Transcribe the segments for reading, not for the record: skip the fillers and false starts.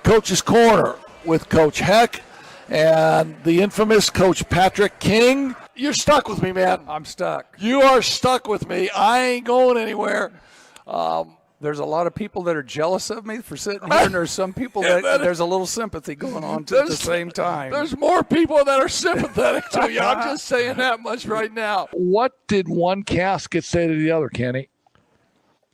Coach's Corner with Coach Heck and the infamous Coach Patrick King. You're stuck with me, man. I'm stuck. You are stuck with me. I ain't going anywhere. There's a lot of people that are jealous of me for sitting here, and there's some people that there's a little sympathy going on at the same time. There's more people that are sympathetic to you. I'm just saying that much right now. What did one casket say to the other, Kenny?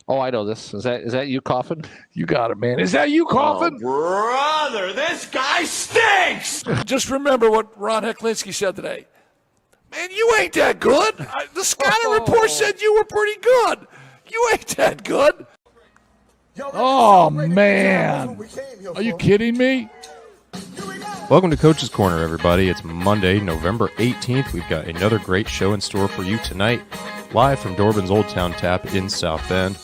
Oh, I know this. Is that you coughing? You got it, man. Is that you coughing? Oh, brother, this guy stinks! Just remember what Ron Hecklinski said today. Man, you ain't that good. The scouting report said you were pretty good. You ain't that good. Oh, man. Are you kidding me? Welcome to Coach's Corner, everybody. It's Monday, November 18th. We've got another great show in store for you tonight, live from Dorbin's Old Town Tap in South Bend.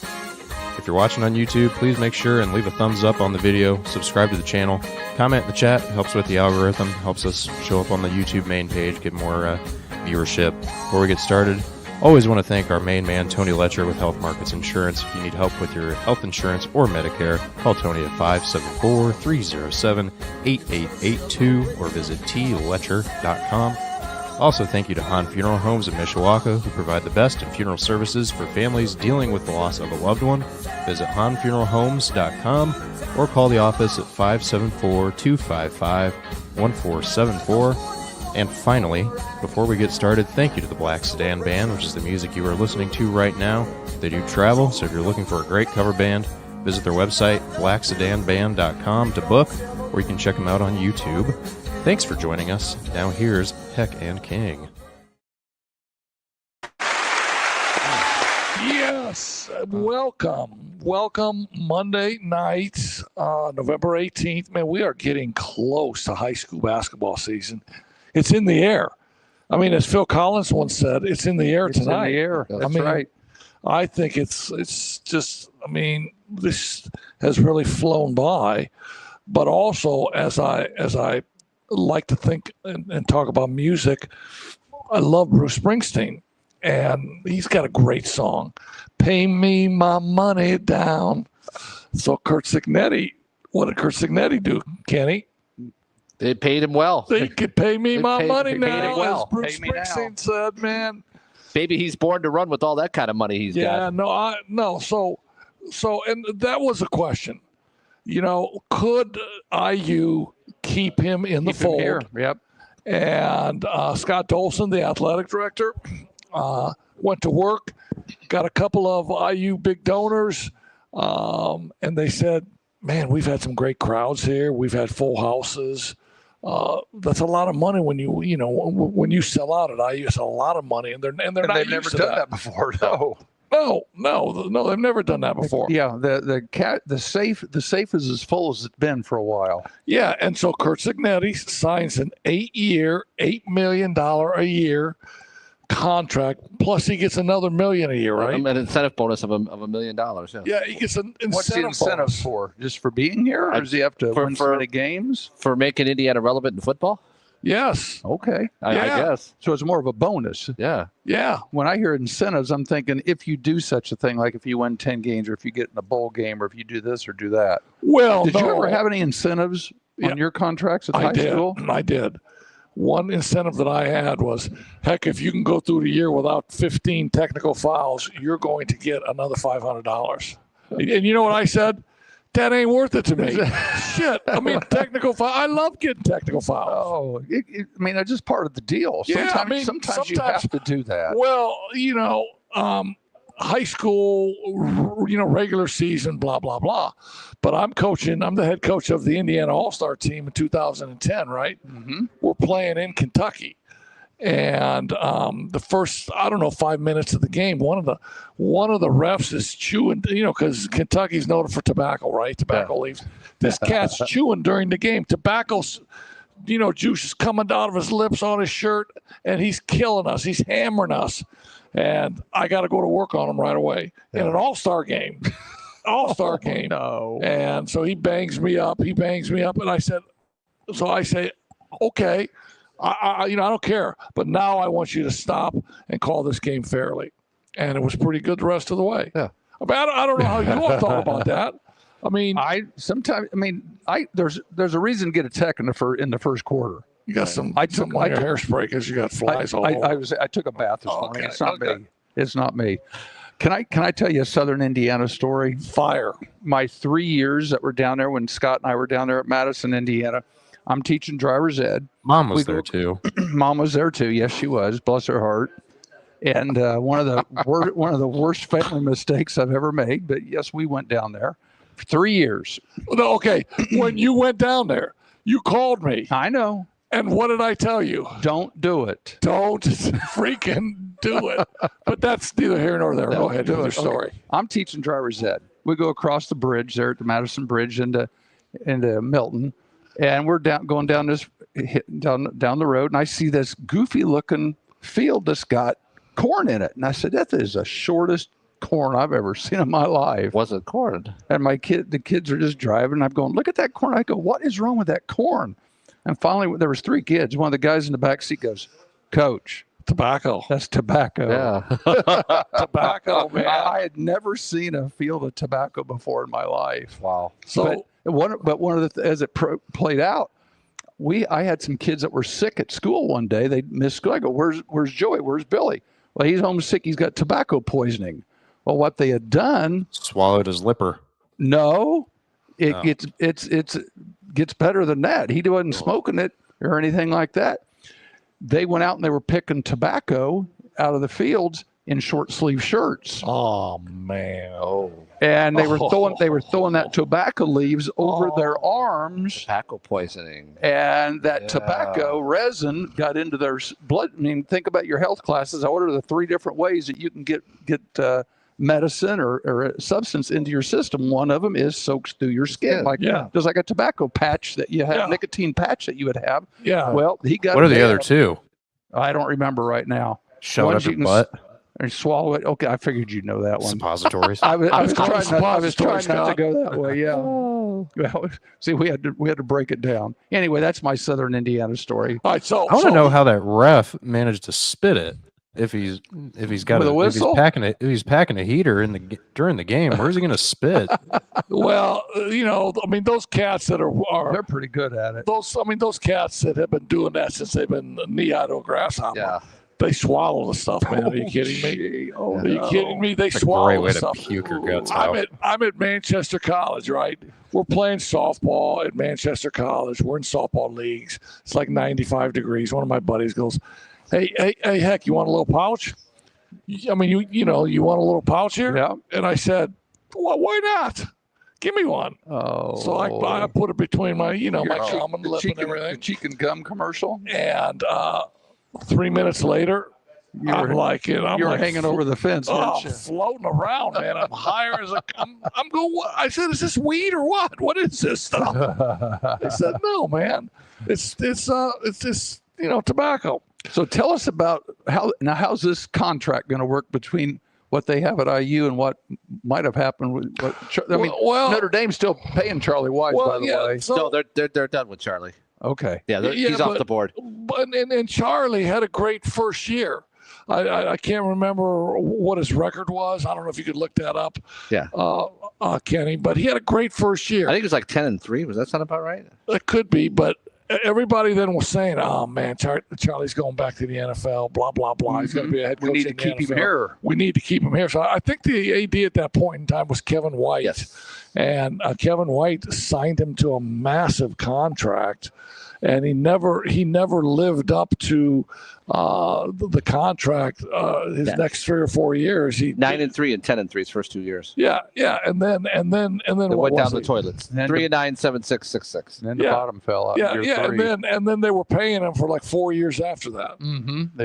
If you're watching on YouTube, please make sure and leave a thumbs up on the video, subscribe to the channel, comment in the chat, helps with the algorithm, helps us show up on the YouTube main page, get more viewership. Before we get started, always want to thank our main man, Tony Letcher with Health Markets Insurance. If you need help with your health insurance or Medicare, call Tony at 574-307-8882 or visit tletcher.com. Also, thank you to Hahn Funeral Homes in Mishawaka, who provide the best in funeral services for families dealing with the loss of a loved one. Visit hahnfuneralhomes.com or call the office at 574-255-1474. And finally, before we get started, thank you to the Black Sedan Band, which is the music you are listening to right now. They do travel, so if you're looking for a great cover band, visit their website, blacksedanband.com, to book, or you can check them out on YouTube. Thanks for joining us. Now here's Heck and King. Yes, welcome. Welcome Monday night, November 18th. Man, we are getting close to high school basketball season. It's in the air. I mean, as Phil Collins once said, it's in the air tonight. In the air. That's right. I think it's just, I mean, this has really flown by. But also, as I like to think and talk about music, I love Bruce Springsteen, and he's got a great song, "Pay Me My Money Down." So Kurt Signetti, what did Kurt Signetti do, Kenny? They paid him well. They could pay me my money now, paid him well. as Bruce Springsteen said, man. Maybe he's born to run with all that kind of money he's got. Yeah, no. So, and that was a question. You know, could IU keep him in the fold? Here. Yep. And Scott Dolson, the athletic director, went to work, got a couple of IU big donors, and they said, man, we've had some great crowds here. We've had full houses. That's a lot of money when you sell out at IU. It's a lot of money, and they've never done that before. No, they've never done that before. Yeah, the safe is as full as it's been for a while. Yeah, and so Kurt Signetti signs an 8-year, $8 million a year contract, plus he gets another $1 million a year, right? An incentive bonus of $1 million. Yeah, he gets an incentive. What's the incentive bonus for? Just for being here, or does he have to win so many games? For making Indiana relevant in football? Yes. Okay. I guess. So it's more of a bonus. Yeah. Yeah. When I hear incentives, I'm thinking if you do such a thing, like if you win 10 games, or if you get in a bowl game, or if you do this or do that. Well, did you ever have any incentives on your contracts at high school? I did. One incentive that I had was, heck, if you can go through the year without 15 technical fouls, you're going to get another $500. And you know what I said? That ain't worth it to me. Shit. I mean, technical foul. I love getting technical fouls. Oh, I mean, that's just part of the deal. Sometimes you have to do that. Well, high school, regular season, blah, blah, blah. But I'm the head coach of the Indiana All-Star team in 2010, right? Mm-hmm. We're playing in Kentucky. And the first, 5 minutes of the game, one of the refs is chewing, because Kentucky's noted for tobacco, right? Tobacco leaves. This cat's chewing during the game. Tobacco's, juice is coming out of his lips on his shirt, and he's killing us. He's hammering us. And I got to go to work on him right away in an all-star game. All-star game. No. And so he bangs me up. And I say, okay. I don't care, but now I want you to stop and call this game fairly. And it was pretty good the rest of the way. Yeah. I don't know how you all thought about that. I mean, there's a reason to get a tech in the first quarter. you got some minor hairspray because you got flies all over. I took a bath this morning. Okay, It's not me. It's not me. Can I tell you a Southern Indiana story? Fire. My 3 years that were down there when Scott and I were down there at Madison, Indiana, I'm teaching driver's ed. Mom was there too. Mom was there too. Yes, she was. Bless her heart. And one of the worst family mistakes I've ever made. But yes, we went down there for 3 years. No, okay. When you went down there, you called me. I know. And what did I tell you? Don't do it. Don't freaking do it. But that's neither here nor there. Go ahead, do your story. Okay. I'm teaching driver's ed. We go across the bridge there at the Madison Bridge into Milton, and we're going down the road, and I see this goofy looking field that's got corn in it, and I said, that is the shortest corn I've ever seen in my life. Was it corn? And the kids are just driving, and I'm going, look at that corn. I go, what is wrong with that corn? And finally, there was 3 kids. One of the guys in the back seat goes, Coach, tobacco. That's tobacco. Yeah. Tobacco, man. I had never seen a field of tobacco before in my life. Wow. So, but one of the as it played out, I had some kids that were sick at school one day. They missed school. I go, where's Joey? Where's Billy? Well, he's home sick. He's got tobacco poisoning. Well, what they had done, Swallowed his lipper. no, it gets better than that. He wasn't smoking it or anything like that. They went out and they were picking tobacco out of the fields in short sleeve shirts. Oh man. And they were throwing that tobacco leaves over their arms, Tobacco poisoning. and that tobacco resin got into their blood. I mean, think about your health classes. I ordered the 3 different ways that you can get medicine or a substance into your system. One of them is soaks through your skin, just like a tobacco patch that you have, nicotine patch that you would have. Yeah. Well, he got. What are the other 2? I don't remember right now. Shove it Ones up you your can butt. And swallow it. Okay, I figured you'd know that one. Suppositories. I was called trying not to Scott. go that way. Yeah. Well, see, we had to break it down. Anyway, that's my Southern Indiana story. All right, so I want to know how that ref managed to spit it. If he's got With a whistle? if he's packing a heater during the game, where's he going to spit? well, I mean, those cats that They're pretty good at it. those cats that have been doing that since they've been knee-high to a grasshopper. Yeah. They swallow the stuff, man. Are you kidding me? Are you kidding me? They It's a swallow great the way to stuff. puke your guts out. I'm at Manchester College, right? We're playing softball at Manchester College. We're in softball leagues. It's like 95 degrees. One of my buddies goes, Hey, heck, you want a little pouch? I mean, you want a little pouch here? Yeah. And I said, well, why not? Give me one. Oh. So I put it between my, my thumb and lip and The everything. cheek and gum commercial. And 3 minutes later, I'm hanging over the fence, weren't you? Floating around, man. I'm higher as I'm going. I said, "Is this weed or what? What is this stuff?" They said, "No, man. It's this tobacco." So tell us about how's this contract going to work between what they have at IU and what might have happened with Notre Dame's still paying Charlie Wise, by the way. No, they're done with Charlie. Okay. Yeah, he's off the board. And Charlie had a great first year. I can't remember what his record was. I don't know if you could look that up. Yeah. Kenny, but he had a great first year. I think it was like 10-3. Was that sound about right? It could be, but everybody then was saying, "Oh man, Charlie's going back to the NFL." Blah blah blah. He's going to be a head coach. We need to keep him here. We need to keep him here. So I think the AD at that point in time was Kevin White. Yes. And Kevin White signed him to a massive contract, and he never lived up to the contract. His next 3 or 4 years, he 9-3 and 10-3 his first 2 years. Yeah, and then It what went down was the it? toilets. And 3-9, 7-6, 6-6. And then the bottom fell out. Yeah, year 3. and then they were paying him for like 4 years after that. Mm-hmm.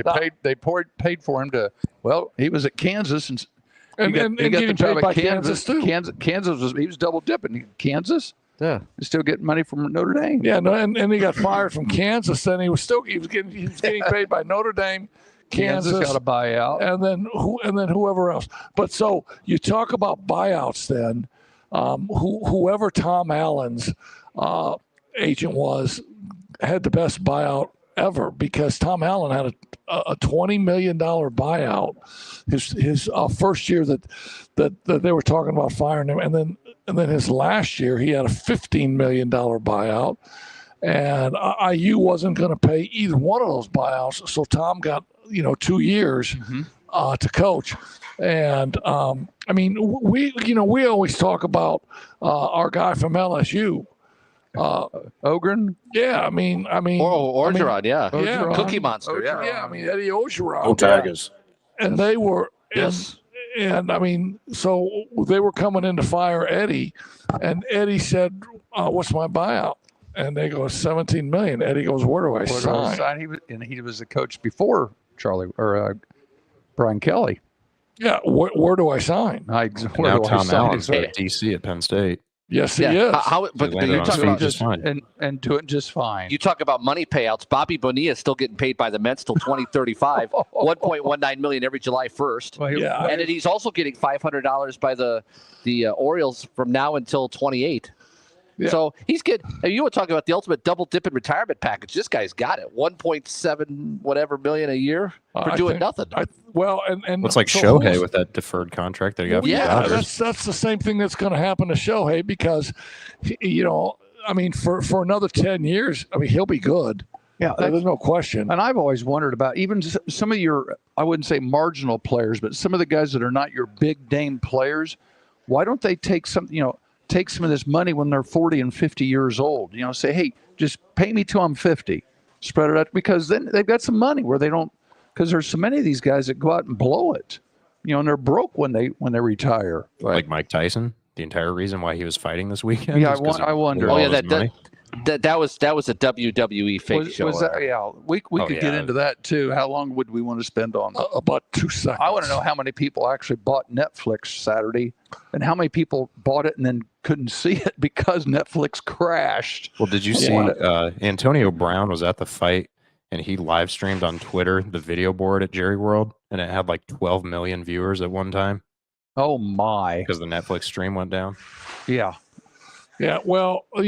They paid for him to. Well, he was at Kansas and getting paid by Kansas too. Kansas he was double dipping. Kansas, Yeah. still getting money from Notre Dame. Yeah, no, and he got fired from Kansas. Then he was getting paid by Notre Dame, Kansas got a buyout, and then whoever else. But so you talk about buyouts. Then whoever Tom Allen's agent was had the best buyout ever, because Tom Allen had a $20 million buyout his first year that they were talking about firing him, and then and then his last year he had a $15 million buyout, and IU wasn't going to pay either one of those buyouts. So Tom got 2 years to coach. And I mean, we always talk about our guy from LSU. Ogren? Yeah, I mean, Orgeron, yeah. yeah, Cookie Monster, yeah. yeah, I mean Eddie Ogeron. Oh, Tigers. And they were, Yes. and I mean, so they were coming in to fire Eddie, and Eddie said, "What's my buyout?" And they go, $17 million. Eddie goes, "Where do I sign?" He was the coach before Brian Kelly. Yeah, where do I sign? Where Now do I Tom sign? Allen's at DC at Penn State. Yes, he Yeah. is. But He landed you're on talking his about feet just fine. And doing just fine. You talk about money payouts. Bobby Bonilla is still getting paid by the Mets till 2035, $1.19 million every July 1st. Well, Yeah, And then he's also getting $500 by the Orioles from now until 28. Yeah. So he's getting. You were talking about the ultimate double dipping retirement package. This guy's got it. 1.7 whatever million a year for I doing think- nothing. and Looks like so Shohei who's- with that deferred contract that he got from Yeah, the Dodgers. that's the same thing that's going to happen to Shohei because, I mean, for another 10 years, I mean, he'll be good. yeah, There's no question. and I've always wondered about even some of your, I wouldn't say marginal players, but some of the guys that are not your big name players. Why don't they take some of this money when they're 40 and 50 years old? Say, hey, just pay me till I'm 50, spread it out, because then they've got some money where they don't. Because there's so many of these guys that go out and blow it, and they're broke when they retire. Like Mike Tyson, the entire reason why he was fighting this weekend. Yeah, is 'cause I of wonder. all Oh yeah, his money. that was a WWE fake show. Was that? Yeah, we Oh, could get yeah. into that too. How long would we want to spend on? About 2 seconds. I want to know how many people actually bought Netflix Saturday, and how many people bought it and then couldn't see it because Netflix crashed. Well, did you see Antonio Brown was at the fight and he live streamed on Twitter the video board at Jerry World, and it had like 12 million viewers at one time Oh my! because the Netflix stream went down. Yeah, Yeah, well, I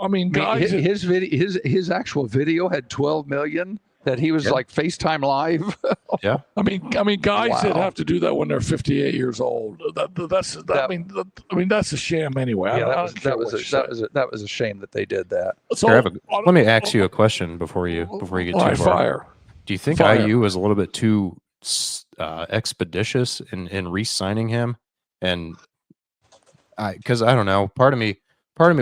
mean, guys. his video, his actual video had 12 million. That he was like FaceTime live. Yeah. I mean, guys that Wow. have to do that when they're 58 years old. I mean, that's a sham anyway. I Yeah, don't care that what you say. was a shame that they did that. So, Here, let me ask you a question before you get All right, too far. fire. Do you think Fire. IU was a little bit too expeditious in re-signing him? And because I don't know, part of me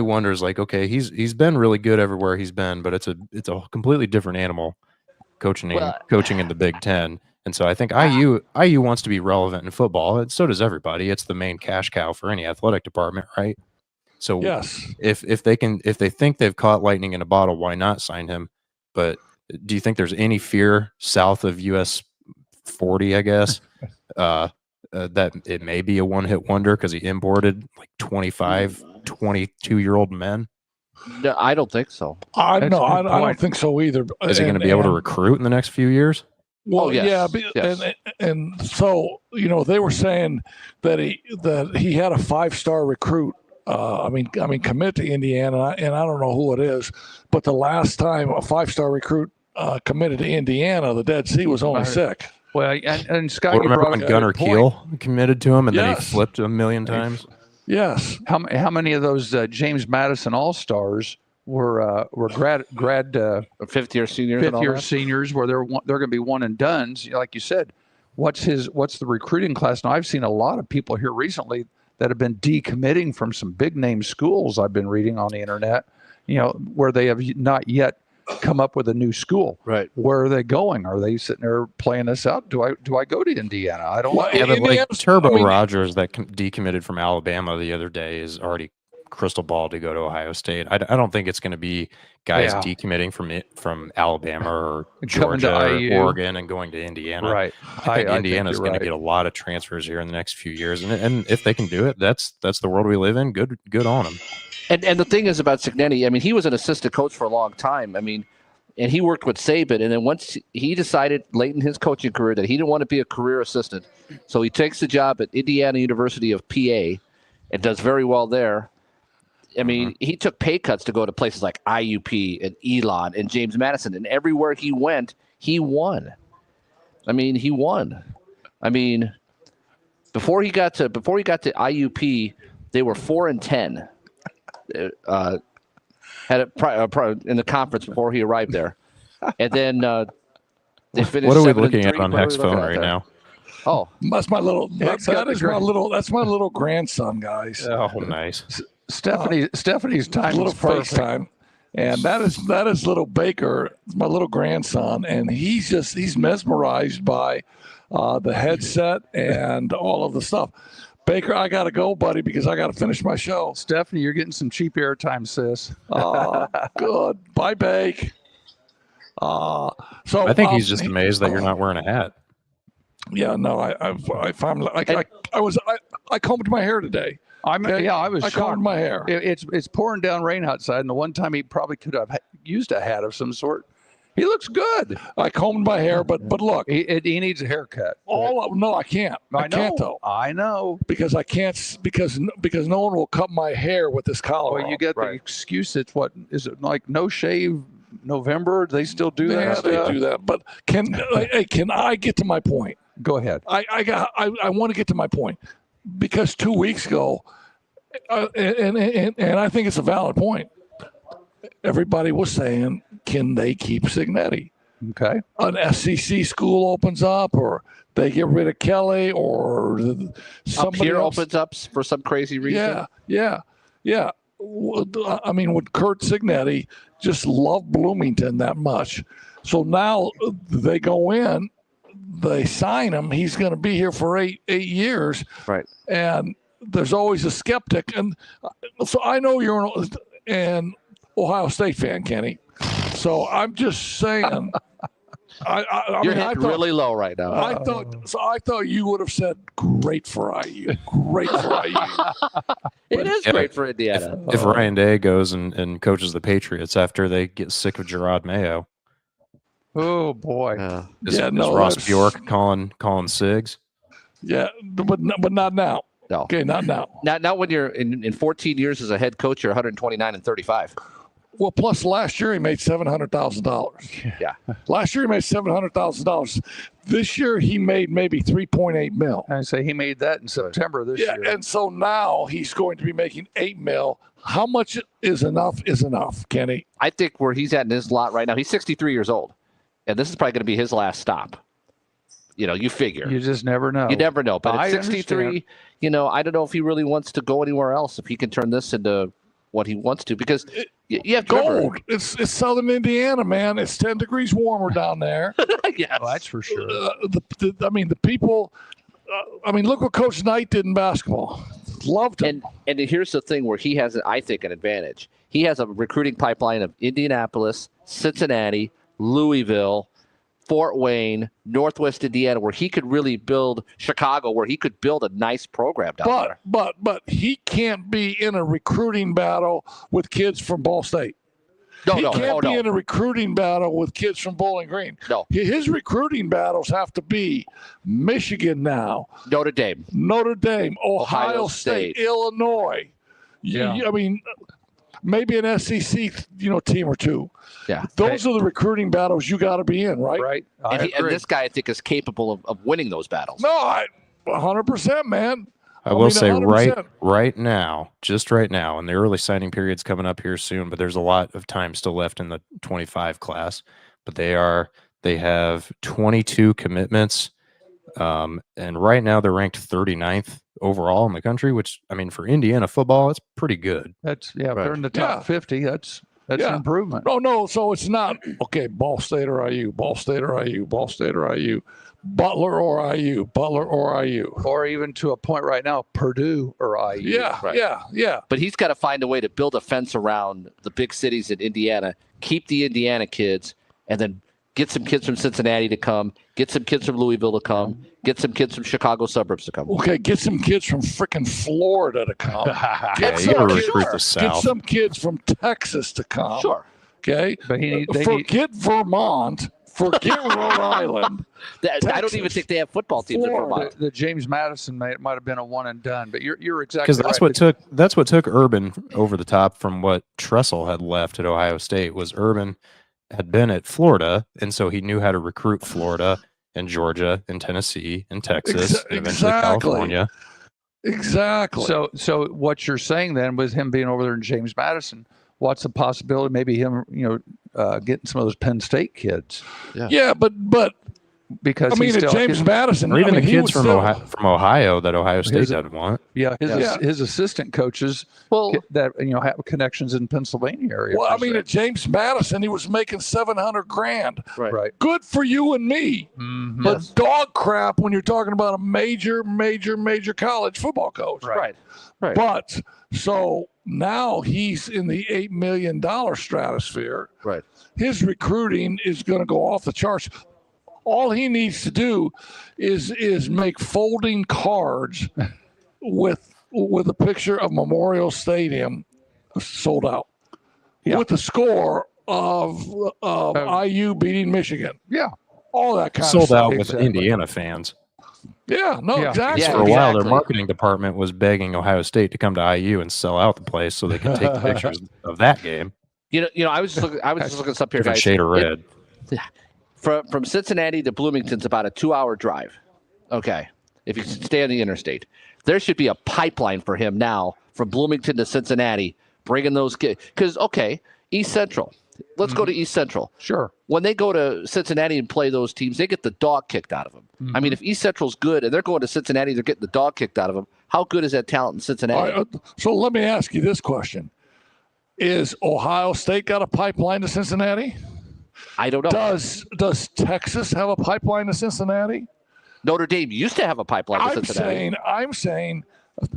wonders, like, okay, he's been really good everywhere he's been, but it's a completely different animal coaching in the Big Ten. And so I think IU wants to be relevant in football, and so does everybody. It's the main cash cow for any athletic department, right? So Yes. if they think they've caught lightning in a bottle, why not sign him? But do you think there's any fear south of US 40, I guess, that it may be a one-hit wonder because he imported like 25, 22-year-old men? No, I don't think so. I That's a good don't point. think so either. Is he going to be able to recruit in the next few years? Well, yes, yeah, yes. and so they were saying that he had a 5-star recruit. I mean, commit to Indiana, and I don't know who it is, but the last time a 5-star recruit committed to Indiana, the Dead Sea was only sick. Well, and Scott, Well, you remember brought when up a Gunnar good point. Keel committed to him and then he Yes. flipped a million times? Yes. How many of those James Madison All Stars were grad Fifth year seniors. and all fifth-year that? seniors where they're going to be one and dones? Like you said, what's the recruiting class? Now I've seen a lot of people here recently that have been decommitting from some big name schools. I've been reading on the internet, where they have not yet come up with a new school. Right. Where are they going? Are they sitting there playing this out? Do I go to Indiana? I don't know. Yeah, but like Indiana's- Turbo I mean- Rogers that decommitted from Alabama the other day is already crystal ball to go to Ohio State. I don't think it's going to be guys Yeah. decommitting from Alabama or Coming to Georgia or IU. Oregon and going to Indiana. Right. I think Indiana's you're going to right. get a lot of transfers here in the next few years, and if they can do it, that's the world we live in. Good on them. And the thing is about Cignetti, I mean, he was an assistant coach for a long time. I mean, and he worked with Saban. And then once he decided late in his coaching career that he didn't want to be a career assistant, so he takes the job at Indiana University of PA and does very well there. I mean, he took pay cuts to go to places like IUP and Elon and James Madison, and everywhere he went, he won. I mean, he won. I mean, before he got to IUP, They were 4-10. Had it in the conference before he arrived there, and then they finished. What are we 7-3. looking at on What are we Heck's looking phone at right there? now? Oh, That's my little. Heck's got That's my little grandson, guys. Oh, nice. Stephanie's time Little is perfect. FaceTime. And that is little Baker, my little grandson, and he's mesmerized by the headset and all of the stuff. Baker, I got to go, buddy, because I got to finish my show. Stephanie, you're getting some cheap airtime, sis. Good. Bye, Bake. So I think he's just amazed that you're not wearing a hat. Yeah, no, I finally I combed my hair today. I was I shocked. combed my hair. It's pouring down rain outside, and the one time he probably could have used a hat of some sort. He looks good. I combed my hair, but look, He needs a haircut. no, I can't. I can't though. I know. Because I can't because no one will cut my hair with this collar. Well, you on. get the excuse. It's what is it like? No shave November. They still do Yeah, that. they do that. But can I get to my point? Go ahead. I want to get to my point because 2 weeks ago, and I think it's a valid point. Everybody was saying, can they keep Signetti? Okay. An SEC school opens up, or they get rid of Kelly, or up here else opens up for some crazy reason. Yeah. I mean, would Kurt Signetti just love Bloomington that much? So now they go in, they sign him. He's going to be here for eight years. Right. And there's always a skeptic. And so I know you're an Ohio State fan, Kenny. So I'm just saying. You're hitting really low right now. I thought you would have said great for IU. Great for IU. It is great for Indiana. If Ryan Day goes and coaches the Patriots after they get sick of Gerard Mayo, Oh boy. is Ross Bjork calling Sigs? Yeah, but not now. No. Okay, not now. Not when you're in 14 years as a head coach, you're 129-35. Well, plus last year he made $700,000. Yeah. Last year he made $700,000. This year he made maybe 3.8 mil. I say he made that in September this year. And so now he's going to be making $8 mil. How much is enough, Kenny? I think where he's at in his lot right now, he's 63 years old, and this is probably going to be his last stop. You figure. You just never know. You never know. But at I 63, understand. I don't know if he really wants to go anywhere else, if he can turn this into what he wants to, because you have to Gold. remember. It's southern Indiana, man. It's 10 degrees warmer down there. Yes. Well, that's for sure. The people. Look what Coach Knight did in basketball. Loved him. And here's the thing where he has, I think, an advantage. He has a recruiting pipeline of Indianapolis, Cincinnati, Louisville, Fort Wayne, Northwest Indiana, where he could really build Chicago, where he could build a nice program down there. But he can't be in a recruiting battle with kids from Ball State. He can't be in a recruiting battle with kids from Bowling Green. No. His recruiting battles have to be Michigan now, Notre Dame, Ohio State, Illinois. Yeah. Maybe an SEC, team or two. Yeah. Those are the recruiting battles you got to be in, right? Right. And this guy, I think, is capable of winning those battles. No, 100%, man. I will say 100%. right now, just right now, and the early signing period's coming up here soon, but there's a lot of time still left in the 25 class. But they have 22 commitments, and right now they're ranked 39th overall in the country, which for Indiana football, it's pretty good. If they're in the top 50, that's an improvement. No. So it's not okay. Ball State or IU, Ball State or IU, Ball State or IU, Butler or IU, Butler or IU, or even to a point right now, Purdue or IU. Yeah, Right. yeah. But he's got to find a way to build a fence around the big cities in Indiana, keep the Indiana kids, and then get some kids from Cincinnati to come, get some kids from Louisville to come, get some kids from Chicago suburbs to come. Okay, get some kids from freaking Florida to come. Yeah, you gotta recruit the Get South. some kids from Texas to come. Sure. Okay. But forget Vermont. Forget Rhode Island. I don't even think they have football teams in Vermont. the James Madison might have been a one and done, but you're exactly Because that's what took Urban over the top from what Tressel had left at Ohio State. Was Urban had been at Florida, and so he knew how to recruit Florida and Georgia and Tennessee and Texas and eventually Exactly. California. Exactly. So what you're saying then, with him being over there in James Madison, what's the possibility? Maybe him, getting some of those Penn State kids. Yeah, but Because I mean, he's at still, James Madison, Or even I mean, the he kids was from Ohio that Ohio State doesn't want. his assistant coaches that have connections in Pennsylvania area. Well, I mean, at James Madison, he was making $700,000. Right. Good for you and me. Mhm. But dog crap when you're talking about a major college football coach. Right. But so now he's in the $8 million stratosphere. Right. His recruiting is going to go off the charts. All he needs to do is make folding cards with a picture of Memorial Stadium sold out with the score of IU beating Michigan. Yeah. All that kind Sold of stuff. out with Indiana fans. Yeah, no, Yeah. exactly. Yeah, For a while, their exactly. marketing department was begging Ohio State to come to IU and sell out the place so they could take the pictures of that game. I was just looking up here, Different guys. shade of red. From Cincinnati to Bloomington's about a 2-hour drive. Okay. If you stay on the interstate, there should be a pipeline for him now from Bloomington to Cincinnati, bringing those kids. Because, East Central. Let's go to East Central. Sure. When they go to Cincinnati and play those teams, they get the dog kicked out of them. I mean, if East Central's good and they're going to Cincinnati, they're getting the dog kicked out of them. How good is that talent in Cincinnati? All right, so let me ask you this question. Is Ohio State got a pipeline to Cincinnati? I don't know. Does Texas have a pipeline to Cincinnati? Notre Dame used to have a pipeline to Cincinnati. I'm saying,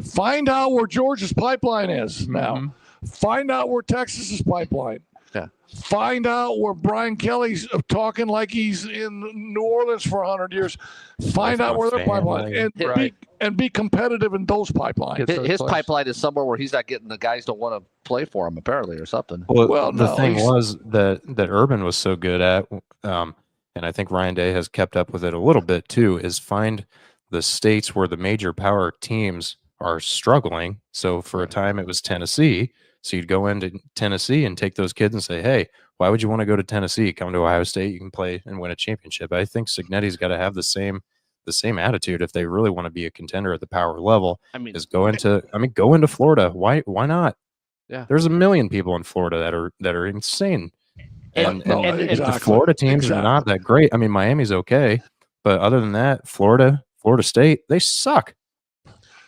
find out where Georgia's pipeline is now. Find out where Texas's pipeline. Yeah. Find out where Brian Kelly's talking like he's in New Orleans for 100 years. Find out where their pipeline and be competitive in those pipelines. His pipeline is somewhere where he's not getting the guys don't want to play for him, apparently, or something. Well, the thing was that Urban was so good at, and I think Ryan Day has kept up with it a little bit too, is find the states where the major power teams are struggling. So for a time it was Tennessee. So you'd go into Tennessee and take those kids and say, hey, why would you want to go to Tennessee? Come to Ohio State, you can play and win a championship. I think Cignetti's got to have the same attitude if they really want to be a contender at the power level. Go into Florida. Why not? Yeah. There's a million people in Florida that are insane. And exactly. the Florida teams are not that great. I mean, Miami's okay, but other than that, Florida State, they suck.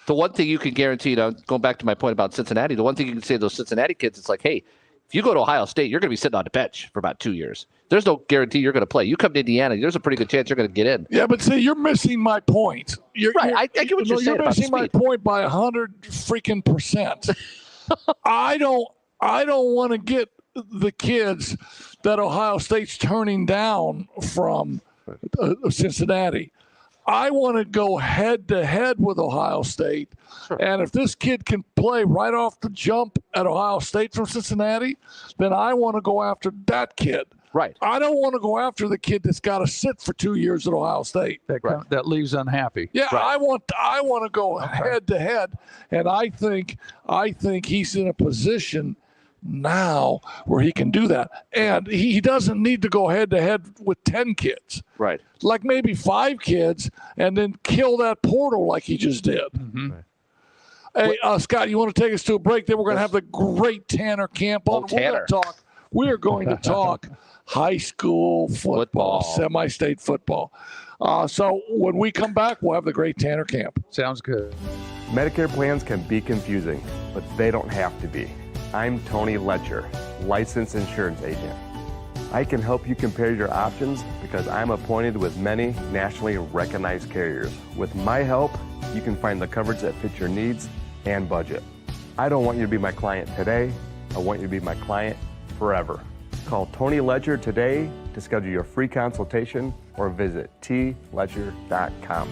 The one thing you can guarantee, going back to my point about Cincinnati, the one thing you can say to those Cincinnati kids, it's like, hey, if you go to Ohio State, you're going to be sitting on the bench for about 2 years. There's no guarantee you're going to play. You come to Indiana, there's a pretty good chance you're going to get in. Yeah, but see, you're missing my point. I get what you're saying. You're missing my point by 100% I don't want to get the kids that Ohio State's turning down from Cincinnati. I want to go head to head with Ohio State. Sure. And if this kid can play right off the jump at Ohio State from Cincinnati, then I want to go after that kid. Right. I don't want to go after the kid that's got to sit for 2 years at Ohio State. That leaves unhappy. Yeah, right. I want to go head to head, and I think he's in a position now where he can do that. And he doesn't need to go head to head with 10 kids. Right. Like maybe 5 kids and then kill that portal like he just did. Mm-hmm. Hey, Scott, you want to take us to a break? Then we're going to have the great Tanner Camp on. We are going to talk high school football. Semi-state football. So when we come back, we'll have the great Tanner Camp. Sounds good. Medicare plans can be confusing, but they don't have to be. I'm Tony Letcher, licensed insurance agent. I can help you compare your options because I'm appointed with many nationally recognized carriers. With my help, you can find the coverage that fits your needs and budget. I don't want you to be my client today. I want you to be my client forever. Call Tony Letcher today to schedule your free consultation or visit tletcher.com.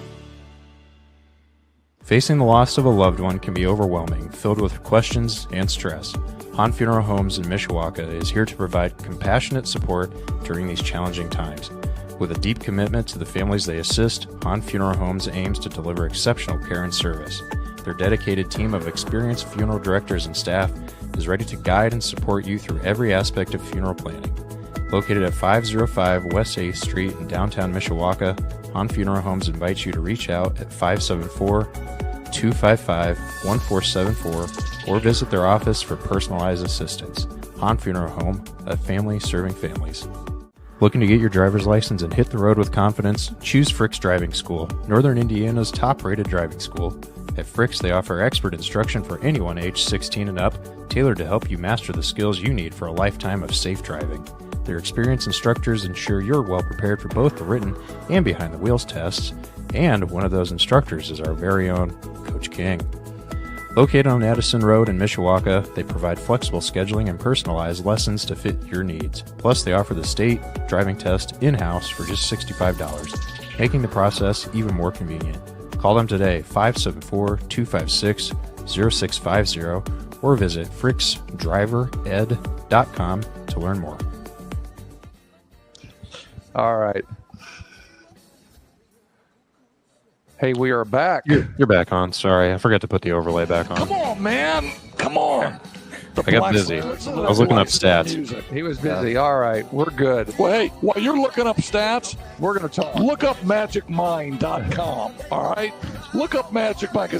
Facing the loss of a loved one can be overwhelming, filled with questions and stress. Han Funeral Homes in Mishawaka is here to provide compassionate support during these challenging times. With a deep commitment to the families they assist, Han Funeral Homes aims to deliver exceptional care and service. Their dedicated team of experienced funeral directors and staff is ready to guide and support you through every aspect of funeral planning. Located at 505 West 8th Street in downtown Mishawaka, Han Funeral Homes invites you to reach out at 574 774-255-1474 or visit their office for personalized assistance. Hahn Funeral Home, a family serving families. Looking to get your driver's license and hit the road with confidence? Choose Frick's Driving School, Northern Indiana's top-rated driving school. At Frick's, they offer expert instruction for anyone aged 16 and up, tailored to help you master the skills you need for a lifetime of safe driving. Their experienced instructors ensure you're well prepared for both the written and behind-the-wheels tests, and one of those instructors is our very own Coach King. Located on Addison Road in Mishawaka, they provide flexible scheduling and personalized lessons to fit your needs. Plus, they offer the state driving test in-house for just $65, making the process even more convenient. Call them today, 574-256-0650, or visit fricksdrivered.com to learn more. All right. Hey, we are back. You're back on. Sorry, I forgot to put the overlay back on. Come on, man. Come on. I got busy. I was looking up stats. He was busy. All right, we're good. Well, hey, while you're looking up stats, We're going to talk. look up magicmind.com. All right? Look up Magic Mind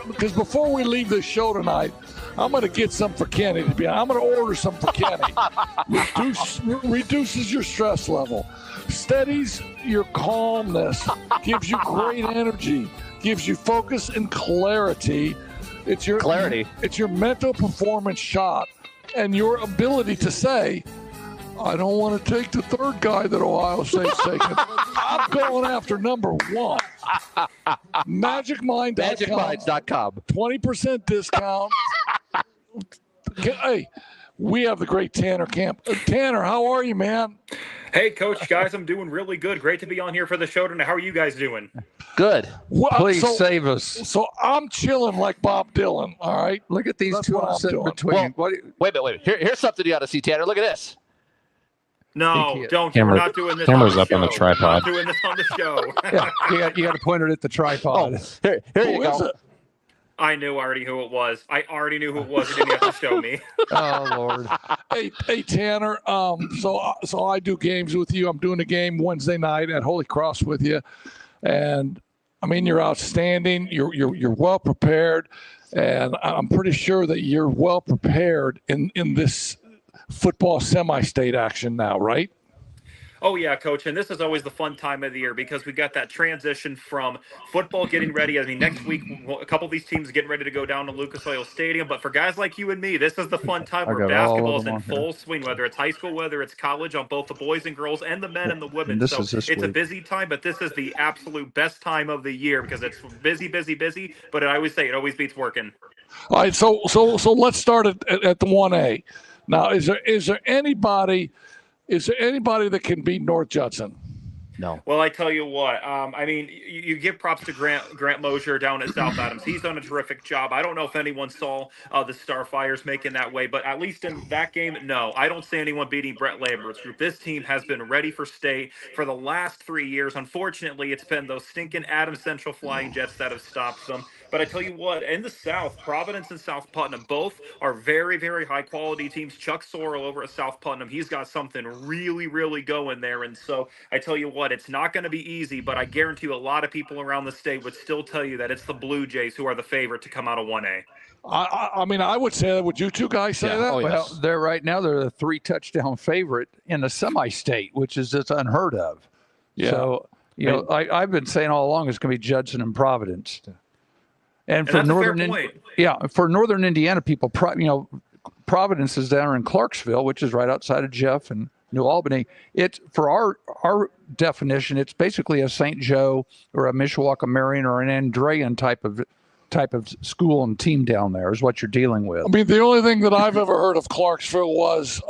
because before we leave this show tonight, I'm going to get some for Kenny. I'm going to order some for Kenny. Reduces your stress level, steadies your calmness, gives you great energy, gives you focus and clarity. It's your Clarity. It's your mental performance shot and your ability to say, I don't want to take the third guy that Ohio State's taking. I'm going after number one. Magicmind.com. Magicminds.com. 20% discount. Hey, we have the great Tanner Camp. Tanner, how are you, man? Hey, Coach, guys, I'm doing really good. Great to be on here for the show tonight. How are you guys doing? Good. Well, Please so, save us. So I'm chilling like Bob Dylan, all right? Look at these That's two what I'm sitting doing. between. Wait a minute. Here's something you got to see, Tanner. Look at this. No, don't. Camera- We're not doing this camera's on the up on the show. tripod. We're not doing this on the show. Yeah, you got to point it at the tripod. Here you Who is go. it? I knew already who it was. I already knew who it was. You didn't have to show me. Oh, Lord. Hey, Tanner. So I do games with you. I'm doing a game Wednesday night at Holy Cross with you, and I mean you're outstanding. You're well prepared, and I'm pretty sure that you're well prepared in this football semi-state action now, right? Oh, yeah, Coach. And this is always the fun time of the year because we got that transition from football getting ready. I mean, next week, a couple of these teams getting ready to go down to Lucas Oil Stadium. But for guys like you and me, this is the fun time where got all of basketball is them in on full swing, whether it's high school, whether it's college, on both the boys and girls and the men and the women. And this so is this it's a week. busy time, but this is the absolute best time of the year because it's busy. But I always say it always beats working. All right, so let's start at the 1A. Now, is there anybody that can beat North Judson? No. Well, I tell you what, I mean, you give props to Grant Mosier down at South Adams. He's done a terrific job. I don't know if anyone saw the Starfires making that way, but at least in that game, no. I don't see anyone beating Brett Lambert's group. This team has been ready for state for the last 3 years. Unfortunately, it's been those stinking Adams Central Flying Jets that have stopped them. But I tell you what, in the South, Providence and South Putnam both are very, very high-quality teams. Chuck Sorrell over at South Putnam, he's got something really, really going there. And so I tell you what, it's not going to be easy, but I guarantee you a lot of people around the state would still tell you that it's the Blue Jays who are the favorite to come out of 1A. I mean, I would say that. Would you two guys say that? Oh, yeah. Well, they're the 3-touchdown favorite in a semi-state, which is just unheard of. Yeah. So, I've been saying all along it's going to be Judson and Providence. And for that's a fair northern, point. for northern Indiana people, Providence is down in Clarksville, which is right outside of Jeff and New Albany. It's for our definition, it's basically a St. Joe or a Mishawaka Marion or an Andrean type of school and team down there is what you're dealing with. I mean, the only thing that I've ever heard of Clarksville was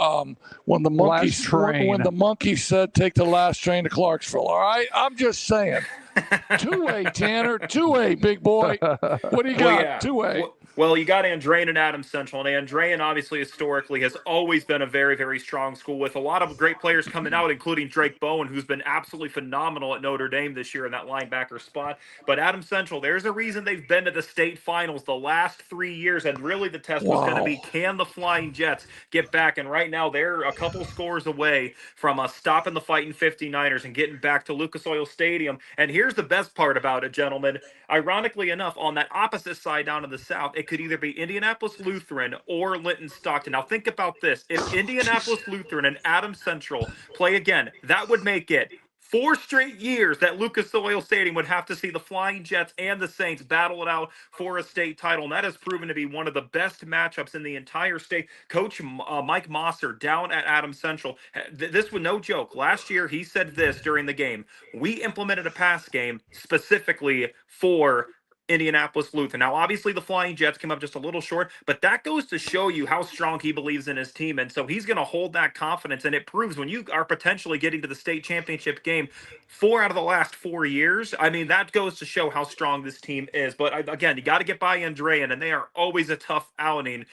when the monkeys said, "Take the last train to Clarksville." All right, I'm just saying. 2A, Tanner. 2A, big boy. What do you got? 2A. Well, you got Andrean and Adams Central, and Andrean obviously historically has always been a very, very strong school with a lot of great players coming out, including Drake Bowen, who's been absolutely phenomenal at Notre Dame this year in that linebacker spot. But Adams Central, there's a reason they've been to the state finals the last 3 years, and really the test was going to be, can the Flying Jets get back? And right now they're a couple scores away from stopping the Fighting 59ers and getting back to Lucas Oil Stadium. And here's the best part about it, gentlemen. Ironically enough, on that opposite side down in the south, it could either be Indianapolis Lutheran or Linton Stockton. Now think about this. If Indianapolis Lutheran and Adams Central play again, that would make it 4 straight years that Lucas Oil Stadium would have to see the Flying Jets and the Saints battle it out for a state title. And that has proven to be one of the best matchups in the entire state. Coach Mike Mosser down at Adams Central, this was no joke. Last year, he said this during the game. We implemented a pass game specifically for Indianapolis Lutheran. Now, obviously, the Flying Jets came up just a little short, but that goes to show you how strong he believes in his team. And so he's going to hold that confidence. And it proves when you are potentially getting to the state championship game 4 out of the last 4 years, I mean, that goes to show how strong this team is. But again, you got to get by Andrean, and they are always a tough outing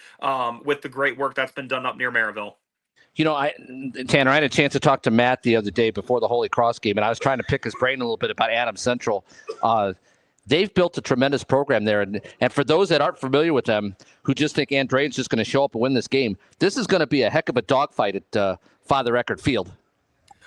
with the great work that's been done up near Maryville. You know, Tanner, I had a chance to talk to Matt the other day before the Holy Cross game, and I was trying to pick his brain a little bit about Adams Central. They've built a tremendous program there. And for those that aren't familiar with them, who just think Andrean's just going to show up and win this game, this is going to be a heck of a dogfight at Father Eckert Field.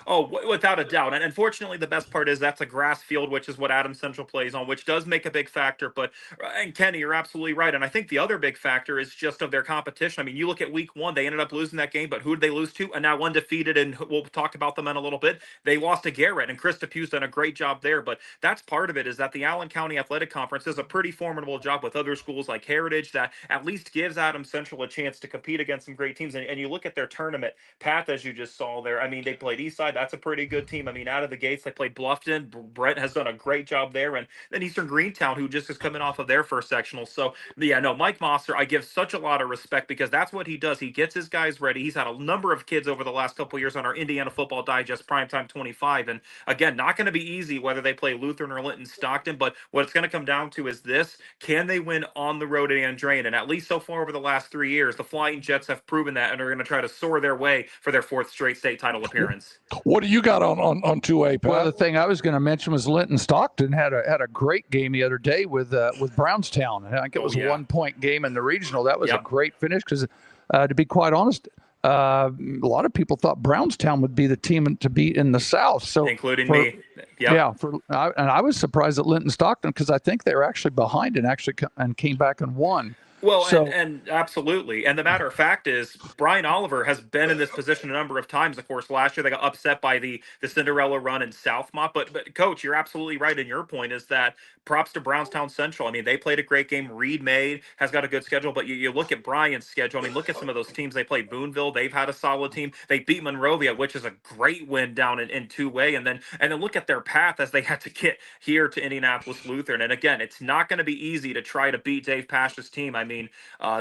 Oh, without a doubt. And unfortunately, the best part is that's a grass field, which is what Adams Central plays on, which does make a big factor. But, and Kenny, you're absolutely right. And I think the other big factor is just of their competition. I mean, you look at week 1, they ended up losing that game, but who did they lose to? And now undefeated, and we'll talk about them in a little bit. They lost to Garrett, and Chris Depue's done a great job there. But that's part of it, is that the Allen County Athletic Conference does a pretty formidable job with other schools like Heritage that at least gives Adams Central a chance to compete against some great teams. And you look at their tournament path, as you just saw there. I mean, they played Eastside. That's a pretty good team. I mean, out of the gates, they played Bluffton. Brent has done a great job there. And then Eastern Greentown, who just is coming off of their first sectional. So, yeah, no, Mike Mosser, I give such a lot of respect because that's what he does. He gets his guys ready. He's had a number of kids over the last couple of years on our Indiana Football Digest Primetime 25. And again, not going to be easy whether they play Lutheran or Linton Stockton. But what it's going to come down to is this: can they win on the road at Andrean? And at least so far over the last 3 years, the Flying Jets have proven that and are going to try to soar their way for their 4th straight state title appearance. What do you got on 2A, Pat? Well, the thing I was going to mention was Linton Stockton had a great game the other day with Brownstown. I think it was a 1-point game in the regional. That was a great finish because, to be quite honest, a lot of people thought Brownstown would be the team to beat in the South. So, including me. Yep. Yeah, and I was surprised at Linton Stockton because I think they were actually behind and came back and won. Well, so, and absolutely. And the matter of fact is, Brian Oliver has been in this position a number of times. Of course, last year they got upset by the Cinderella run in Southmont. But Coach, you're absolutely right. And your point is that props to Brownstown Central. I mean, they played a great game. Reed May has got a good schedule. But you look at Brian's schedule. I mean, look at some of those teams. They played Boonville. They've had a solid team. They beat Monrovia, which is a great win down in 2A. And then look at their path as they had to get here to Indianapolis Lutheran. And again, it's not going to be easy to try to beat Dave Pash's team. I mean,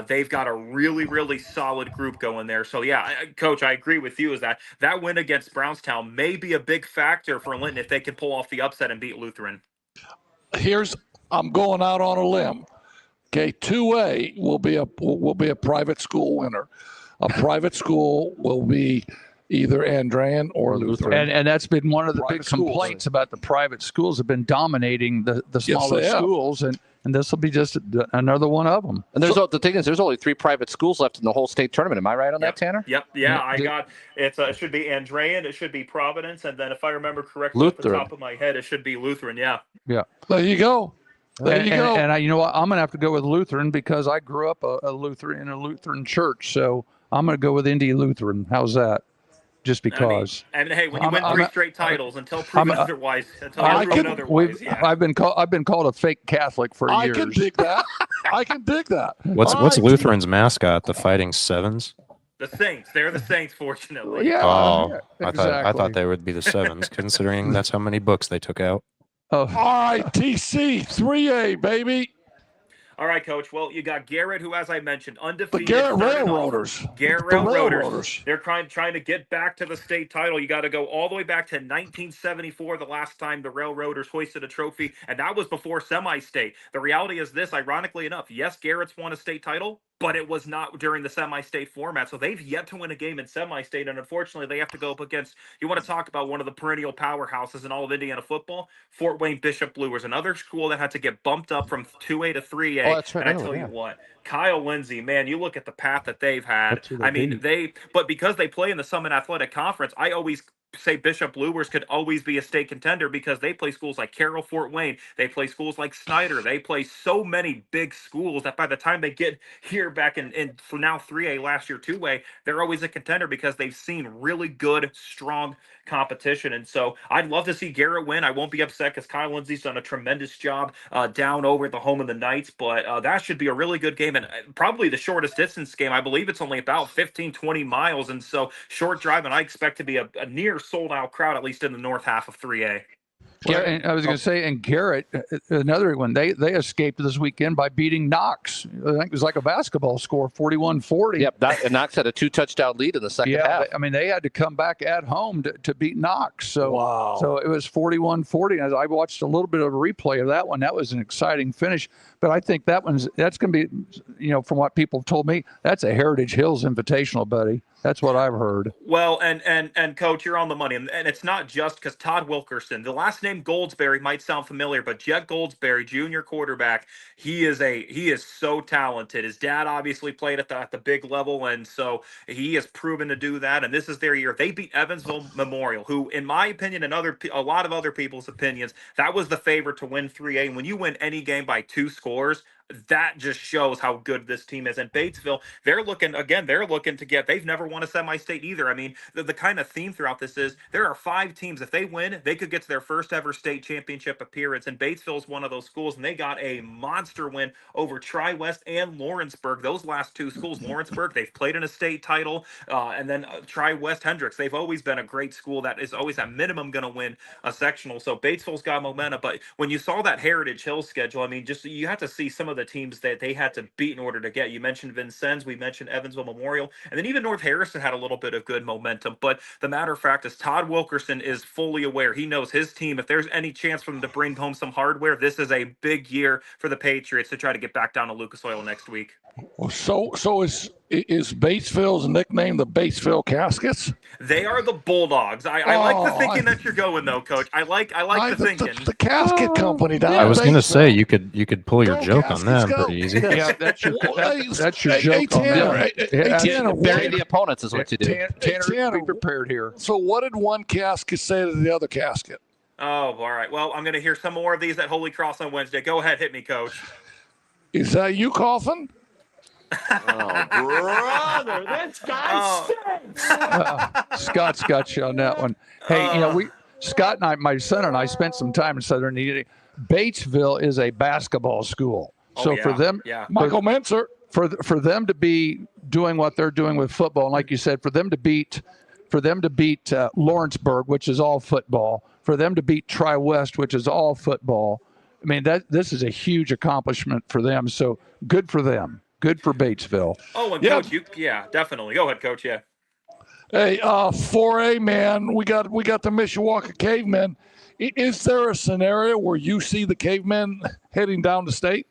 they've got a really, really solid group going there. So, yeah, Coach, I agree with you is that win against Brownstown may be a big factor for Linton if they can pull off the upset and beat Lutheran. I'm going out on a limb. Okay, 2A will be a private school winner. A private school will be either Andrean or Lutheran. And that's been one of the big complaints about the private schools have been dominating the smaller schools, and this will be just another one of them. And the thing is, there's only 3 private schools left in the whole state tournament. Am I right on that, Tanner? Yep. Yeah, it should be Andrean, it should be Providence, and then if I remember correctly Lutheran. off the top of my head, it should be Lutheran. Yeah. There you go. And you know what? I'm going to have to go with Lutheran because I grew up a Lutheran in a Lutheran church. So I'm going to go with Indy Lutheran. How's that? Just because. I mean, hey, when you win 3 straight titles, until proven otherwise, I've been called a fake Catholic for years. I can dig that. What's Lutheran's mascot? The Fighting Sevens? The Saints. They're the Saints, fortunately. Yeah. Oh, exactly. I thought they would be the Sevens, considering that's how many books they took out. RITC 3A, baby. All right, Coach. Well, you got Garrett, who, as I mentioned, The undefeated. Garrett started off- Railroaders. Garrett The Railroaders. Railroaders. They're trying to get back to the state title. You got to go all the way back to 1974, the last time the Railroaders hoisted a trophy, and that was before semi-state. The reality is this, ironically enough, yes, Garrett's won a state title, but it was not during the semi-state format. So they've yet to win a game in semi-state, and unfortunately, they have to go up against, you want to talk about one of the perennial powerhouses in all of Indiana football, Fort Wayne Bishop Blue was another school that had to get bumped up from 2A to 3A. Oh, that's right. And I tell you what, Kyle Lindsey, man, you look at the path that they've had. That's who they I mean, beat. but because they play in the Summit Athletic Conference, I always say Bishop Bluers could always be a state contender because they play schools like Carroll, Fort Wayne. They play schools like Snyder. They play so many big schools that by the time they get here back in for now 3A, last year 2A, they're always a contender because they've seen really good, strong competition. And so I'd love to see Garrett win. I won't be upset because Kyle Lindsey's done a tremendous job down over at the home of the Knights, but that should be a really good game and probably the shortest distance game. I believe it's only about 15, 20 miles. And so short drive, and I expect to be a near sold out crowd, at least in the north half of 3A. Yeah, and I was going to say, and Garrett, another one, they escaped this weekend by beating Knox. I think it was like a basketball score, 41-40. Yep, and Knox had a 2-touchdown lead in the second Yeah, half. I mean, they had to come back at home to beat Knox. So, Wow. So it was 41-40. As I watched a little bit of a replay of that one, that was an exciting finish. But I think that's going to be, from what people told me, that's a Heritage Hills Invitational, buddy. That's what I've heard. Well, and Coach, you're on the money, and it's not just because Todd Wilkerson, the last name Goldsberry might sound familiar, but Jet Goldsberry, junior quarterback, he is so talented. His dad obviously played at the big level, and so he has proven to do that. And this is their year. They beat Evansville Memorial, who, in my opinion, and a lot of other people's opinions, that was the favorite to win 3A. And when you win any game by 2 scores, that just shows how good this team is. And Batesville, they're looking to get, they've never won a semi-state either. I mean, the kind of theme throughout this is there are 5 teams. If they win, they could get to their first ever state championship appearance. And Batesville is one of those schools, and they got a monster win over Tri-West and Lawrenceburg. Those last 2 schools, Lawrenceburg, they've played in a state title. And then Tri-West Hendricks, they've always been a great school that is always at minimum going to win a sectional. So Batesville's got momentum. But when you saw that Heritage Hills schedule, I mean, just you have to see some of the teams that they had to beat in order to get. You mentioned Vincennes, we mentioned Evansville Memorial, and then even North Harrison had a little bit of good momentum. But the matter of fact is Todd Wilkerson is fully aware. He knows his team, if there's any chance for them to bring home some hardware, this is a big year for the Patriots to try to get back down to Lucas Oil next week. Well, so is Batesville's nickname the Batesville Caskets? They are the Bulldogs. I like the thinking that you're going though, Coach. I like the thinking. The casket company down. I was going to say you could pull your Go joke on Caskets, them go. pretty easy. Yeah, that's your Hey, joke on Tanner, them. Tanner, Bury the opponents is what you do. Tanner, be prepared here. So what did one casket say to the other casket? Oh, all right. Well, I'm going to hear some more of these at Holy Cross on Wednesday. Go ahead, hit me, Coach. Is that you coughing? Brother, this guy stinks. Scott's got you on that one. Hey, Scott and my son and I spent some time in Southern Indiana. Batesville is a basketball school. So for them, Michael Menzer. for them to be doing what they're doing with football, and like you said, for them to beat Lawrenceburg, which is all football, for them to beat Tri-West, which is all football. I mean, this is a huge accomplishment for them. So good for them. Good for Batesville. Oh, and Coach, definitely. Go ahead, Coach. Yeah. Hey, 4A man, we got the Mishawaka Cavemen. Is there a scenario where you see the Cavemen heading down to state?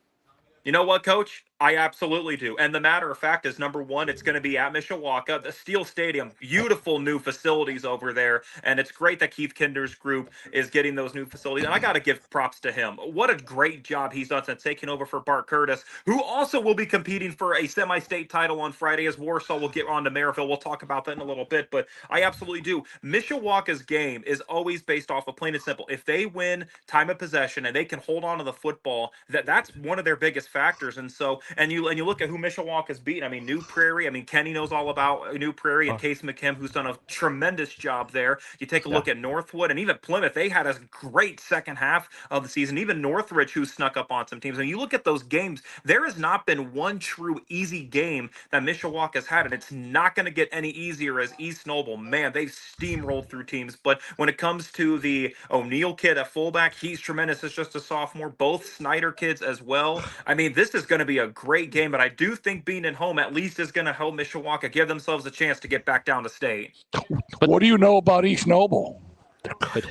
You know what, Coach? I absolutely do. And the matter of fact is, number one, it's going to be at Mishawaka, the Steel Stadium, beautiful new facilities over there. And it's great that Keith Kinder's group is getting those new facilities. And I got to give props to him. What a great job he's done since taking over for Bart Curtis, who also will be competing for a semi-state title on Friday as Warsaw will get on to Maryville. We'll talk about that in a little bit, but I absolutely do. Mishawaka's game is always based off of plain and simple. If they win time of possession and they can hold on to the football, that's one of their biggest factors. And so and you look at who Mishawaka's beaten. I mean, New Prairie. I mean, Kenny knows all about New Prairie and Case McKim, who's done a tremendous job there. You take a look at Northwood and even Plymouth. They had a great second half of the season. Even Northridge, who snuck up on some teams. And you look at those games, there has not been one true easy game that Mishawaka's had, and it's not going to get any easier as East Noble. Man, they've steamrolled through teams. But when it comes to the O'Neill kid at fullback, he's tremendous. It's just a sophomore. Both Snyder kids as well. I mean, this is going to be a great game, but I do think being at home at least is going to help Mishawaka give themselves a chance to get back down to state. But what do you know about East Noble?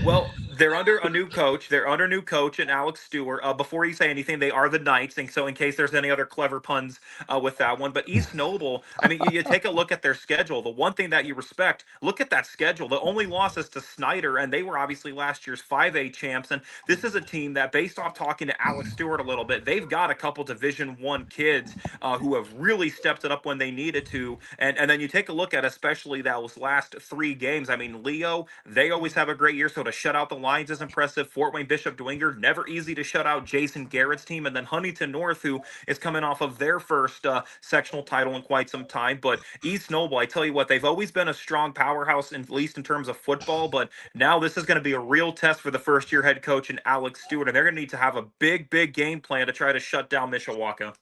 Well, they're under a new coach. They're under new coach and Alex Stewart. Before you say anything, they are the Knights. And so in case there's any other clever puns with that one. But East Noble, I mean, you take a look at their schedule. The one thing that you respect, look at that schedule. The only loss is to Snyder, and they were obviously last year's 5A champs. And this is a team that, based off talking to Alex Stewart a little bit, they've got a couple Division I kids who have really stepped it up when they needed to. And then you take a look at especially those last 3 games. I mean, Leo, they always have a great year, so to shut out the Lions is impressive. Fort Wayne Bishop Dwenger, never easy to shut out Jason Garrett's team, and then Huntington North, who is coming off of their first sectional title in quite some time. But East Noble, I tell you what, they've always been a strong powerhouse, at least in terms of football, but now this is going to be a real test for the first-year head coach and Alex Stewart, and they're going to need to have a big game plan to try to shut down Mishawaka.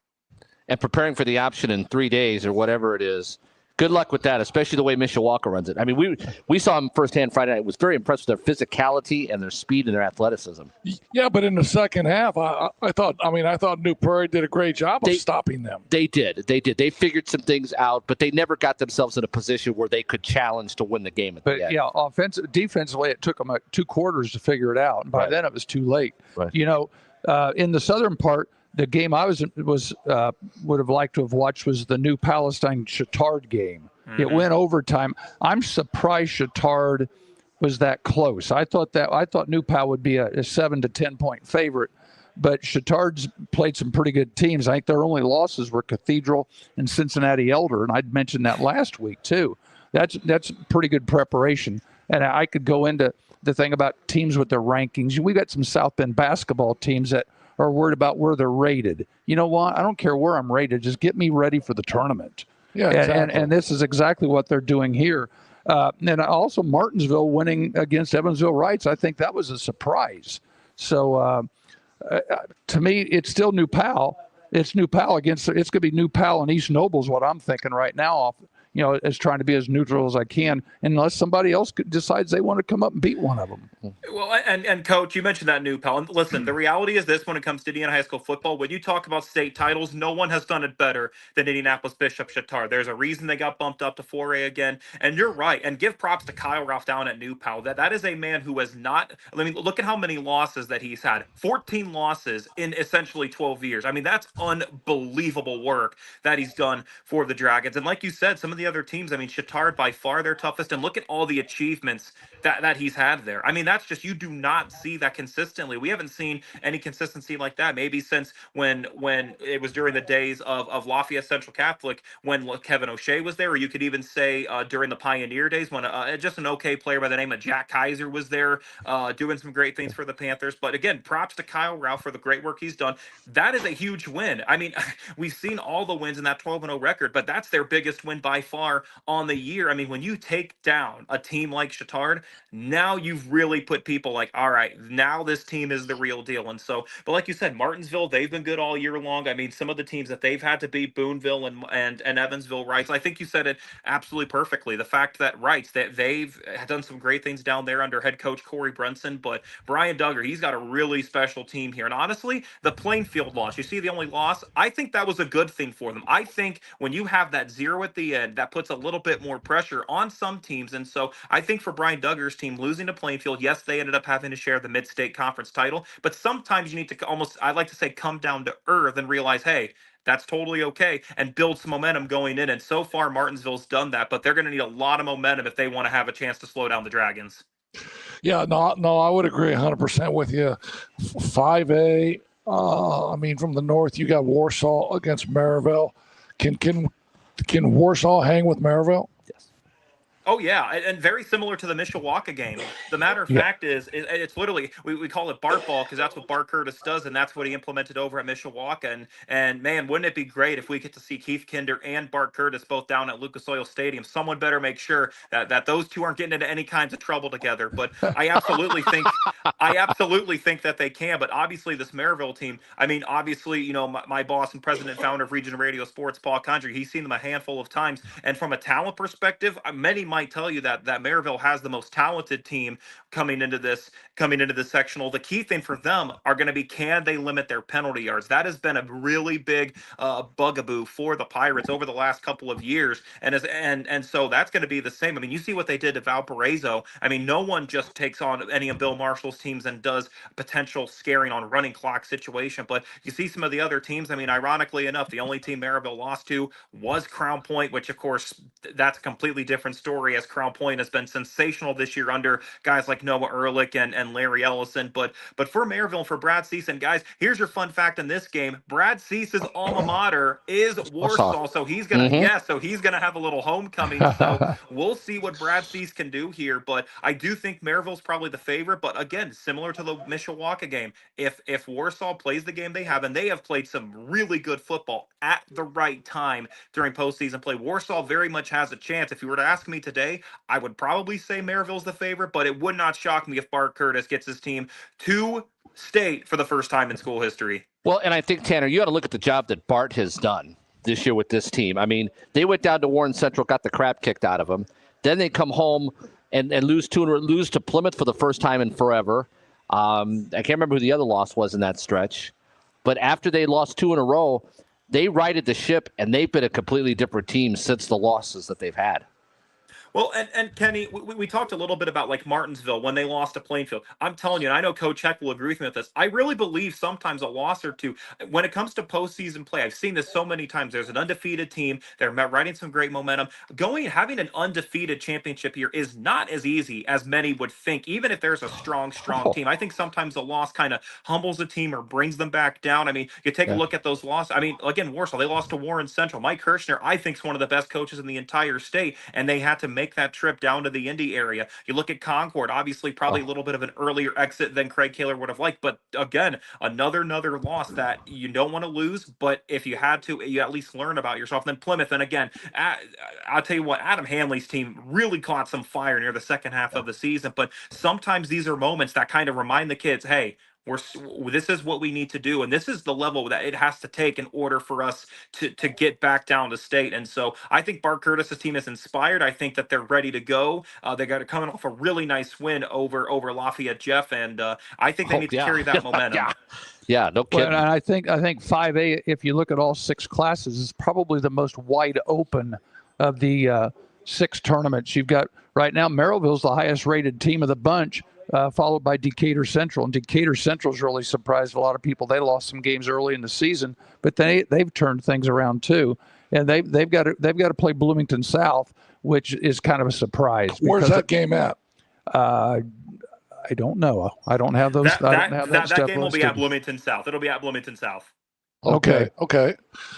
And preparing for the option in 3 days or whatever it is. Good luck with that, especially the way Mishawaka runs it. I mean, we saw them firsthand Friday night. Was very impressed with their physicality and their speed and their athleticism. Yeah, but in the second half, I thought New Prairie did a great job of stopping them. They did. They figured some things out, but they never got themselves in a position where they could challenge to win the game at the end. Defensively, it took them 2 quarters to figure it out. And by then, it was too late. Right. You know, in the southern part, the game I would have liked to have watched was the New Palestine Chittard game. Mm-hmm. It went overtime. I'm surprised Chittard was that close. I thought New Pal would be a 7 to 10 point favorite, but Chittard's played some pretty good teams. I think their only losses were Cathedral and Cincinnati Elder, and I'd mentioned that last week too. That's pretty good preparation. And I could go into the thing about teams with their rankings. We got some South Bend basketball teams that are worried about where they're rated. You know what? I don't care where I'm rated. Just get me ready for the tournament. Yeah, exactly. And this is exactly what they're doing here. And also Martinsville winning against Evansville Rights. I think that was a surprise. So to me, it's still New Pal. It's New Pal it's going to be New Pal and East Noble is what I'm thinking right now. As trying to be as neutral as I can, unless somebody else decides they want to come up and beat one of them. Well, and Coach, you mentioned that New Pal. And listen, the reality is this: when it comes to Indiana high school football, when you talk about state titles, no one has done it better than Indianapolis Bishop Chittard. There's a reason they got bumped up to 4A again. And you're right. And give props to Kyle Ralph down at New Pal. That is a man who has not. I mean, look at how many losses that he's had. 14 losses in essentially 12 years. I mean, that's unbelievable work that he's done for the Dragons. And like you said, some of the other teams, I mean, Chittard by far their toughest, and look at all the achievements that he's had there. I mean, that's just, you do not see that consistently. We haven't seen any consistency like that maybe since when it was during the days of Lafayette Central Catholic, when Kevin O'Shea was there, or you could even say during the Pioneer days when just an okay player by the name of Jack Kaiser was there doing some great things for the Panthers. But again, props to Kyle Ralph for the great work he's done. That is a huge win. I mean, we've seen all the wins in that 12-0 record, but that's their biggest win by far on the year. I mean, when you take down a team like Chittard, now you've really put people like, all right, now this team is the real deal. And so, but like you said, Martinsville, they've been good all year long. I mean, some of the teams that they've had to beat, Boonville and Evansville Rights, I think you said it absolutely perfectly. The fact that Rights, that they've done some great things down there under head coach Corey Brunson, but Brian Duggar, he's got a really special team here. And honestly, the Plainfield loss, you see the only loss, I think that was a good thing for them. I think when you have that 0 at the end, that puts a little bit more pressure on some teams. And so I think for Brian Duggar's team, losing to Plainfield, yes, they ended up having to share the Mid-State Conference title, but sometimes you need to almost, I like to say, come down to earth and realize, hey, that's totally okay, and build some momentum going in. And so far, Martinsville's done that, but they're going to need a lot of momentum if they want to have a chance to slow down the Dragons. Yeah, no, I would agree 100% with you. 5A, I mean, from the north, you got Warsaw against Maryville. Can Warsaw hang with Maryville? Yes. Oh yeah, and very similar to the Mishawaka game. The matter of fact is, it's literally we call it Bart Ball because that's what Bart Curtis does, and that's what he implemented over at Mishawaka. And man, wouldn't it be great if we get to see Keith Kinder and Bart Curtis both down at Lucas Oil Stadium? Someone better make sure that those two aren't getting into any kinds of trouble together. But I absolutely think that they can. But obviously, this Maryville team. I mean, obviously, my boss and president and founder of Region Radio Sports, Paul Condry, he's seen them a handful of times, and from a talent perspective, many might tell you that Maryville has the most talented team coming into this sectional. The key thing for them are going to be, can they limit their penalty yards? That has been a really big bugaboo for the Pirates over the last couple of years, and so that's going to be the same. I mean, you see what they did to Valparaiso. I mean, no one just takes on any of Bill Marshall's teams and does potential scaring on running clock situation, but you see some of the other teams. I mean, ironically enough, the only team Maryville lost to was Crown Point, which of course that's a completely different story, as Crown Point has been sensational this year under guys like Noah Ehrlich and Larry Ellison. But for Maryville and for Brad Cease, and guys, here's your fun fact in this game: Brad Cease's alma mater is Warsaw, so he's gonna he's gonna have a little homecoming. So we'll see what Brad Cease can do here. But I do think Maryville's probably the favorite. But again, similar to the Mishawaka game, if Warsaw plays the game they have, and they have played some really good football at the right time during postseason play, Warsaw very much has a chance. If you were to ask me today, I would probably say Maryville's the favorite, but it would not shock me if Bart Curtis gets his team to state for the first time in school history. Well, and I think, Tanner, you got to look at the job that Bart has done this year with this team. I mean, they went down to Warren Central, got the crap kicked out of them. Then they come home and lose to Plymouth for the first time in forever. I can't remember who the other loss was in that stretch. But after they lost 2 in a row, they righted the ship, and they've been a completely different team since the losses that they've had. Well, and Kenny, we talked a little bit about like Martinsville when they lost to Plainfield. I'm telling you, and I know Coach Heck will agree with me with this, I really believe sometimes a loss or two, when it comes to postseason play, I've seen this so many times. There's an undefeated team. They're riding some great momentum. Having an undefeated championship here is not as easy as many would think, even if there's a strong team. I think sometimes a loss kind of humbles a team or brings them back down. I mean, you take a look at those losses. I mean, again, Warsaw, they lost to Warren Central. Mike Kirshner, I think, is one of the best coaches in the entire state, and they had to make that trip down to the Indy area. You look at Concord, obviously probably a little bit of an earlier exit than Craig Kaler would have liked, but again, another loss that you don't want to lose, but if you had to, you at least learn about yourself. Then Plymouth, and again, I'll tell you what, Adam Hanley's team really caught some fire near the second half of the season, but sometimes these are moments that kind of remind the kids, hey, this is what we need to do, and this is the level that it has to take in order for us to get back down to state. And so I think Bart Curtis's team is inspired. I think that they're ready to go. They got coming off a really nice win over Lafayette Jeff, and I think they need to carry that momentum. Yeah, no kidding. Well, and I think 5A, if you look at all 6 classes, is probably the most wide open of the 6 tournaments. You've got right now Maryville's the highest rated team of the bunch, followed by Decatur Central. And Decatur Central's really surprised a lot of people. They lost some games early in the season, but they've turned things around too. And they've got to play Bloomington South, which is kind of a surprise. Where's that game at? I don't know. I don't have those. That game will be at Bloomington South. It'll be at Bloomington South. Okay.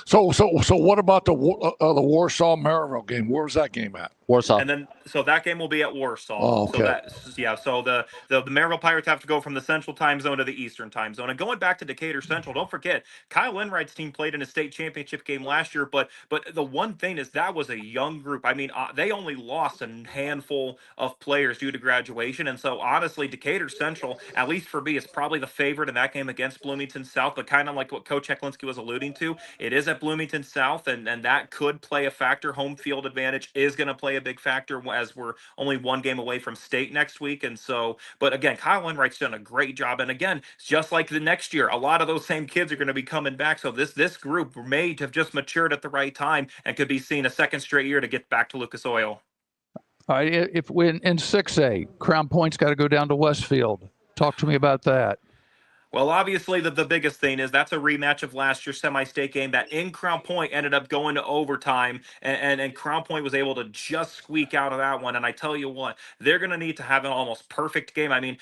So what about the Warsaw Maryville game? Where's that game at? Warsaw. And then so that game will be at Warsaw. Oh, okay. So the Maryville Pirates have to go from the Central Time Zone to the Eastern Time Zone. And going back to Decatur Central, don't forget Kyle Enright's team played in a state championship game last year. But the one thing is that was a young group. I mean, they only lost a handful of players due to graduation. And so honestly, Decatur Central, at least for me, is probably the favorite in that game against Bloomington South. But kind of like what Coach Hecklinski was alluding to, it is at Bloomington South, and that could play a factor. Home field advantage is going to play a big factor as we're only one game away from state next week. And so, but again, Kyle Enright's done a great job. And again, just like the next year, a lot of those same kids are going to be coming back. So this group may have just matured at the right time and could be seen a second straight year to get back to Lucas Oil. All right, if in 6A, Crown Point's got to go down to Westfield. Talk to me about that. Well, obviously, the biggest thing is that's a rematch of last year's semi-state game that in Crown Point ended up going to overtime, and Crown Point was able to just squeak out of that one. And I tell you what, they're going to need to have an almost perfect game. I mean,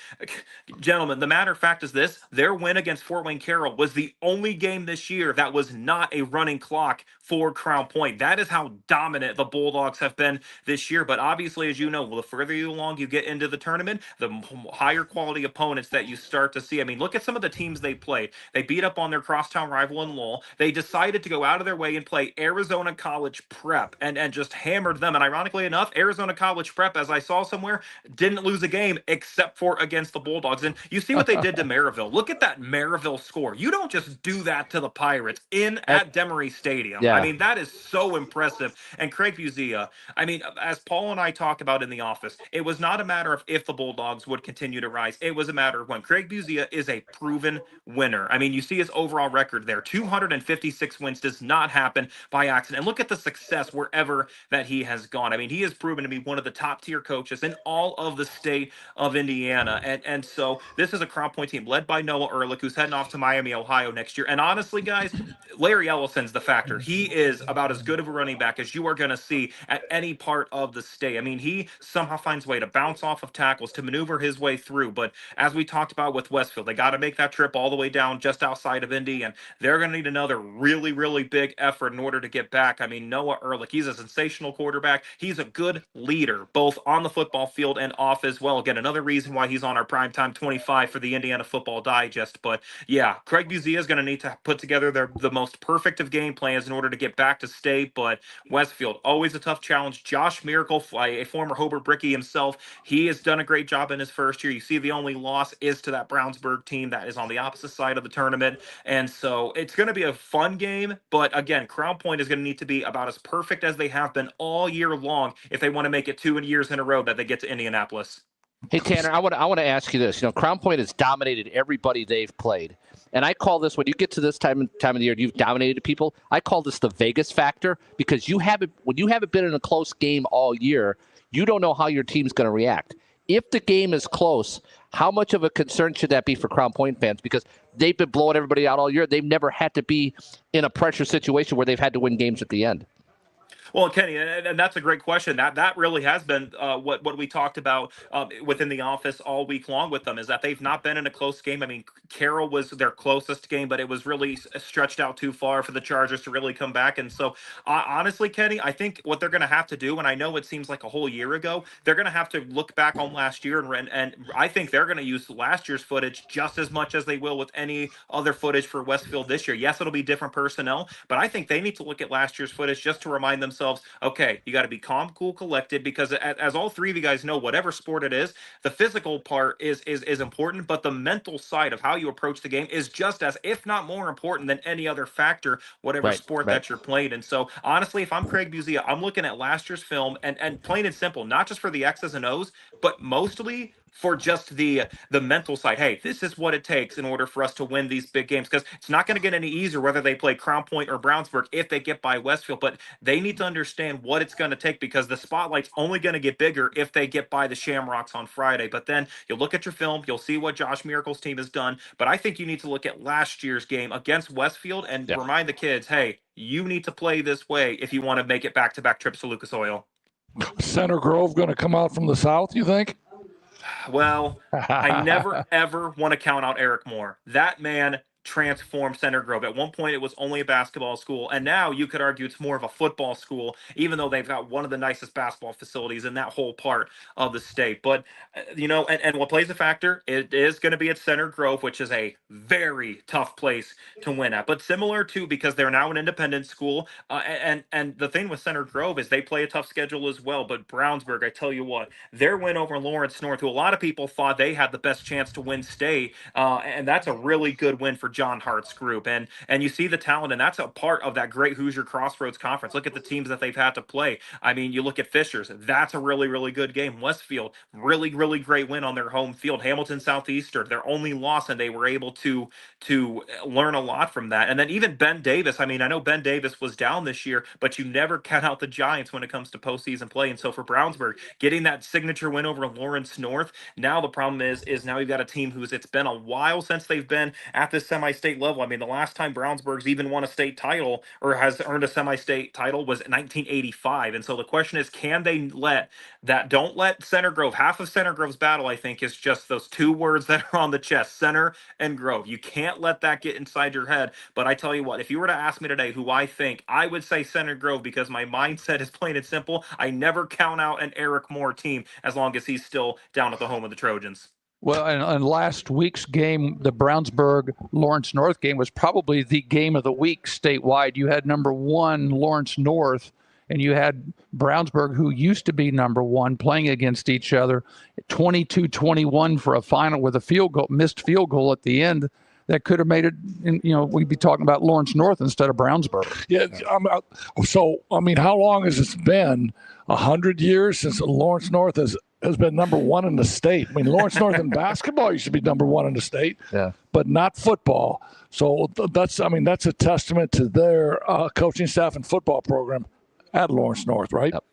gentlemen, the matter of fact is this: their win against Fort Wayne Carroll was the only game this year that was not a running clock for Crown Point. That is how dominant the Bulldogs have been this year. But obviously, as you know, the further along you get into the tournament, the higher quality opponents that you start to see. I mean, look at some of the teams they played. They beat up on their crosstown rival in Lowell. They decided to go out of their way and play Arizona College Prep and just hammered them. And ironically enough, Arizona College Prep, as I saw somewhere, didn't lose a game except for against the Bulldogs. And you see what they did to Maryville. Look at that Maryville score. You don't just do that to the Pirates at Demery Stadium. Yeah. I mean, that is so impressive. And Craig Buzia, I mean, as Paul and I talk about in the office, it was not a matter of if the Bulldogs would continue to rise. It was a matter of when. Craig Buzia is a proven winner. I mean, you see his overall record there. 256 wins does not happen by accident. And look at the success wherever that he has gone. I mean, he has proven to be one of the top tier coaches in all of the state of Indiana. And so this is a Crown Point team led by Noah Ehrlich, who's heading off to Miami, Ohio next year. And honestly, guys, Larry Ellison's the factor. He is about as good of a running back as you are going to see at any part of the state. I mean, he somehow finds a way to bounce off of tackles, to maneuver his way through. But as we talked about with Westfield, they got to make that trip all the way down just outside of Indy, and they're going to need another really, really big effort in order to get back. I mean, Noah Ehrlich, he's a sensational quarterback. He's a good leader, both on the football field and off as well. Again, another reason why he's on our primetime 25 for the Indiana Football Digest. But yeah, Craig Buzia is going to need to put together the most perfect of game plans in order to get back to state. But Westfield, always a tough challenge. Josh Miracle, a former Hobart Bricky himself, he has done a great job in his first year. You see, the only loss is to that Brownsburg team that is on the opposite side of the tournament. And so it's going to be a fun game. But again, Crown Point is going to need to be about as perfect as they have been all year long if they want to make it 2 years in a row that they get to Indianapolis. Hey, Tanner, I want to ask you this. You know, Crown Point has dominated everybody they've played. And I call this, when you get to this time of the year, you've dominated people, I call this the Vegas factor, because when you haven't been in a close game all year, you don't know how your team's going to react. If the game is close, how much of a concern should that be for Crown Point fans? Because they've been blowing everybody out all year. They've never had to be in a pressure situation where they've had to win games at the end. Well, Kenny, and that's a great question. That really has been what we talked about within the office all week long with them, is that they've not been in a close game. I mean, Carroll was their closest game, but it was really stretched out too far for the Chargers to really come back. And so, honestly, Kenny, I think what they're going to have to do, and I know it seems like a whole year ago, they're going to have to look back on last year, and I think they're going to use last year's footage just as much as they will with any other footage for Westfield this year. Yes, it'll be different personnel, but I think they need to look at last year's footage just to remind themselves, okay, you got to be calm, cool, collected, because as all three of you guys know, whatever sport it is, the physical part is important, but the mental side of how you approach the game is just as, if not more important than any other factor, whatever sport that you're playing. And so, honestly, if I'm Craig Buzia, I'm looking at last year's film and plain and simple, not just for the X's and O's, but mostly for just the mental side. Hey, this is what it takes in order for us to win these big games, because it's not going to get any easier whether they play Crown Point or Brownsburg if they get by Westfield, but they need to understand what it's going to take, because the spotlight's only going to get bigger if they get by the Shamrocks on Friday. But then you'll look at your film, you'll see what Josh Miracle's team has done, but I think you need to look at last year's game against Westfield and remind the kids, hey, you need to play this way if you want to make it back-to-back trips to Lucas Oil. Center Grove going to come out from the south, you think? Well, I never, ever want to count out Eric Moore. That man transformed Center Grove. At one point, it was only a basketball school, and now you could argue it's more of a football school, even though they've got one of the nicest basketball facilities in that whole part of the state. But, you know, and what plays a factor, it is going to be at Center Grove, which is a very tough place to win at. But similar to, because they're now an independent school, and the thing with Center Grove is they play a tough schedule as well. But Brownsburg, I tell you what, their win over Lawrence North, who a lot of people thought they had the best chance to win state, and that's a really good win for John Hart's group, and you see the talent, and that's a part of that great Hoosier Crossroads Conference. Look at the teams that they've had to play. I mean, you look at Fishers, that's a really, really good game. Westfield, really, really great win on their home field. Hamilton Southeastern, their only loss, and they were able to learn a lot from that. And then even Ben Davis. I mean, I know Ben Davis was down this year, but you never count out the Giants when it comes to postseason play. And so for Brownsburg, getting that signature win over Lawrence North, now the problem is now you've got a team it's been a while since they've been at this semi-state level. I mean, the last time Brownsburg's even won a state title or has earned a semi-state title was 1985. And so the question is, can they don't let Center Grove, half of Center Grove's battle, I think, is just those two words that are on the chest, Center and Grove. You can't let that get inside your head. But I tell you what, if you were to ask me today who I think, I would say Center Grove, because my mindset is plain and simple. I never count out an Eric Moore team as long as he's still down at the home of the Trojans. Well, and last week's game, the Brownsburg-Lawrence North game, was probably the game of the week statewide. You had number 1 Lawrence North, and you had Brownsburg, who used to be number 1, playing against each other, 22-21 for a final with a missed field goal at the end that could have made it. We'd be talking about Lawrence North instead of Brownsburg. Yeah. So, I mean, how long has it been? 100 years since Lawrence North has been number 1 in the state. I mean, Lawrence North in basketball used to be number 1 in the state, but not football. So that's a testament to their coaching staff and football program at Lawrence North, right? Yep.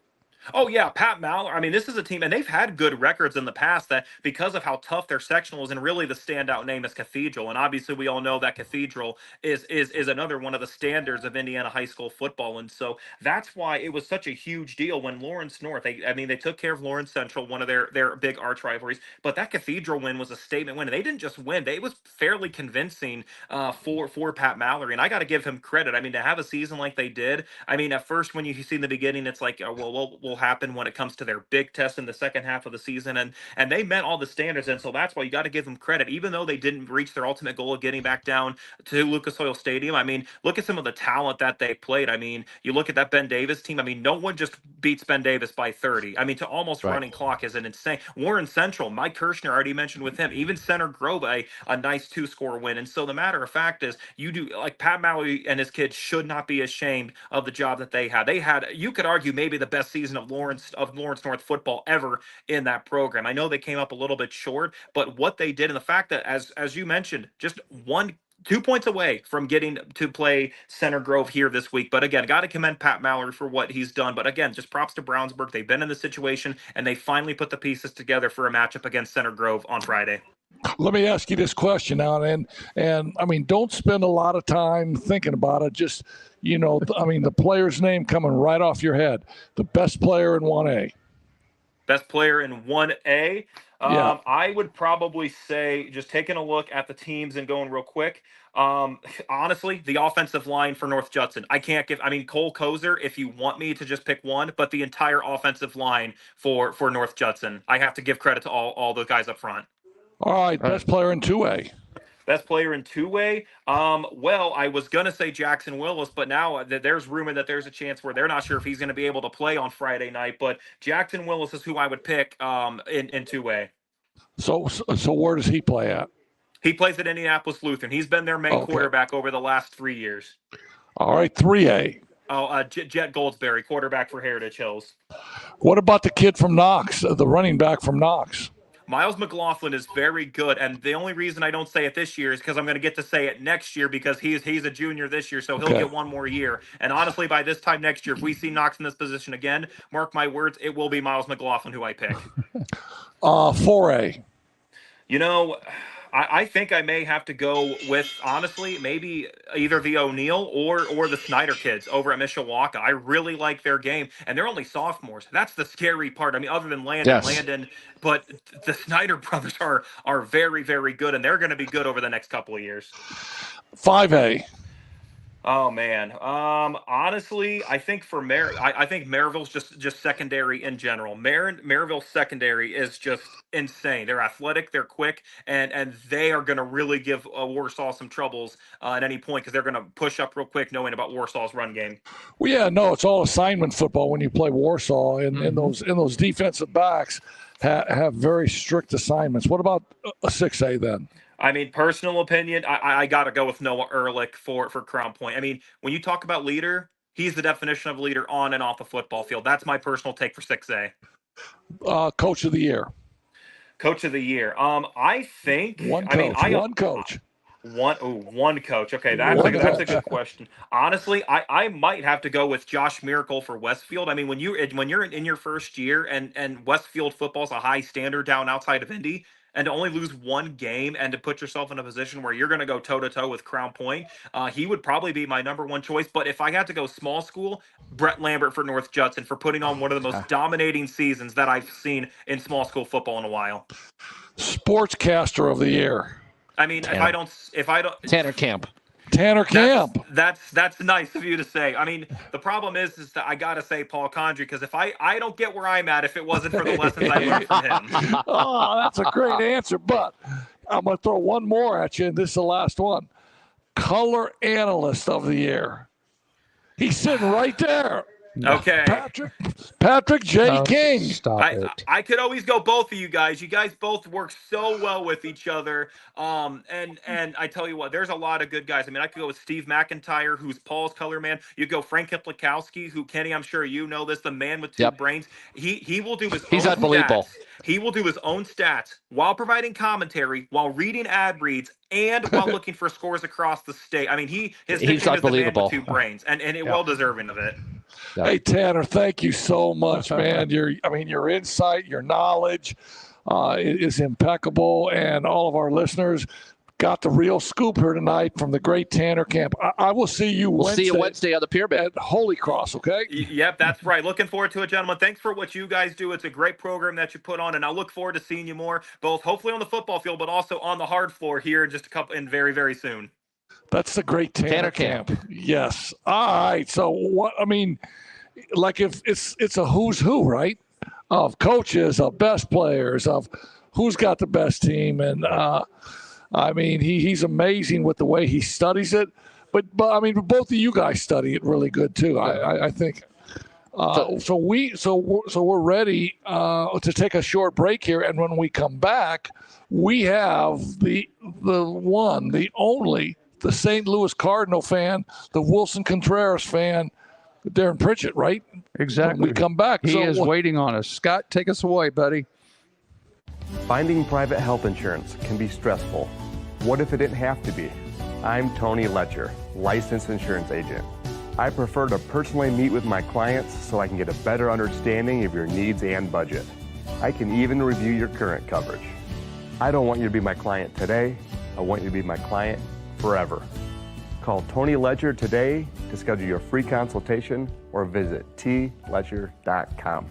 Oh, yeah, Pat Mallard. I mean, this is a team, and they've had good records in the past that because of how tough their sectional is, and really the standout name is Cathedral. And obviously we all know that Cathedral is another one of the standards of Indiana high school football. And so that's why it was such a huge deal when Lawrence North, they took care of Lawrence Central, one of their big arch rivalries, but that Cathedral win was a statement win. And they didn't just win. It was fairly convincing for Pat Mallory. And I got to give him credit. I mean, to have a season like they did, I mean, at first when you see in the beginning, it's like, we'll happen when it comes to their big test in the second half of the season, and they met all the standards, and so that's why you got to give them credit, even though they didn't reach their ultimate goal of getting back down to Lucas Oil Stadium. I mean, look at some of the talent that they played. I mean, you look at that Ben Davis team. I mean, no one just beats Ben Davis by 30. I mean, to almost running clock is an insane. Warren Central, Mike Kirshner, already mentioned with him. Even Center Grove, a nice 2-score win. And so the matter of fact is, Pat Mallory and his kids should not be ashamed of the job that they had. You could argue maybe the best season of Lawrence North football ever in that program. I know they came up a little bit short, but what they did, and the fact that, as you mentioned, just 2 points away from getting to play Center Grove here this week. But again, got to commend Pat Mallory for what he's done. But again, just props to Brownsburg. They've been in this situation, and they finally put the pieces together for a matchup against Center Grove on Friday. Let me ask you this question now, and I mean, don't spend a lot of time thinking about it. Just, the player's name coming right off your head. The best player in 1A. Best player in 1A. Yeah. I would probably say, just taking a look at the teams and going real quick, honestly, the offensive line for North Judson. Cole Kozer, if you want me to just pick one, but the entire offensive line for North Judson. I have to give credit to all those guys up front. All right, best player in 2A. Best player in 2A. Well, I was going to say Jackson Willis, but now there's rumor that there's a chance where they're not sure if he's going to be able to play on Friday night. But Jackson Willis is who I would pick in 2A. So where does he play at? He plays at Indianapolis Lutheran. He's been their main quarterback over the last 3 years. All right, 3A. Jet Goldsberry, quarterback for Heritage Hills. What about the kid from Knox, the running back from Knox? Miles McLaughlin is very good, and the only reason I don't say it this year is because I'm going to get to say it next year, because he's a junior this year, so he'll get one more year. And honestly, by this time next year, if we see Knox in this position again, mark my words, it will be Miles McLaughlin who I pick. 4A. I think I may have to go with, honestly, maybe either the O'Neill or the Snyder kids over at Mishawaka. I really like their game, and they're only sophomores. That's the scary part. I mean, other than Landon, but the Snyder brothers are very, very good, and they're going to be good over the next couple of years. 5A. Oh man. Honestly, I think for I think Maryville's just secondary in general. Maryville's secondary is just insane. They're athletic, they're quick, and they are going to really give Warsaw some troubles at any point, because they're going to push up real quick, knowing about Warsaw's run game. Well, yeah, no, it's all assignment football when you play Warsaw, and those defensive backs have very strict assignments. What about a 6A then? I mean, personal opinion, I got to go with Noah Ehrlich for Crown Point. I mean, when you talk about leader, he's the definition of leader on and off the football field. That's my personal take for 6A. Coach of the year. Coach of the year. I think one coach. One coach. Okay, that's a good question. Honestly, I might have to go with Josh Miracle for Westfield. I mean, when you're in your first year and Westfield football's a high standard down outside of Indy, and to only lose one game and to put yourself in a position where you're going to go toe-to-toe with Crown Point, he would probably be my number one choice. But if I had to go small school, Brett Lambert for North Judson for putting on one of the most dominating seasons that I've seen in small school football in a while. Sportscaster of the year. I mean, if I don't Tanner Camp. That's nice of you to say. I mean, the problem is that I got to say Paul Condry, because if I don't get where I'm at if it wasn't for the lessons I learned from him. Oh, that's a great answer. But I'm going to throw one more at you, and this is the last one. Color analyst of the year. He's sitting right there. Okay. Patrick J. King. Stop it. I could always go both of you guys. You guys both work so well with each other. And I tell you what, there's a lot of good guys. I mean, I could go with Steve McIntyre, who's Paul's color man. You go Frank Kiplikowski, who, Kenny, I'm sure you know this, the man with two brains. He will do his He's own unbelievable. stats. He will do his own stats while providing commentary, while reading ad reads, and while looking for scores across the state. I mean, he's unbelievable. The man with two brains, and well deserving of it. Hey, Tanner, thank you so much, man. Your insight, your knowledge is impeccable, and all of our listeners got the real scoop here tonight from the great Tanner Camp. I will see you Wednesday. We'll see you Wednesday on the pyramid at Holy Cross, okay? Yep, that's right. Looking forward to it, gentlemen. Thanks for what you guys do. It's a great program that you put on, and I look forward to seeing you more, both hopefully on the football field, but also on the hard floor here in just very, very soon. That's the great Tanner Camp. Yes. All right. So what? I mean, like if it's a who's who, right? Of coaches, of best players, of who's got the best team, and I mean he's amazing with the way he studies it. But I mean both of you guys study it really good too. I think. So we're ready to take a short break here, and when we come back, we have the one, the only, the St. Louis Cardinal fan, the Wilson Contreras fan, Darin Pritchett, right? Exactly. When we come back. He is waiting on us. Scott, take us away, buddy. Finding private health insurance can be stressful. What if it didn't have to be? I'm Tony Letcher, licensed insurance agent. I prefer to personally meet with my clients so I can get a better understanding of your needs and budget. I can even review your current coverage. I don't want you to be my client today. I want you to be my client forever. Call Tony Letcher today to schedule your free consultation or visit tletcher.com.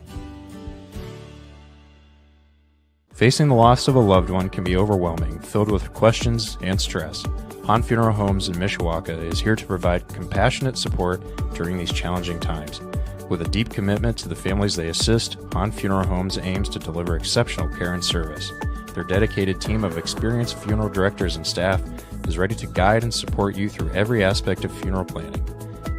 Facing the loss of a loved one can be overwhelming, filled with questions and stress. Han Funeral Homes in Mishawaka is here to provide compassionate support during these challenging times. With a deep commitment to the families they assist, Han Funeral Homes aims to deliver exceptional care and service. Their dedicated team of experienced funeral directors and staff is ready to guide and support you through every aspect of funeral planning.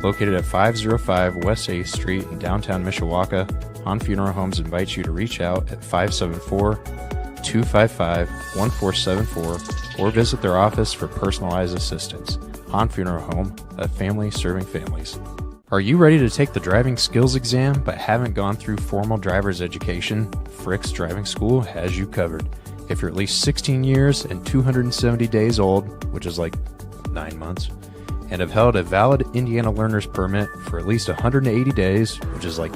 Located at 505 West 8th Street in downtown Mishawaka, Han Funeral Homes invites you to reach out at 574-255-1474 or visit their office for personalized assistance. Han Funeral Home, a family serving families. Are you ready to take the driving skills exam but haven't gone through formal driver's education? Frick's Driving School has you covered. If you're at least 16 years and 270 days old, which is like 9 months, and have held a valid Indiana learner's permit for at least 180 days, which is like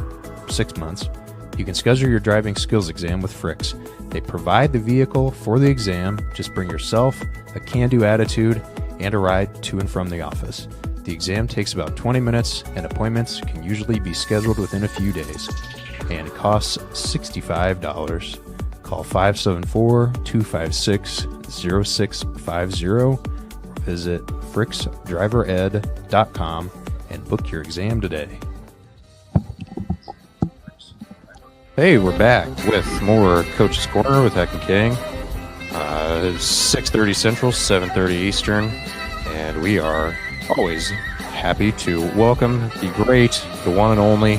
6 months, you can schedule your driving skills exam with Frick's. They provide the vehicle for the exam. Just bring yourself, a can-do attitude, and a ride to and from the office. The exam takes about 20 minutes, and appointments can usually be scheduled within a few days, and costs $65. Call 574-256-0650 or visit fricksdrivered.com and book your exam today. Hey, we're back with more Coach's Corner with Heck and King. 6:30 Central, 7:30 Eastern, and we are always happy to welcome the great, the one and only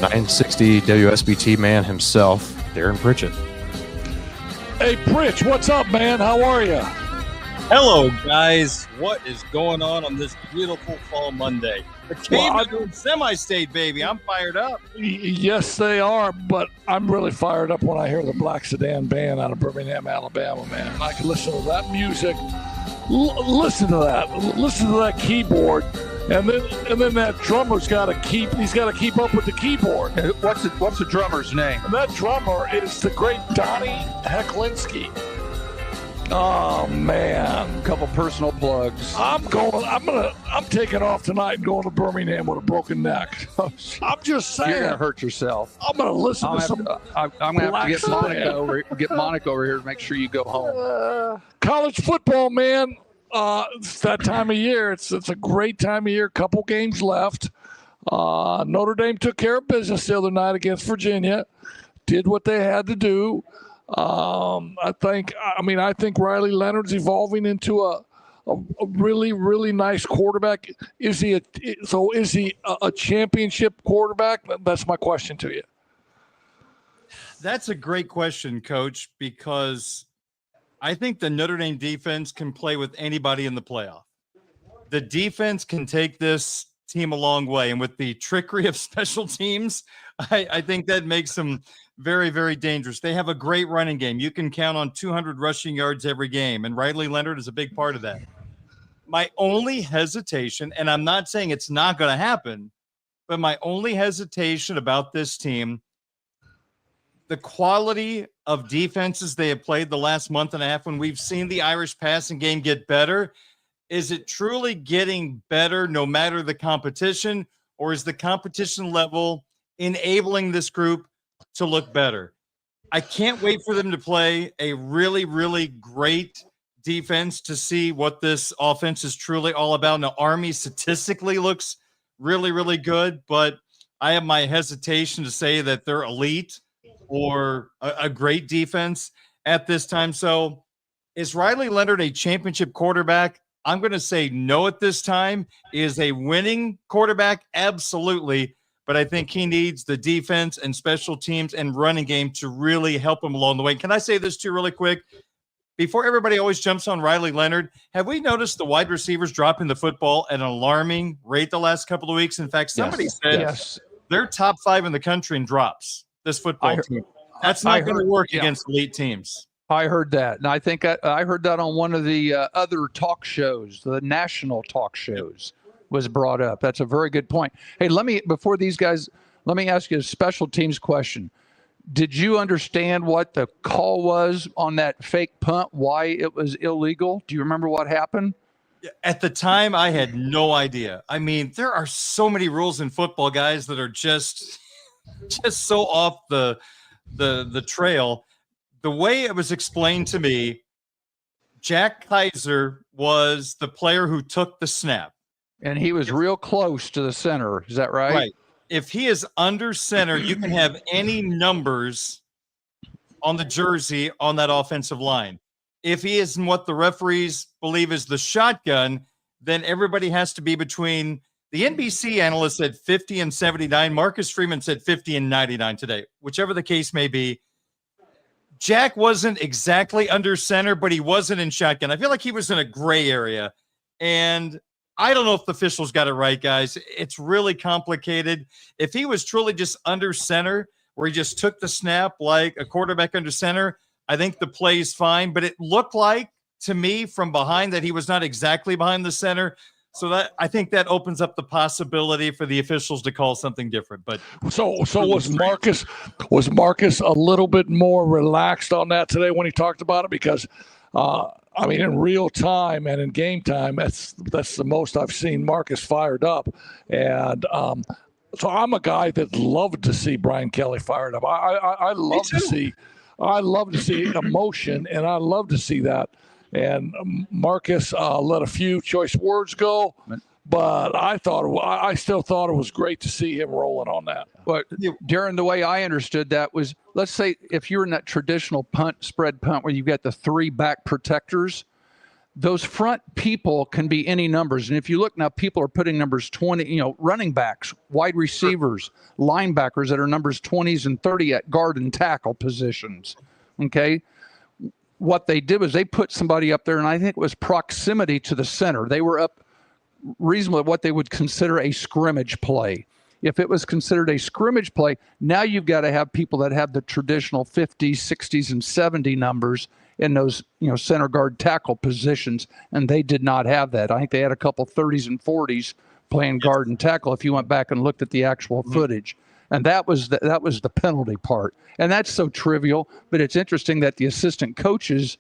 960 WSBT man himself, Darin Pritchett. Hey, Pritch, what's up, man? How are you? Hello, guys. What is going on this beautiful fall Monday? The Cavemen doing semi-state, baby. I'm fired up. Yes, they are, but I'm really fired up when I hear the Black Sedan Band out of Birmingham, Alabama, man. I can listen to that music. Listen to that. Listen to that keyboard. And then that drummer's got to keep up with the keyboard. What's the drummer's name? And that drummer is the great Donnie Hecklinski. Oh man, A couple personal plugs. I'm taking off tonight and going to Birmingham with a broken neck. I'm just saying. You're gonna hurt yourself. I'm gonna listen to some. I'm gonna have to get Black Monica over here to make sure you go home. College football, man. It's that time of year. It's a great time of year. Couple games left. Notre Dame took care of business the other night against Virginia. Did what they had to do. I think Riley Leonard's evolving into a really, really nice quarterback. Is he a championship quarterback? That's my question to you. That's a great question, Coach, because I think the Notre Dame defense can play with anybody in the playoff. The defense can take this team a long way. And with the trickery of special teams, I think that makes them very, very dangerous. They have a great running game. You can count on 200 rushing yards every game, and Riley Leonard is a big part of that. My only hesitation, and I'm not saying it's not going to happen, but my only hesitation about this team, the quality of defenses they have played the last month and a half, when we've seen the Irish passing game get better, is it truly getting better no matter the competition, or is the competition level enabling this group to look better? I can't wait for them to play a really, really great defense to see what this offense is truly all about. Now, Army statistically looks really, really good, but I have my hesitation to say that they're elite or a great defense at this time. So is Riley Leonard a championship quarterback? I'm going to say no at this time. Is a winning quarterback? Absolutely. But I think he needs the defense and special teams and running game to really help him along the way. Can I say this too really quick? Before everybody always jumps on Riley Leonard, have we noticed the wide receivers dropping the football at an alarming rate the last couple of weeks? In fact, somebody said they're top 5 in the country in drops, this football team. That's not going to work against elite teams. I heard that. And I think I heard that on one of the other talk shows, the national talk shows. Was brought up. That's a very good point. Hey, before these guys, let me ask you a special teams question. Did you understand what the call was on that fake punt, why it was illegal? Do you remember what happened? At the time, I had no idea. I mean, there are so many rules in football, guys, that are just so off the trail. The way it was explained to me, Jack Kaiser was the player who took the snap. And he was real close to the center. Is that right? Right. If he is under center, you can have any numbers on the jersey on that offensive line. If he is in what the referees believe is the shotgun, then everybody has to be between – the NBC analyst said 50 and 79. Marcus Freeman said 50 and 99 today. Whichever the case may be, Jack wasn't exactly under center, but he wasn't in shotgun. I feel like he was in a gray area. And – I don't know if the officials got it right, guys. It's really complicated. If he was truly just under center, where he just took the snap like a quarterback under center, I think the play is fine. But it looked like to me from behind that he was not exactly behind the center. So that I think that opens up the possibility for the officials to call something different. But so was Marcus a little bit more relaxed on that today when he talked about it? Because I mean, in real time and in game time, that's the most I've seen Marcus fired up. And so I'm a guy that loved to see Brian Kelly fired up. I love to see emotion, and I love to see that. And Marcus let a few choice words go, but I still thought it was great to see him rolling on that. But Darin, the way I understood that was, let's say if you're in that traditional spread punt where you've got the 3 back protectors, those front people can be any numbers. And if you look now, people are putting numbers 20, running backs, wide receivers, linebackers that are numbers 20s and 30 at guard and tackle positions. Okay. what they did was they put somebody up there, and I think it was proximity to the center. They were up reasonably what they would consider a scrimmage play. If it was considered a scrimmage play, now you've got to have people that have the traditional 50s, 60s, and 70 numbers in those, center guard tackle positions, and they did not have that. I think they had a couple 30s and 40s playing guard and tackle if you went back and looked at the actual footage. And that was the penalty part. And that's so trivial, but it's interesting that the assistant coaches,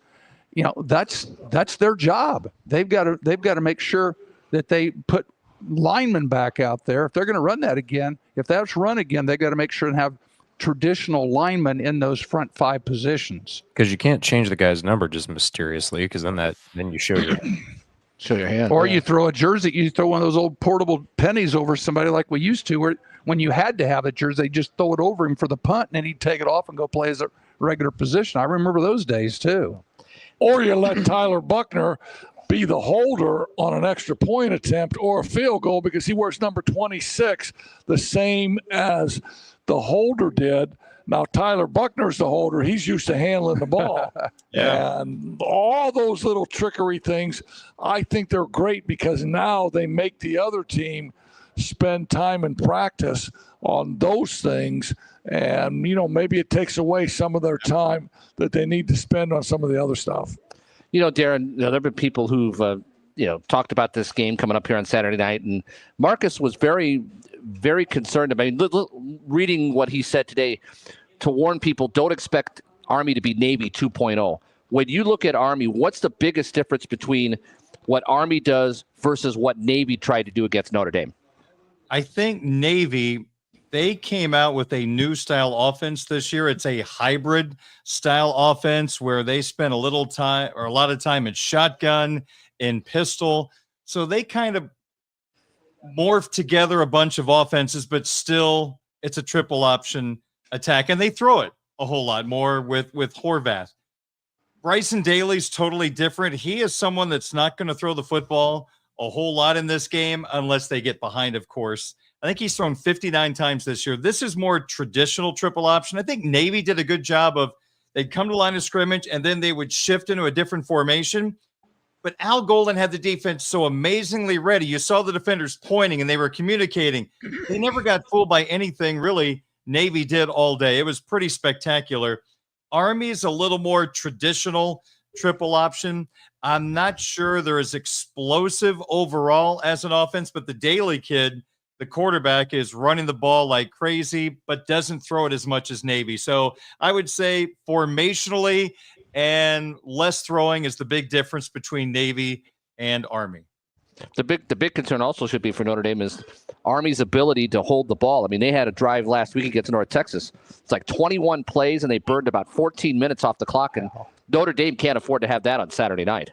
that's their job. They've got to make sure that they put linemen back out there. If they're going to run that again, if that's run again, they got to make sure and have traditional linemen in those front 5 positions. Because you can't change the guy's number just mysteriously, because then you show your hand. Or you throw a jersey, you throw one of those old portable pennies over somebody like we used to, where when you had to have a jersey, they just throw it over him for the punt, and then he'd take it off and go play as a regular position. I remember those days too. Or you let Tyler Buckner be the holder on an extra point attempt or a field goal because he wears number 26, the same as the holder did. Now, Tyler Buckner's the holder. He's used to handling the ball. Yeah. And all those little trickery things, I think they're great because now they make the other team spend time in practice on those things. And, maybe it takes away some of their time that they need to spend on some of the other stuff. Darin, there have been people who've, talked about this game coming up here on Saturday night, and Marcus was very, very concerned about reading what he said today to warn people, don't expect Army to be Navy 2.0. When you look at Army, what's the biggest difference between what Army does versus what Navy tried to do against Notre Dame? I think Navy, they came out with a new style offense this year. It's a hybrid style offense where they spent a lot of time in shotgun, in pistol. So they kind of morphed together a bunch of offenses, but still it's a triple option attack. And they throw it a whole lot more with Horvath. Bryson Daly's totally different. He is someone that's not going to throw the football a whole lot in this game unless they get behind, of course. I think he's thrown 59 times this year. This is more traditional triple option. I think Navy did a good job of they'd come to line of scrimmage and then they would shift into a different formation. But Al Golden had the defense so amazingly ready. You saw the defenders pointing and they were communicating. They never got fooled by anything really Navy did all day. It was pretty spectacular. Army is a little more traditional triple option. I'm not sure they're as explosive overall as an offense, but the Daly kid, the quarterback, is running the ball like crazy, but doesn't throw it as much as Navy. So I would say formationally and less throwing is the big difference between Navy and Army. The big concern also should be for Notre Dame is Army's ability to hold the ball. I mean, they had a drive last week against North Texas. It's like 21 plays, and they burned about 14 minutes off the clock, and Notre Dame can't afford to have that on Saturday night.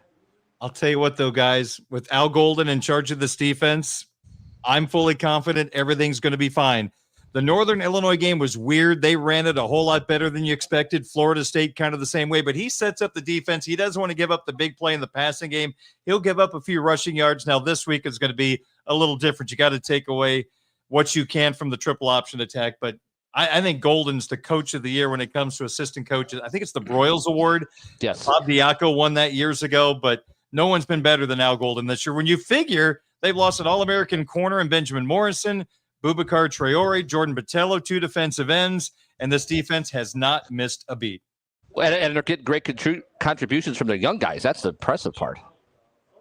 I'll tell you what, though, guys, with Al Golden in charge of this defense, I'm fully confident everything's going to be fine. The Northern Illinois game was weird. They ran it a whole lot better than you expected. Florida State kind of the same way, but he sets up the defense. He doesn't want to give up the big play in the passing game. He'll give up a few rushing yards. Now this week is going to be a little different. You got to take away what you can from the triple option attack, but I think Golden's the coach of the year when it comes to assistant coaches. I think it's the Broyles Award. Yes. Bob Diaco won that years ago, but no one's been better than Al Golden this year. When you figure they've lost an All-American corner in Benjamin Morrison, Boubacar Traore, Jordan Botelho, 2 defensive ends, and this defense has not missed a beat. And they're getting great contributions from their young guys. That's the impressive part.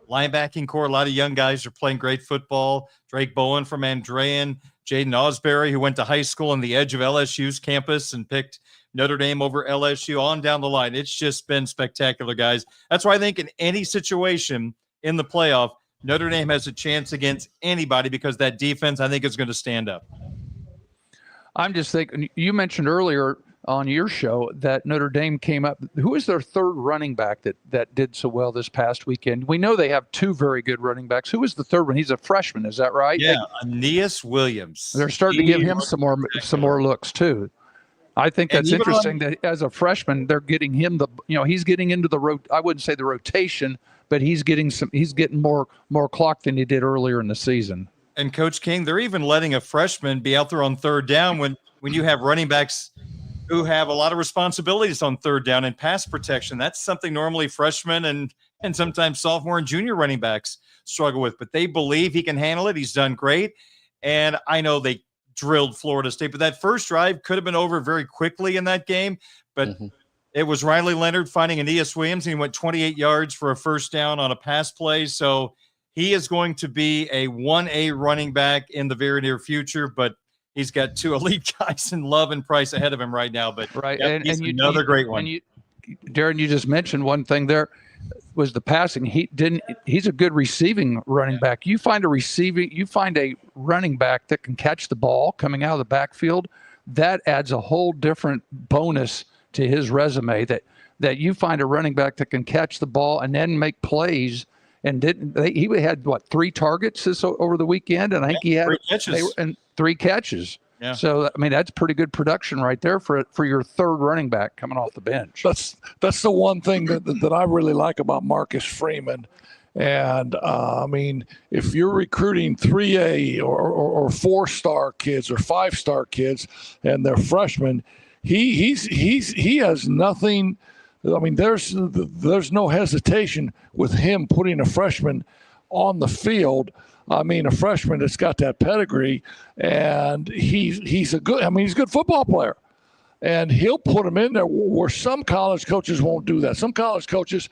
Linebacking core, a lot of young guys are playing great football. Drake Bowen from Andrean, Jaden Osbury, who went to high school on the edge of LSU's campus and picked Notre Dame over LSU on down the line. It's just been spectacular, guys. That's why I think in any situation in the playoff, Notre Dame has a chance against anybody because that defense, I think, is going to stand up. I'm just thinking, you mentioned earlier on your show that Notre Dame came up. Who is their third running back that did so well this past weekend? We know they have 2 very good running backs. Who is the third one? He's a freshman, is that right? Yeah, Aeneas Williams. They're starting to give him some more looks too. I think that's interesting that as a freshman, they're getting him he's getting into I wouldn't say the rotation, but he's getting more clock than he did earlier in the season. And Coach King, they're even letting a freshman be out there on third down when you have running backs who have a lot of responsibilities on third down and pass protection. That's something normally freshmen and sometimes sophomore and junior running backs struggle with, but they believe he can handle it. He's done great. And I know they drilled Florida State, but that first drive could have been over very quickly in that game. But it was Riley Leonard finding Aeneas Williams, and he went 28 yards for a first down on a pass play. So he is going to be a 1A running back in the very near future, but he's got two elite guys in Love and Price ahead of him right now. But right, yep, and another great one. And Darin, you just mentioned one thing there was the passing. He's a good receiving running back. You find a running back that can catch the ball coming out of the backfield, that adds a whole different bonus to his resume. That you find a running back that can catch the ball and then make plays. And he had 3 targets over the weekend, and I think he had 3 catches. and 3 catches. Yeah. So I mean, that's pretty good production right there for your third running back coming off the bench. That's the one thing that I really like about Marcus Freeman. And I mean, if you're recruiting 3A or 4-star kids or 5-star kids and they're freshmen, he has nothing. I mean, there's no hesitation with him putting a freshman on the field. I mean, a freshman that's got that pedigree, and he's a good football player, and he'll put him in there where some college coaches won't do that. Some college coaches,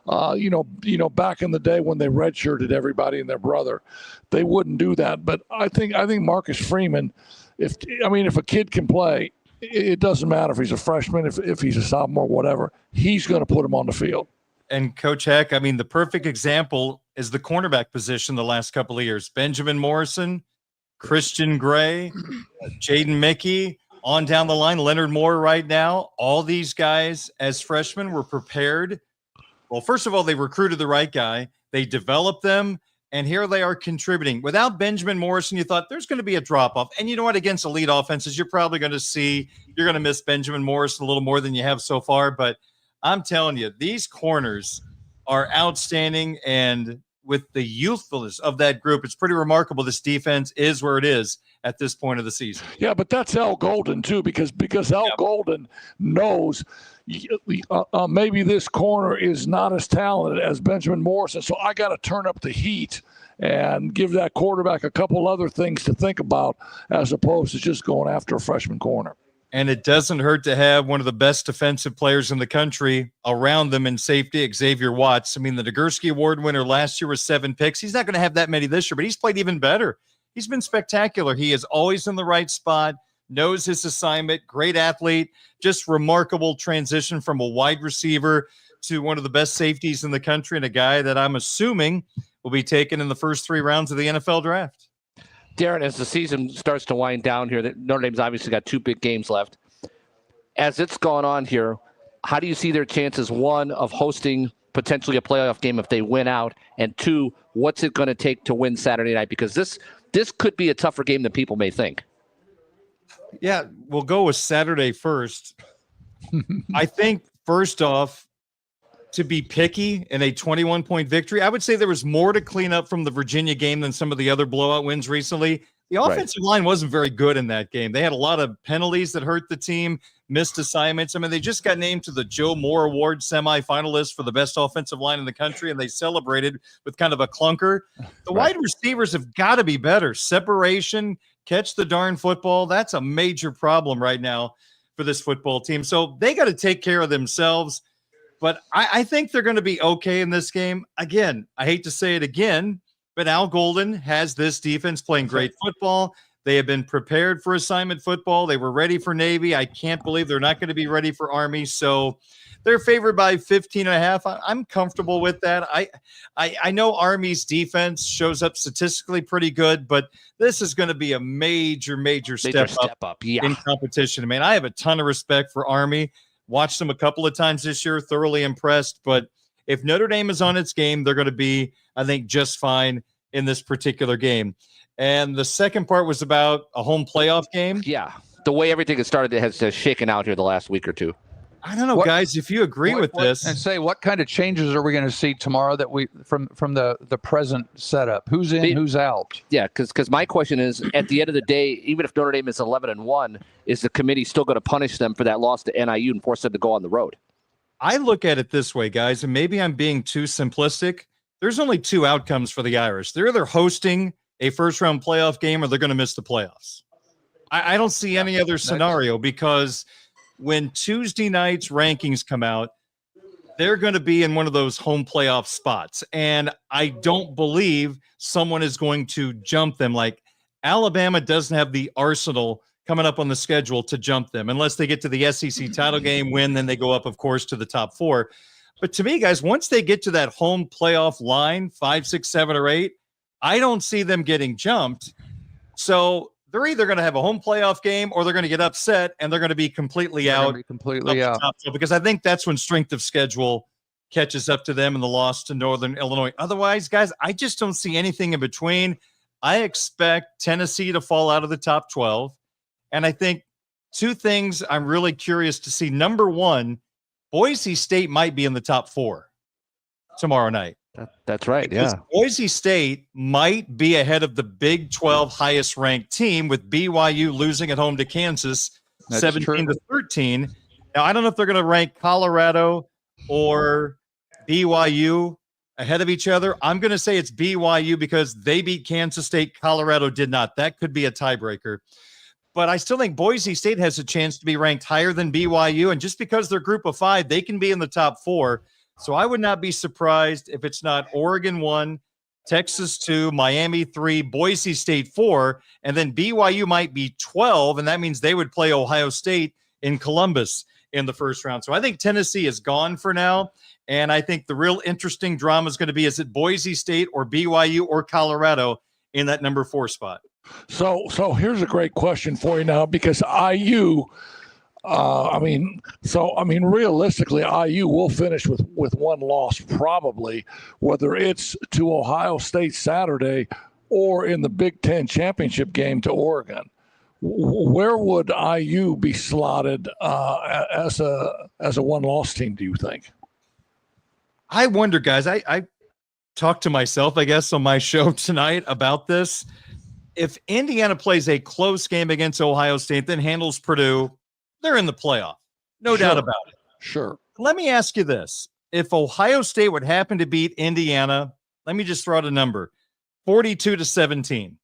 back in the day when they redshirted everybody and their brother, they wouldn't do that. But I think Marcus Freeman, if a kid can play, it doesn't matter if he's a freshman, if he's a sophomore, whatever, he's going to put him on the field. And Coach Heck, I mean, the perfect example is the cornerback position the last couple of years. Benjamin Morrison, Christian Gray, Jaden Mickey, on down the line, Leonard Moore right now. All these guys as freshmen were prepared. Well, first of all, they recruited the right guy. They developed them, and here they are contributing. Without Benjamin Morrison, you thought there's going to be a drop-off. And you know what? Against elite offenses, you're going to miss Benjamin Morrison a little more than you have so far, but I'm telling you, these corners are outstanding, and with the youthfulness of that group, it's pretty remarkable this defense is where it is at this point of the season. Yeah, but that's Al Golden, too, because Al Golden knows maybe this corner is not as talented as Benjamin Morrison, so I got to turn up the heat and give that quarterback a couple other things to think about as opposed to just going after a freshman corner. And it doesn't hurt to have one of the best defensive players in the country around them in safety, Xavier Watts. I mean, the Nagurski Award winner last year was 7 picks. He's not going to have that many this year, but he's played even better. He's been spectacular. He is always in the right spot, knows his assignment, great athlete, just remarkable transition from a wide receiver to one of the best safeties in the country and a guy that I'm assuming will be taken in the first 3 rounds of the NFL draft. Darin, as the season starts to wind down here, Notre Dame's obviously got 2 big games left. As it's gone on here, how do you see their chances, 1, of hosting potentially a playoff game if they win out, and 2, what's it going to take to win Saturday night? Because this could be a tougher game than people may think. Yeah, we'll go with Saturday first. I think, first off, to be picky in a 21-point victory, I would say there was more to clean up from the Virginia game than some of the other blowout wins recently. The offensive line wasn't very good in that game. They had a lot of penalties that hurt the team, missed assignments. I mean, they just got named to the Joe Moore Award semifinalist for the best offensive line in the country, and they celebrated with kind of a clunker. The wide receivers have got to be better. Separation, catch the darn football. That's a major problem right now for this football team. So they got to take care of themselves. But I think they're going to be okay in this game. Again, I hate to say it again, but Al Golden has this defense playing great football. They have been prepared for assignment football. They were ready for Navy. I can't believe they're not going to be ready for Army. So they're favored by 15.5. I'm comfortable with that. I know Army's defense shows up statistically pretty good, but this is going to be a major step up in competition. I mean, I have a ton of respect for Army. Watched them a couple of times this year, thoroughly impressed. But if Notre Dame is on its game, they're going to be, I think, just fine in this particular game. And the second part was about a home playoff game. Yeah, the way everything has started has shaken out here the last week or two. I don't know, What- guys, if you agree with this. And say, what kind of changes are we going to see tomorrow that we from the present setup? Who's in, who's out? Yeah, because my question is, at the end of the day, even if Notre Dame is 11-1, is the committee still going to punish them for that loss to NIU and force them to go on the road? I look at it this way, guys, and maybe I'm being too simplistic. There's only two outcomes for the Irish. They're either hosting a first-round playoff game or they're going to miss the playoffs. I don't see any other scenario, because when Tuesday night's rankings come out, they're going to be in one of those home playoff spots. And I don't believe someone is going to jump them. Like, Alabama doesn't have the arsenal coming up on the schedule to jump them unless they get to the SEC title game, win, then they go up, of course, to the top 4. But to me, guys, once they get to that home playoff line, 5, 6, 7, or 8, I don't see them getting jumped. So they're either going to have a home playoff game or they're going to get upset and they're going to be completely out. Because I think that's when strength of schedule catches up to them and the loss to Northern Illinois. Otherwise, guys, I just don't see anything in between. I expect Tennessee to fall out of the top 12. And I think two things I'm really curious to see. Number one, Boise State might be in the top 4 tomorrow night. That's right. Because yeah. Boise State might be ahead of the Big 12 highest ranked team, with BYU losing at home to Kansas 17-13. Now, I don't know if they're going to rank Colorado or BYU ahead of each other. I'm going to say it's BYU because they beat Kansas State. Colorado did not. That could be a tiebreaker. But I still think Boise State has a chance to be ranked higher than BYU. And just because they're group of 5, they can be in the top 4. So I would not be surprised if it's not Oregon 1, Texas 2, Miami 3, Boise State 4, and then BYU might be 12, and that means they would play Ohio State in Columbus in the first round. So I think Tennessee is gone for now, and I think the real interesting drama is going to be, is it Boise State or BYU or Colorado in that number 4 spot? So here's a great question for you now, because IU – realistically, IU will finish with one loss probably, whether it's to Ohio State Saturday or in the Big Ten championship game to Oregon. Where would IU be slotted as a one-loss team, do you think? I wonder, guys. I talked to myself, I guess, on my show tonight about this. If Indiana plays a close game against Ohio State, then handles Purdue, they're in the playoff. No doubt about it. Sure. Let me ask you this. If Ohio State would happen to beat Indiana, let me just throw out a number, 42-17,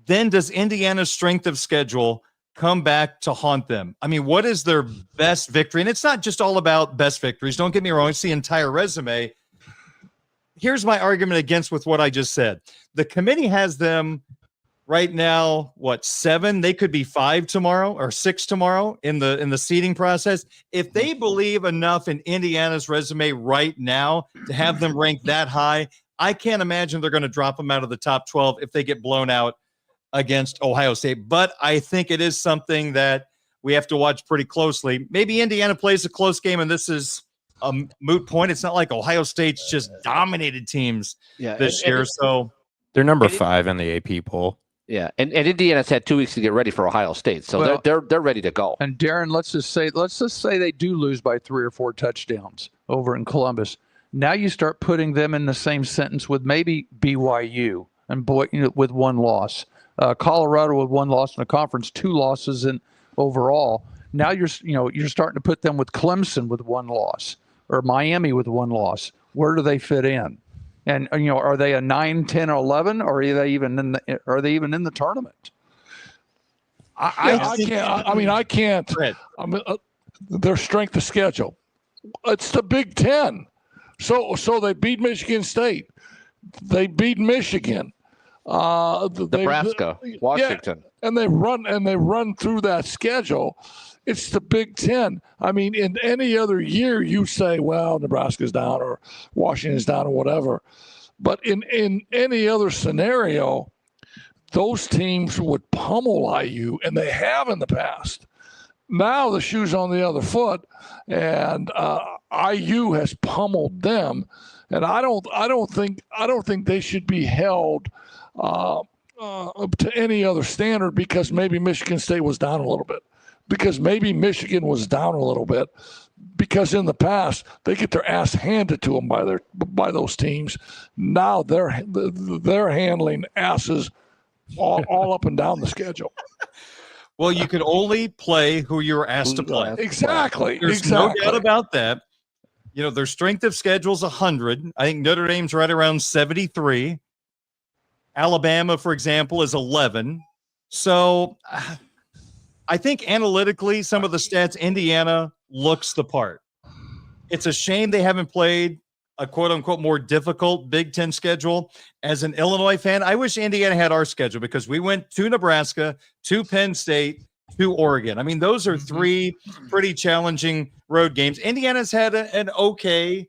then does Indiana's strength of schedule come back to haunt them? I mean, what is their best victory? And it's not just all about best victories. Don't get me wrong. It's the entire resume. Here's my argument against with what I just said. The committee has them right now, 7? They could be 5 tomorrow or 6 tomorrow in the seeding process. If they believe enough in Indiana's resume right now to have them ranked that high, I can't imagine they're going to drop them out of the top 12 if they get blown out against Ohio State. But I think it is something that we have to watch pretty closely. Maybe Indiana plays a close game, and this is a moot point. It's not like Ohio State's just dominated teams this year. So they're number 5 in the AP poll. Yeah, and Indiana's had 2 weeks to get ready for Ohio State, so they're ready to go. And Darin, let's just say they do lose by 3 or 4 touchdowns over in Columbus. Now you start putting them in the same sentence with maybe BYU and with 1 loss, Colorado with 1 loss in the conference, 2 losses in overall. Now you're starting to put them with Clemson with 1 loss or Miami with 1 loss. Where do they fit in? And are they a 9, 10, or 11, or are they even in the tournament? I can't. Their strength of schedule. It's the Big Ten. So they beat Michigan State. They beat Michigan. Nebraska, Washington. Yeah, and they run through that schedule. It's the Big Ten. I mean, in any other year, you say, well, Nebraska's down or Washington's down or whatever. But in any other scenario, those teams would pummel IU, and they have in the past. Now the shoe's on the other foot, and IU has pummeled them. And I don't think they should be held to any other standard because maybe Michigan State was down a little bit. because maybe Michigan was down a little bit, because in the past they get their ass handed to them by those teams. Now they're handling asses all up and down the schedule. Well, you can only play who you're asked to play. Exactly. There's no doubt about that. You know, their strength of schedule is 100. I think Notre Dame's right around 73. Alabama, for example, is 11. So I think analytically, some of the stats, Indiana looks the part. It's a shame they haven't played a quote-unquote more difficult Big Ten schedule. As an Illinois fan, I wish Indiana had our schedule because we went to Nebraska, to Penn State, to Oregon. I mean, those are three pretty challenging road games. Indiana's had an okay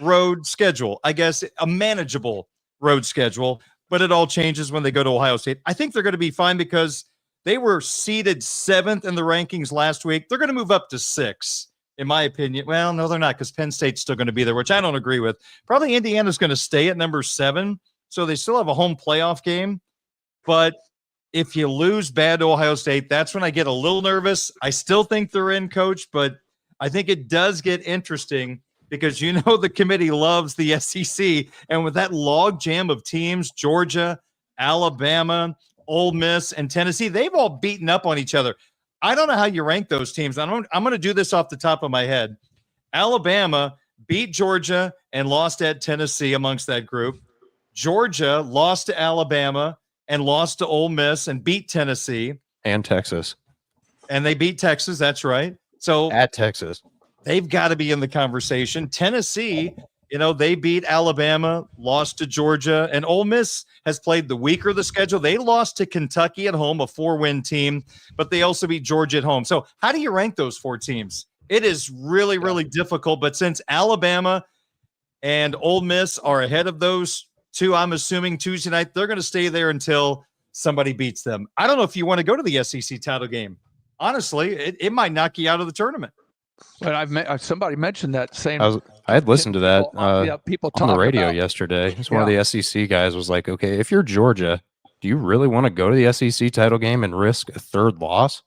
road schedule, I guess, a manageable road schedule, but it all changes when they go to Ohio State. I think they're going to be fine because they were seeded 7th in the rankings last week. They're going to move up to 6. In my opinion. Well, no, they're not, because Penn State's still going to be there, which I don't agree with. Probably Indiana's going to stay at number 7, so they still have a home playoff game. But if you lose bad to Ohio State, that's when I get a little nervous. I still think they're in, Coach, but I think it does get interesting because you know the committee loves the SEC, and with that log jam of teams, Georgia, Alabama, Ole Miss, and Tennessee, they've all beaten up on each other. I don't know how you rank those teams. I'm going to do this off the top of my head. Alabama beat Georgia and lost at Tennessee amongst that group. Georgia lost to Alabama and lost to Ole Miss and beat Tennessee. And Texas. And they beat Texas. That's right. So at Texas, they've got to be in the conversation. Tennessee, you know, they beat Alabama, lost to Georgia, and Ole Miss has played the weaker of the schedule. They lost to Kentucky at home, a 4-win team, but they also beat Georgia at home. So how do you rank those 4 teams? It is really, really difficult. But since Alabama and Ole Miss are ahead of those 2, I'm assuming Tuesday night, they're going to stay there until somebody beats them. I don't know if you want to go to the SEC title game. Honestly, it might knock you out of the tournament. But somebody mentioned that same. I had listened to that people on the radio about, yesterday. One of the SEC guys was like, okay, if you're Georgia, do you really want to go to the SEC title game and risk a 3rd loss?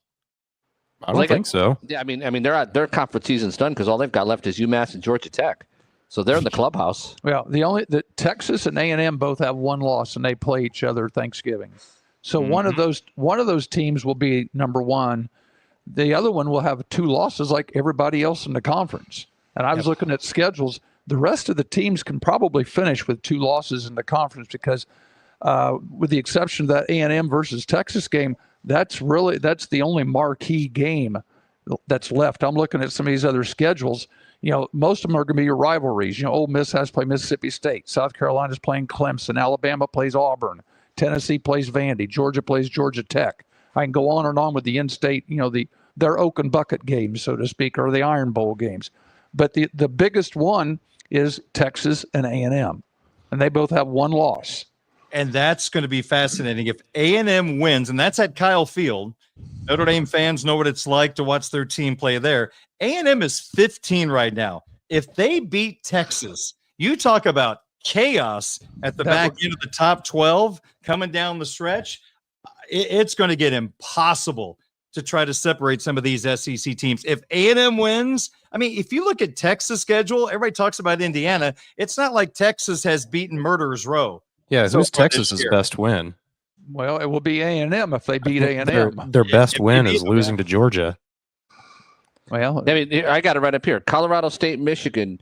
I don't think so. Yeah, I mean, their conference season's done because all they've got left is UMass and Georgia Tech. So they're in the clubhouse. Well, the Texas and A&M both have 1 loss, and they play each other Thanksgiving. So one of those teams will be number 1. The other one will have 2 losses like everybody else in the conference. And I was looking at schedules. The rest of the teams can probably finish with 2 losses in the conference because with the exception of that A&M versus Texas game, that's the only marquee game that's left. I'm looking at some of these other schedules. You know, most of them are going to be your rivalries. You know, Ole Miss has to play Mississippi State. South Carolina's playing Clemson. Alabama plays Auburn. Tennessee plays Vandy. Georgia plays Georgia Tech. I can go on and on with the in-state, you know, their Oak and Bucket games, so to speak, or the Iron Bowl games. But the biggest one is Texas and A&M, and they both have 1 loss. And that's going to be fascinating. If A&M wins, and that's at Kyle Field, Notre Dame fans know what it's like to watch their team play there. A&M is 15 right now. If they beat Texas, you talk about chaos at the back end of the top 12 coming down the stretch. It's going to get impossible to try to separate some of these SEC teams. If A&M wins, I mean, if you look at Texas' schedule, everybody talks about Indiana. It's not like Texas has beaten Murderers Row. Yeah, who's Texas's best win? Well, it will be A&M if they beat A&M. Their best win is losing to Georgia. Well, I mean, I got it right up here. Colorado State, Michigan,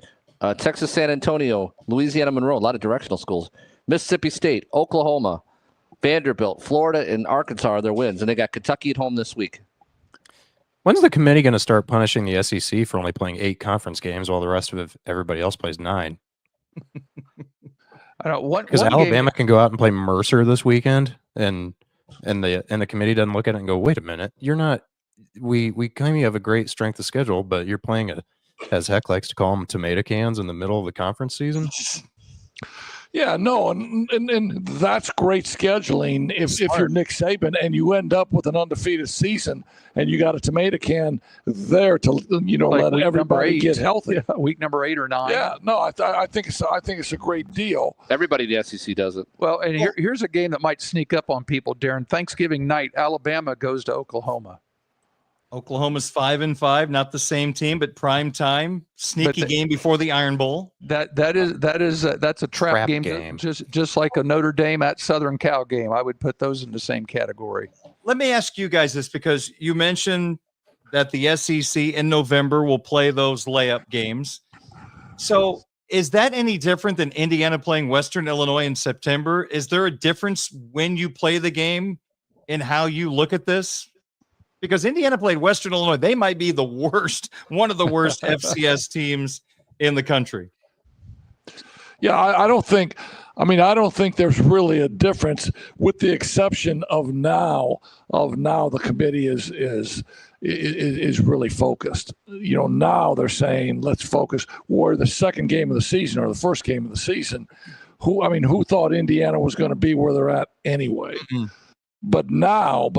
Texas, San Antonio, Louisiana, Monroe, a lot of directional schools. Mississippi State, Oklahoma, Vanderbilt, Florida, and Arkansas are their wins, and they got Kentucky at home this week. When's the committee going to start punishing the SEC for only playing 8 conference games while the rest of everybody else plays 9? I don't what because Alabama can go out and play Mercer this weekend, and the committee doesn't look at it and go, wait a minute, you're not. We kind of have a great strength of schedule, but you're playing as Heck likes to call them, tomato cans in the middle of the conference season. Yeah, no, and that's great scheduling if you're Nick Saban and you end up with an undefeated season and you got a tomato can there to like let everybody get healthy. Yeah, week number 8 or 9. Yeah, no, I think it's a great deal. Everybody in the SEC does it. Well, and here's a game that might sneak up on people, Darin. Thanksgiving night, Alabama goes to Oklahoma. Oklahoma's 5-5, not the same team, but prime time, sneaky game before the Iron Bowl. That's a trap game. Just like a Notre Dame at Southern Cal game. I would put those in the same category. Let me ask you guys this, because you mentioned that the SEC in November will play those layup games. So is that any different than Indiana playing Western Illinois in September? Is there a difference when you play the game in how you look at this? Because Indiana played Western Illinois. They might be the worst, one of the worst FCS teams in the country. Yeah, I don't think there's really a difference, with the exception of now the committee is really focused. Now they're saying, let's focus. Where the second game of the season or the first game of the season, who thought Indiana was going to be where they're at anyway? Mm-hmm. But now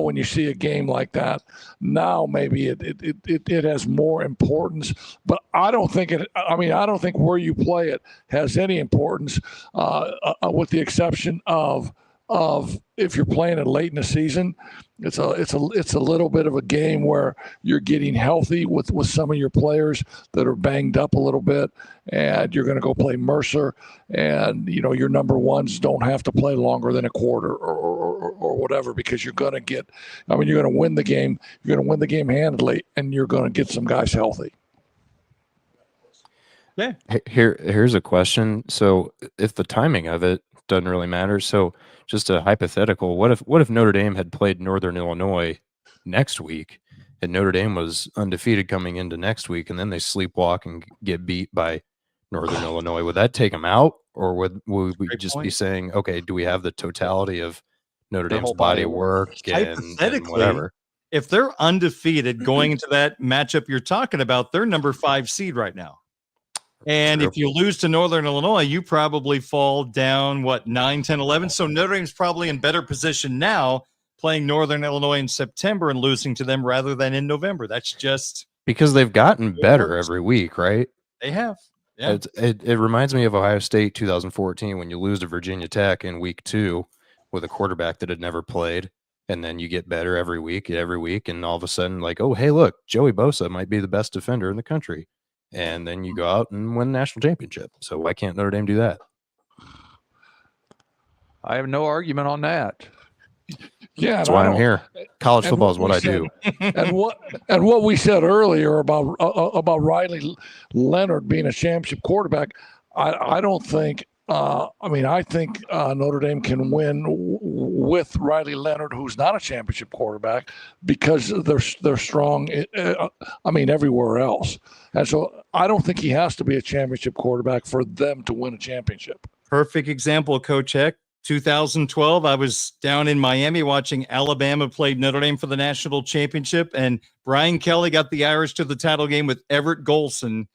when you see a game like that, now maybe it has more importance. But I don't think where you play it has any importance, with the exception of if you're playing it late in the season. It's a little bit of a game where you're getting healthy with some of your players that are banged up a little bit, and you're going to go play Mercer, and your number ones don't have to play longer than a quarter or whatever, because you're going to win the game. You're going to win the game handily, and you're going to get some guys healthy. Yeah. Here's a question. So if the timing of it doesn't really matter, so just a hypothetical, what if Notre Dame had played Northern Illinois next week, and Notre Dame was undefeated coming into next week, and then they sleepwalk and get beat by Northern Illinois? Would that take them out, or would we just be saying, okay, do we have the totality of Notre Dame's body of work and whatever? If they're undefeated going into that matchup you're talking about, they're number 5 seed right now. And if you lose to Northern Illinois, you probably fall down, 9, 10, 11. So Notre Dame's probably in better position now playing Northern Illinois in September and losing to them rather than in November. That's just because they've gotten better every week, right? They have. Yeah. It reminds me of Ohio State 2014 when you lose to Virginia Tech in week 2 with a quarterback that had never played. And then you get better every week. And all of a sudden, like, oh, hey, look, Joey Bosa might be the best defender in the country. And then you go out and win the national championship. So why can't Notre Dame do that? I have no argument on that. Yeah, that's why I'm here. College football is what I do. And what we said earlier about Riley Leonard being a championship quarterback, I don't think. I think Notre Dame can win with Riley Leonard, who's not a championship quarterback, because they're strong. Everywhere else, and so I don't think he has to be a championship quarterback for them to win a championship. Perfect example, Coach Heck. 2012, I was down in Miami watching Alabama play Notre Dame for the national championship, and Brian Kelly got the Irish to the title game with Everett Golson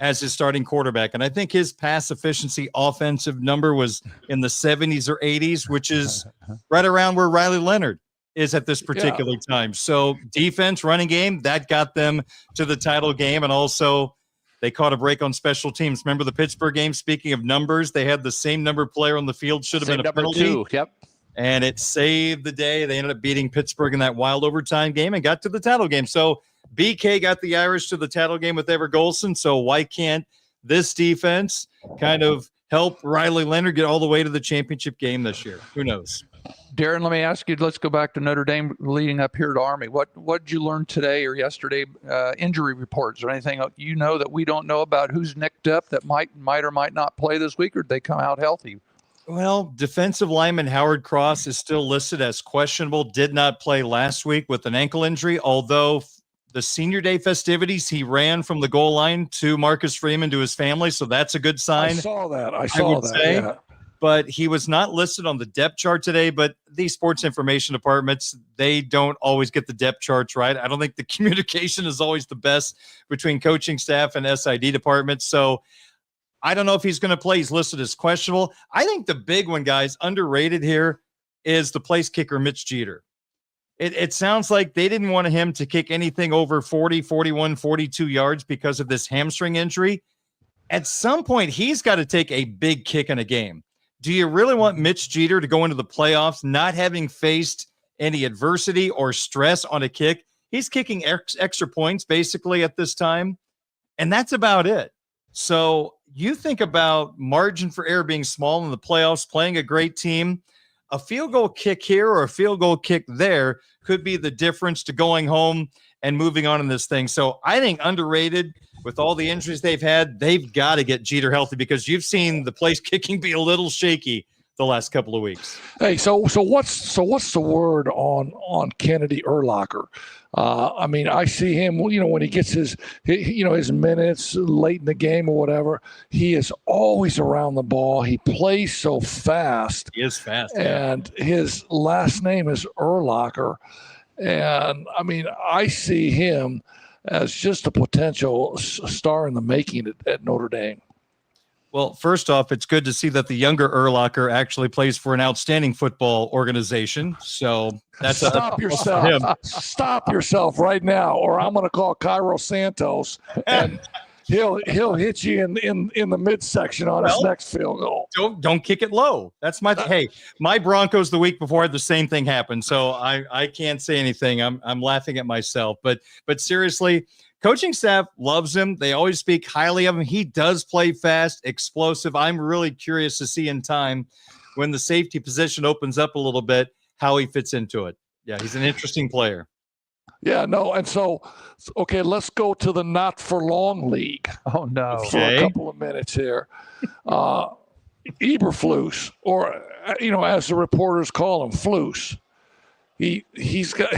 as his starting quarterback. And I think his pass efficiency offensive number was in the 70s or 80s, which is right around where Riley Leonard is at this particular time. So defense, running game, that got them to the title game. And also they caught a break on special teams. Remember the Pittsburgh game? Speaking of numbers, they had the same number player on the field. Should have been a penalty. 2. Yep. And it saved the day. They ended up beating Pittsburgh in that wild overtime game and got to the title game. So BK got the Irish to the title game with Everett Golson. So why can't this defense kind of help Riley Leonard get all the way to the championship game this year? Who knows? Darren, let me ask you, let's go back to Notre Dame leading up here to Army. What did you learn today or yesterday, injury reports or anything that we don't know about, who's nicked up that might or might not play this week, or did they come out healthy? Well, defensive lineman Howard Cross is still listed as questionable, did not play last week with an ankle injury, although the senior day festivities, he ran from the goal line to Marcus Freeman to his family, so that's a good sign. I saw that. Yeah. But he was not listed on the depth chart today. But these sports information departments, they don't always get the depth charts right. I don't think the communication is always the best between coaching staff and SID departments. So I don't know if he's going to play. He's listed as questionable. I think the big one, guys, underrated here, is the place kicker, Mitch Jeter. It sounds like they didn't want him to kick anything over 40, 41, 42 yards because of this hamstring injury. At some point, he's got to take a big kick in a game. Do you really want Mitch Jeter to go into the playoffs not having faced any adversity or stress on a kick? He's kicking extra points basically at this time, and that's about it. So you think about margin for error being small in the playoffs, playing a great team. A field goal kick here or a field goal kick there could be the difference to going home and moving on in this thing. So I think underrated with all the injuries they've had. They've got to get Jeter healthy because you've seen the place kicking be a little shaky the last couple of weeks. Hey, so what's the word on Kennedy Urlacher? I mean, I see him, when he gets his minutes late in the game or whatever, he is always around the ball. He plays so fast. He is fast. And his last name is Urlacher. And I mean, I see him as just a potential star in the making at Notre Dame. Well, first off, it's good to see that the younger Urlacher actually plays for an outstanding football organization. So that's Stop yourself right now, or I'm going to call Cairo Santos, and he'll hit you in the midsection on his next field goal. Don't kick it low. That's my hey. My Broncos the week before had the same thing happen, so I can't say anything. I'm laughing at myself, but seriously. Coaching staff loves him. They always speak highly of him. He does play fast, explosive. I'm really curious to see in time when the safety position opens up a little bit, how he fits into it. Yeah, he's an interesting player. Yeah, no. And so, okay, let's go to the not for long league. Oh, no. For a couple of minutes here. Eberflus, or, as the reporters call him, Flus. He got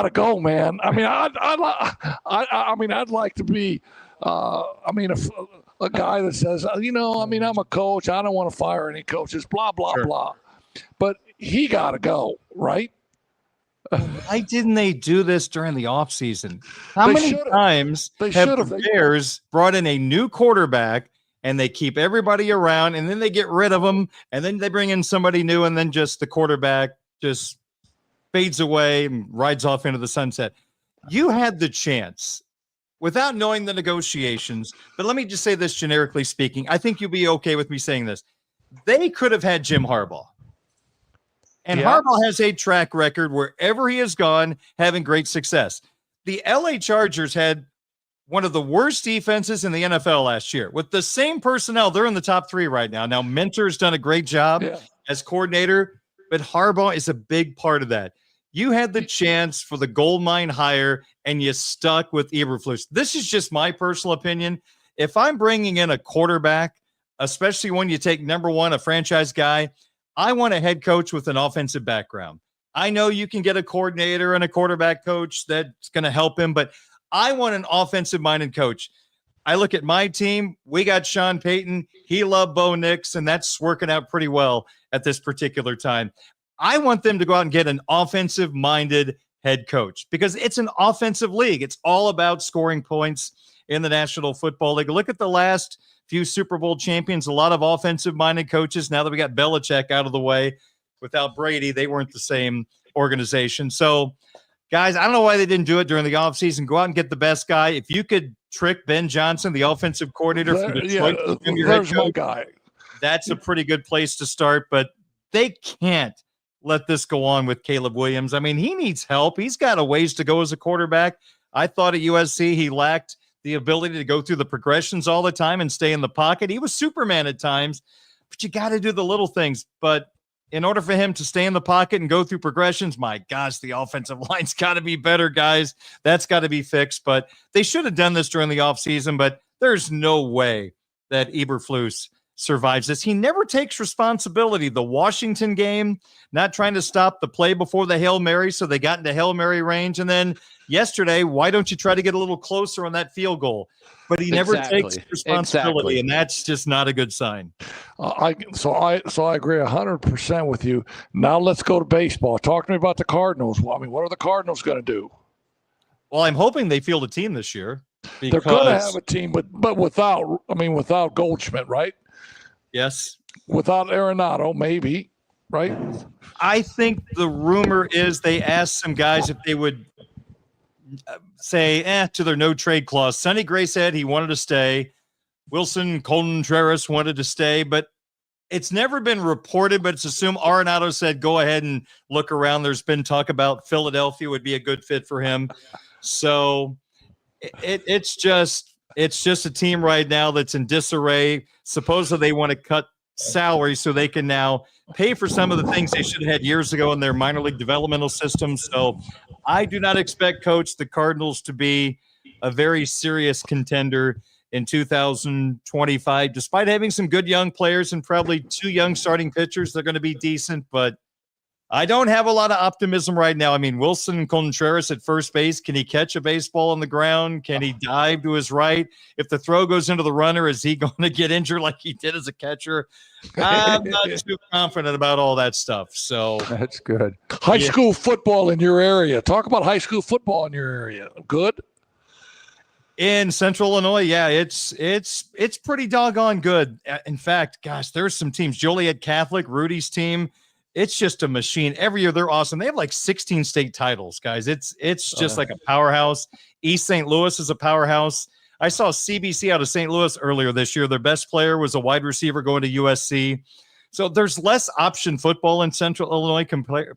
to go, man. I mean, I'd like to be, a guy that says, I'm a coach. I don't want to fire any coaches, blah, blah, blah. But he got to go, right? Why didn't they do this during the offseason? How many times have the Bears brought in a new quarterback and they keep everybody around and then they get rid of them and then they bring in somebody new and then just the quarterback just fades away and rides off into the sunset? You had the chance without knowing the negotiations, but let me just say this generically speaking. I think you'll be okay with me saying this. They could have had Jim Harbaugh. And Harbaugh has a track record wherever he has gone, having great success. The LA Chargers had one of the worst defenses in the NFL last year. With the same personnel, they're in the top 3 right now. Now, Mentor's done a great job as coordinator, but Harbaugh is a big part of that. You had the chance for the gold mine hire, and you stuck with Eberflus. This is just my personal opinion. If I'm bringing in a quarterback, especially when you take number one, a franchise guy, I want a head coach with an offensive background. I know you can get a coordinator and a quarterback coach that's going to help him, but I want an offensive-minded coach. I look at my team. We got Sean Payton. He loved Bo Nix, and that's working out pretty well at this particular time. I want them to go out and get an offensive-minded head coach because it's an offensive league. It's all about scoring points in the National Football League. Look at the last few Super Bowl champions, a lot of offensive-minded coaches. Now that we got Belichick out of the way, without Brady, they weren't the same organization. So, guys, I don't know why they didn't do it during the offseason. Go out and get the best guy. If you could trick Ben Johnson, the offensive coordinator from Detroit, there's my guy. That's a pretty good place to start, but they can't let this go on with Caleb Williams. I mean, he needs help. He's got a ways to go as a quarterback. I thought at USC he lacked the ability to go through the progressions all the time and stay in the pocket. He was Superman at times, but you got to do the little things. But in order for him to stay in the pocket and go through progressions, my gosh, the offensive line's got to be better, guys. That's got to be fixed. But they should have done this during the offseason, but there's no way that Eberflus survives this. He never takes responsibility. The Washington game, not trying to stop the play before the Hail Mary, so they got into Hail Mary range. And then yesterday, why don't you try to get a little closer on that field goal? But he never takes responsibility, and that's just not a good sign. So I agree 100% with you. Now let's go to baseball. Talk to me about the Cardinals. Well, I mean, what are the Cardinals going to do? Well, I'm hoping they field a team this year. They're going to have a team, but without Goldschmidt, right? Yes. Without Arenado, maybe, right? I think the rumor is they asked some guys if they would say to their no trade clause. Sonny Gray said he wanted to stay. Wilson Contreras wanted to stay, but It's never been reported, but it's assumed. Arenado said, go ahead and look around. There's been talk about Philadelphia would be a good fit for him. So it's just a team right now that's in disarray. Supposedly they want to cut salary so they can now pay for some of the things they should have had years ago in their minor league developmental system. So I do not expect, Coach, the Cardinals to be a very serious contender in 2025, despite having some good young players and probably 2 young starting pitchers. They're going to be decent, but I don't have a lot of optimism right now. I mean, Wilson Contreras at first base, can he catch a baseball on the ground? Can he dive to his right? If the throw goes into the runner, is he going to get injured like he did as a catcher? I'm not too confident about all that stuff. So That's good. High school football in your area. Talk about high school football in your area. Good? in Central Illinois, yeah, it's pretty doggone good. In fact, gosh, there's some teams. Joliet Catholic, Rudy's team. It's just a machine. Every year they're awesome. They have like 16 state titles, guys. It's just like a powerhouse. East St. Louis is a powerhouse. I saw CBC out of St. Louis earlier this year. Their best player was a wide receiver going to USC. So there's less option football in Central Illinois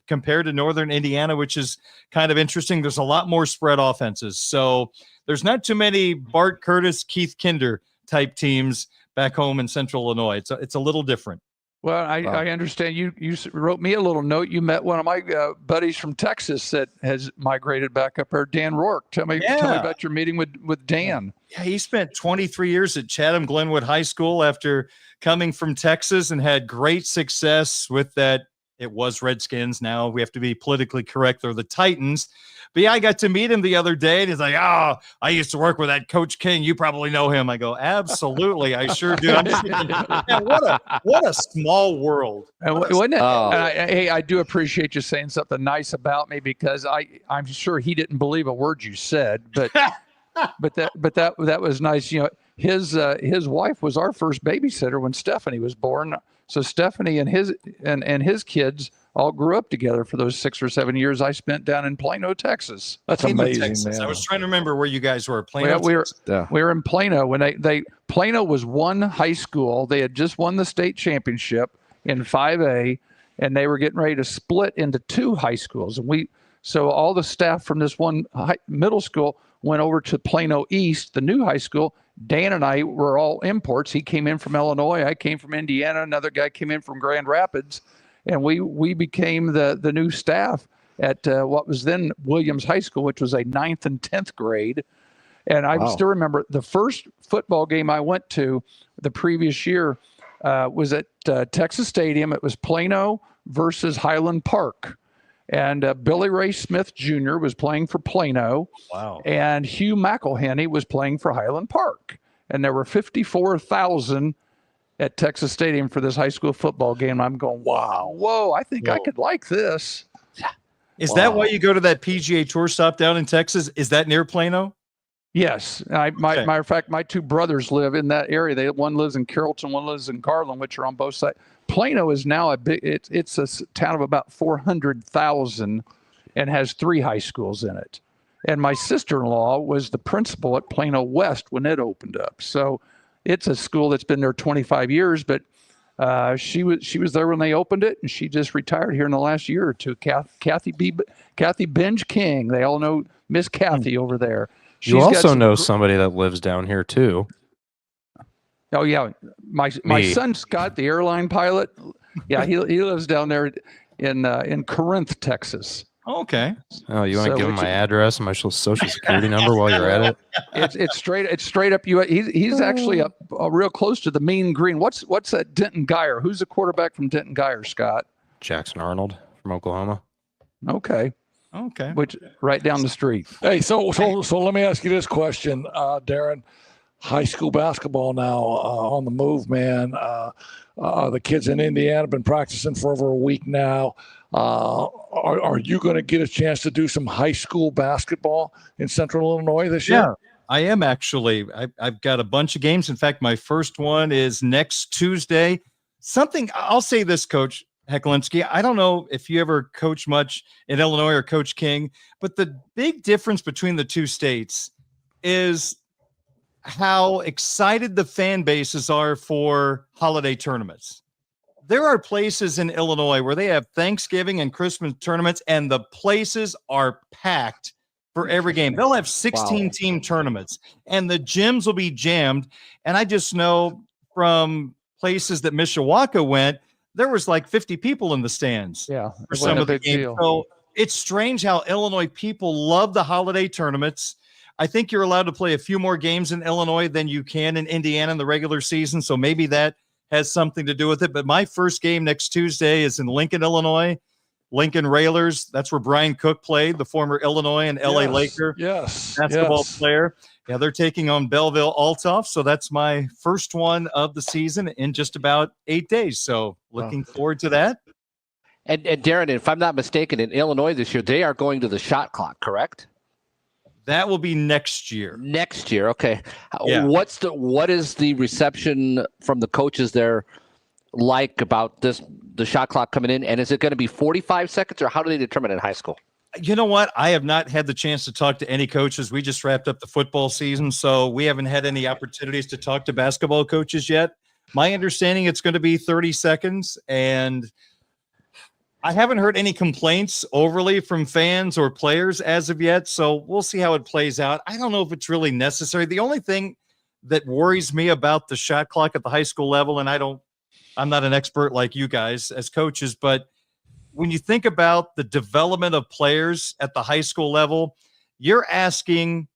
compared to Northern Indiana, which is kind of interesting. There's a lot more spread offenses. So there's not too many Bart Curtis, Keith Kinder type teams back home in Central Illinois. It's a little different. Well, I understand you wrote me a little note. You met one of my buddies from Texas that has migrated back up there, Dan Rourke. Tell me about your meeting with Dan. Yeah, he spent 23 years at Chatham Glenwood High School after coming from Texas and had great success with that. It was Redskins. Now we have to be politically correct. They're the Titans. But yeah, I got to meet him the other day, and he's like, "Oh, I used to work with that Coach King. You probably know him." I go, "Absolutely, I sure do." I'm just thinking, man, what a small world. And wasn't it? And I do appreciate you saying something nice about me, because I'm sure he didn't believe a word you said, but that was nice. You know, his wife was our first babysitter when Stephanie was born. So Stephanie and his kids all grew up together for those 6 or 7 years I spent down in Plano, Texas. That's amazing, man. I was trying to remember where you guys were. Plano. Well, we were in Plano when Plano was one high school. They had just won the state championship in 5A, and they were getting ready to split into 2 high schools. And so all the staff from this one middle school went over to Plano East, the new high school. Dan and I were all imports. He came in from Illinois. I came from Indiana. Another guy came in from Grand Rapids. And we became the new staff at what was then Williams High School, which was a 9th and 10th grade. And I still remember the first football game I went to the previous year was at Texas Stadium. It was Plano versus Highland Park. And Billy Ray Smith Jr. was playing for Plano. Wow. And Hugh McElhenney was playing for Highland Park. And there were 54,000 at Texas Stadium for this high school football game. I'm going, whoa, I think I could like this. Is that why you go to that PGA Tour stop down in Texas? Is that near Plano? Yes. Matter of fact, my 2 brothers live in that area. One lives in Carrollton, one lives in Garland, which are on both sides. Plano is now it's a town of about 400,000 and has 3 high schools in it. And my sister-in-law was the principal at Plano West when it opened up. So it's a school that's been there 25 years, but she was there when they opened it, and she just retired here in the last year or 2. Kathy Benj King. They all know Miss Kathy over there. You also know somebody that lives down here too. Oh yeah, my son Scott, the airline pilot. Yeah, he lives down there in Corinth, Texas. Okay. Oh, you want to give him my address and my social security number while you're at it? It's straight up. He's actually a real close to the mean green. What's that Denton Geyer? Who's the quarterback from Denton Geyer, Scott? Jackson Arnold from Oklahoma. Okay. Which right down the street. Hey, so let me ask you this question, Darin. High school basketball now on the move, man. The kids in Indiana have been practicing for over a week now. Are you going to get a chance to do some high school basketball in Central Illinois this year? Yeah, I am actually. I've got a bunch of games. In fact, my first one is next Tuesday. I'll say this, Coach Hecklinski. I don't know if you ever coach much in Illinois or Coach King, but the big difference between the 2 states is how excited the fan bases are for holiday tournaments. There are places in Illinois where they have Thanksgiving and Christmas tournaments, and the places are packed for every game. They'll have 16-team tournaments, and the gyms will be jammed. And I just know from places that Mishawaka went, there was like 50 people in the stands for some of the games. So it's strange how Illinois people love the holiday tournaments. I think you're allowed to play a few more games in Illinois than you can in Indiana in the regular season. So maybe that has something to do with it. But my first game next Tuesday is in Lincoln, Illinois. Lincoln Railers. That's where Brian Cook played, the former Illinois and LA Laker basketball player. Yeah, they're taking on Belleville Althoff. So that's my first one of the season in just about 8 days. So looking forward to that. And Darin, if I'm not mistaken, in Illinois this year, they are going to the shot clock, correct? That will be next year. Next year, okay. Yeah. What is the reception from the coaches there like about the shot clock coming in? And is it going to be 45 seconds, or how do they determine in high school? You know what? I have not had the chance to talk to any coaches. We just wrapped up the football season, so we haven't had any opportunities to talk to basketball coaches yet. My understanding, it's going to be 30 seconds, and I haven't heard any complaints overly from fans or players as of yet, so we'll see how it plays out. I don't know if it's really necessary. The only thing that worries me about the shot clock at the high school level, and I'm not an expert like you guys as coaches, but when you think about the development of players at the high school level, you're asking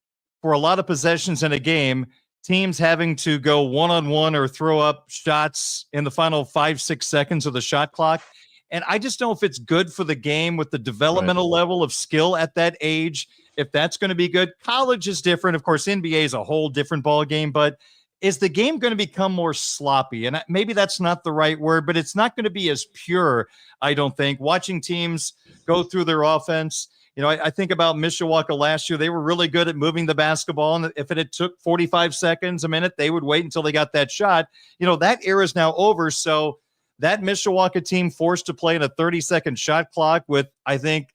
for a lot of possessions in a game, teams having to go one-on-one or throw up shots in the final 5-6 seconds of the shot clock. And I just don't know if it's good for the game with the developmental level of skill at that age, if that's going to be good. College is different. Of course, NBA is a whole different ball game, but is the game going to become more sloppy? And maybe that's not the right word, but it's not going to be as pure, I don't think. Watching teams go through their offense, I think about Mishawaka last year. They were really good at moving the basketball, and if it had took 45 seconds, a minute, they would wait until they got that shot. That era is now over, so that Mishawaka team forced to play in a 30-second shot clock with, I think,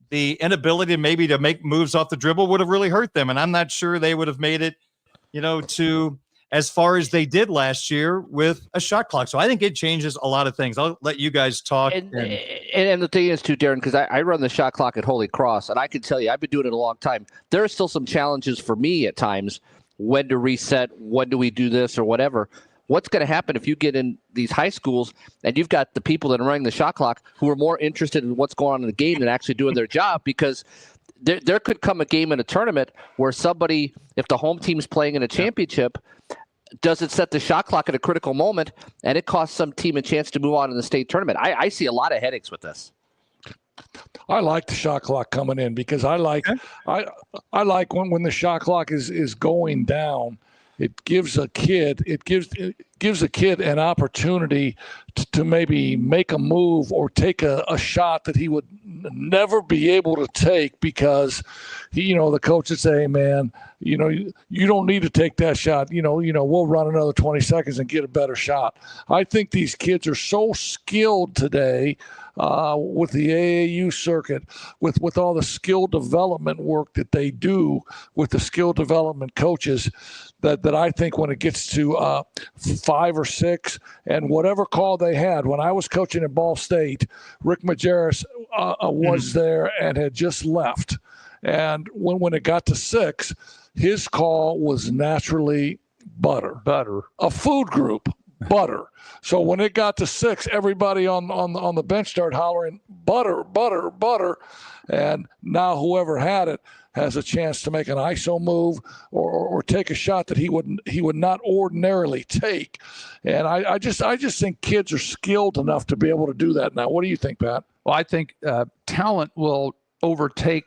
the inability maybe to make moves off the dribble would have really hurt them, and I'm not sure they would have made it, to as far as they did last year with a shot clock. So I think it changes a lot of things. I'll let you guys talk. And the thing is, too, Darin, because I run the shot clock at Holy Cross, and I can tell you, I've been doing it a long time. There are still some challenges for me at times. When to reset, when do we do this or whatever. What's going to happen if you get in these high schools and you've got the people that are running the shot clock who are more interested in what's going on in the game than actually doing their job? Because there could come a game in a tournament where somebody, if the home team's playing in a championship, doesn't set the shot clock at a critical moment, and it costs some team a chance to move on in the state tournament. I see a lot of headaches with this. I like the shot clock coming in because I like when the shot clock is going down. It gives a kid an opportunity to maybe make a move or take a shot that he would never be able to take because the coach would say, hey, man, you don't need to take that shot. We'll run another 20 seconds and get a better shot. I think these kids are so skilled today with the AAU circuit, with all the skill development work that they do with the skill development coaches, that I think when it gets to 5 or 6 and whatever call they had, when I was coaching at Ball State, Rick Majerus was there and had just left. And when it got to 6, his call was naturally butter, a food group. Butter. So when it got to 6, everybody on the bench started hollering butter, butter, butter, and now whoever had it has a chance to make an ISO move or take a shot that he would not ordinarily take. And I just think kids are skilled enough to be able to do that now. What do you think, Pat? Well, I think talent will overtake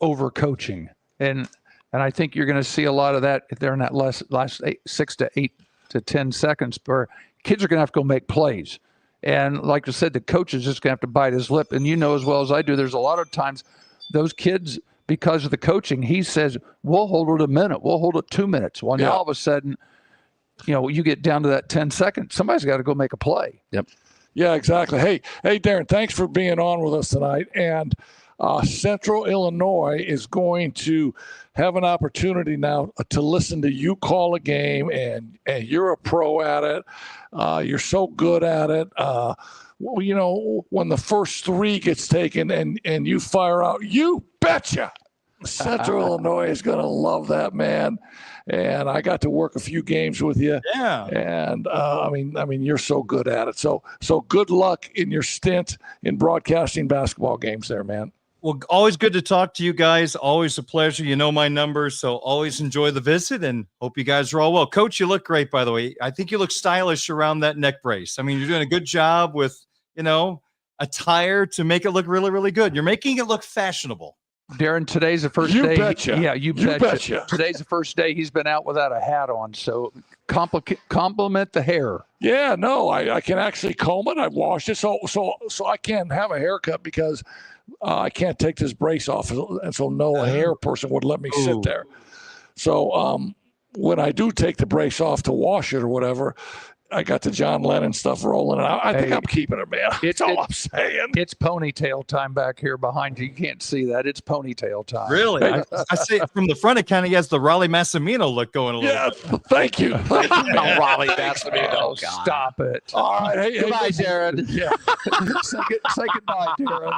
overcoaching, and I think you're going to see a lot of that if they're in that last 6 to 8 to 10 seconds where kids are going to have to go make plays. And like I said, the coach is just going to have to bite his lip. And as well as I do, there's a lot of times those kids, because of the coaching, he says, we'll hold it a minute. We'll hold it 2 minutes. Well, now all of a sudden, you get down to that 10 seconds. Somebody's got to go make a play. Yep. Yeah, exactly. Hey, Darin, thanks for being on with us tonight. And Central Illinois is going to have an opportunity now to listen to you call a game, and you're a pro at it. You're so good at it. When the first 3 gets taken and you fire out, you betcha. Central Illinois is going to love that, man. And I got to work a few games with you. Yeah. And I mean, you're so good at it. So good luck in your stint in broadcasting basketball games there, man. Well, always good to talk to you guys. Always a pleasure. You know my number, so always enjoy the visit and hope you guys are all well. Coach, you look great, by the way. I think you look stylish around that neck brace. I mean, you're doing a good job with, attire to make it look really, really good. You're making it look fashionable. Darin, today's the first You day. betcha. Yeah, you You betcha. betcha. Today's the first day he's been out without a hat on. So compliment the hair. Yeah, no, I can actually comb it. I've washed it, so I can't have a haircut because I can't take this brace off, and so no hair person would let me sit there. So when I do take the brace off to wash it or whatever, I got the John Lennon stuff rolling, and I think I'm keeping it, man. That's all I'm saying. It's ponytail time back here behind you. You can't see that. It's ponytail time. Really? I see it from the front. It kind of has the Raleigh Massimino look going a little. Yeah, thank you. Raleigh Massimino. Oh, stop it. All right, hey, Goodbye, Darin. Yeah, Say goodbye, Darin.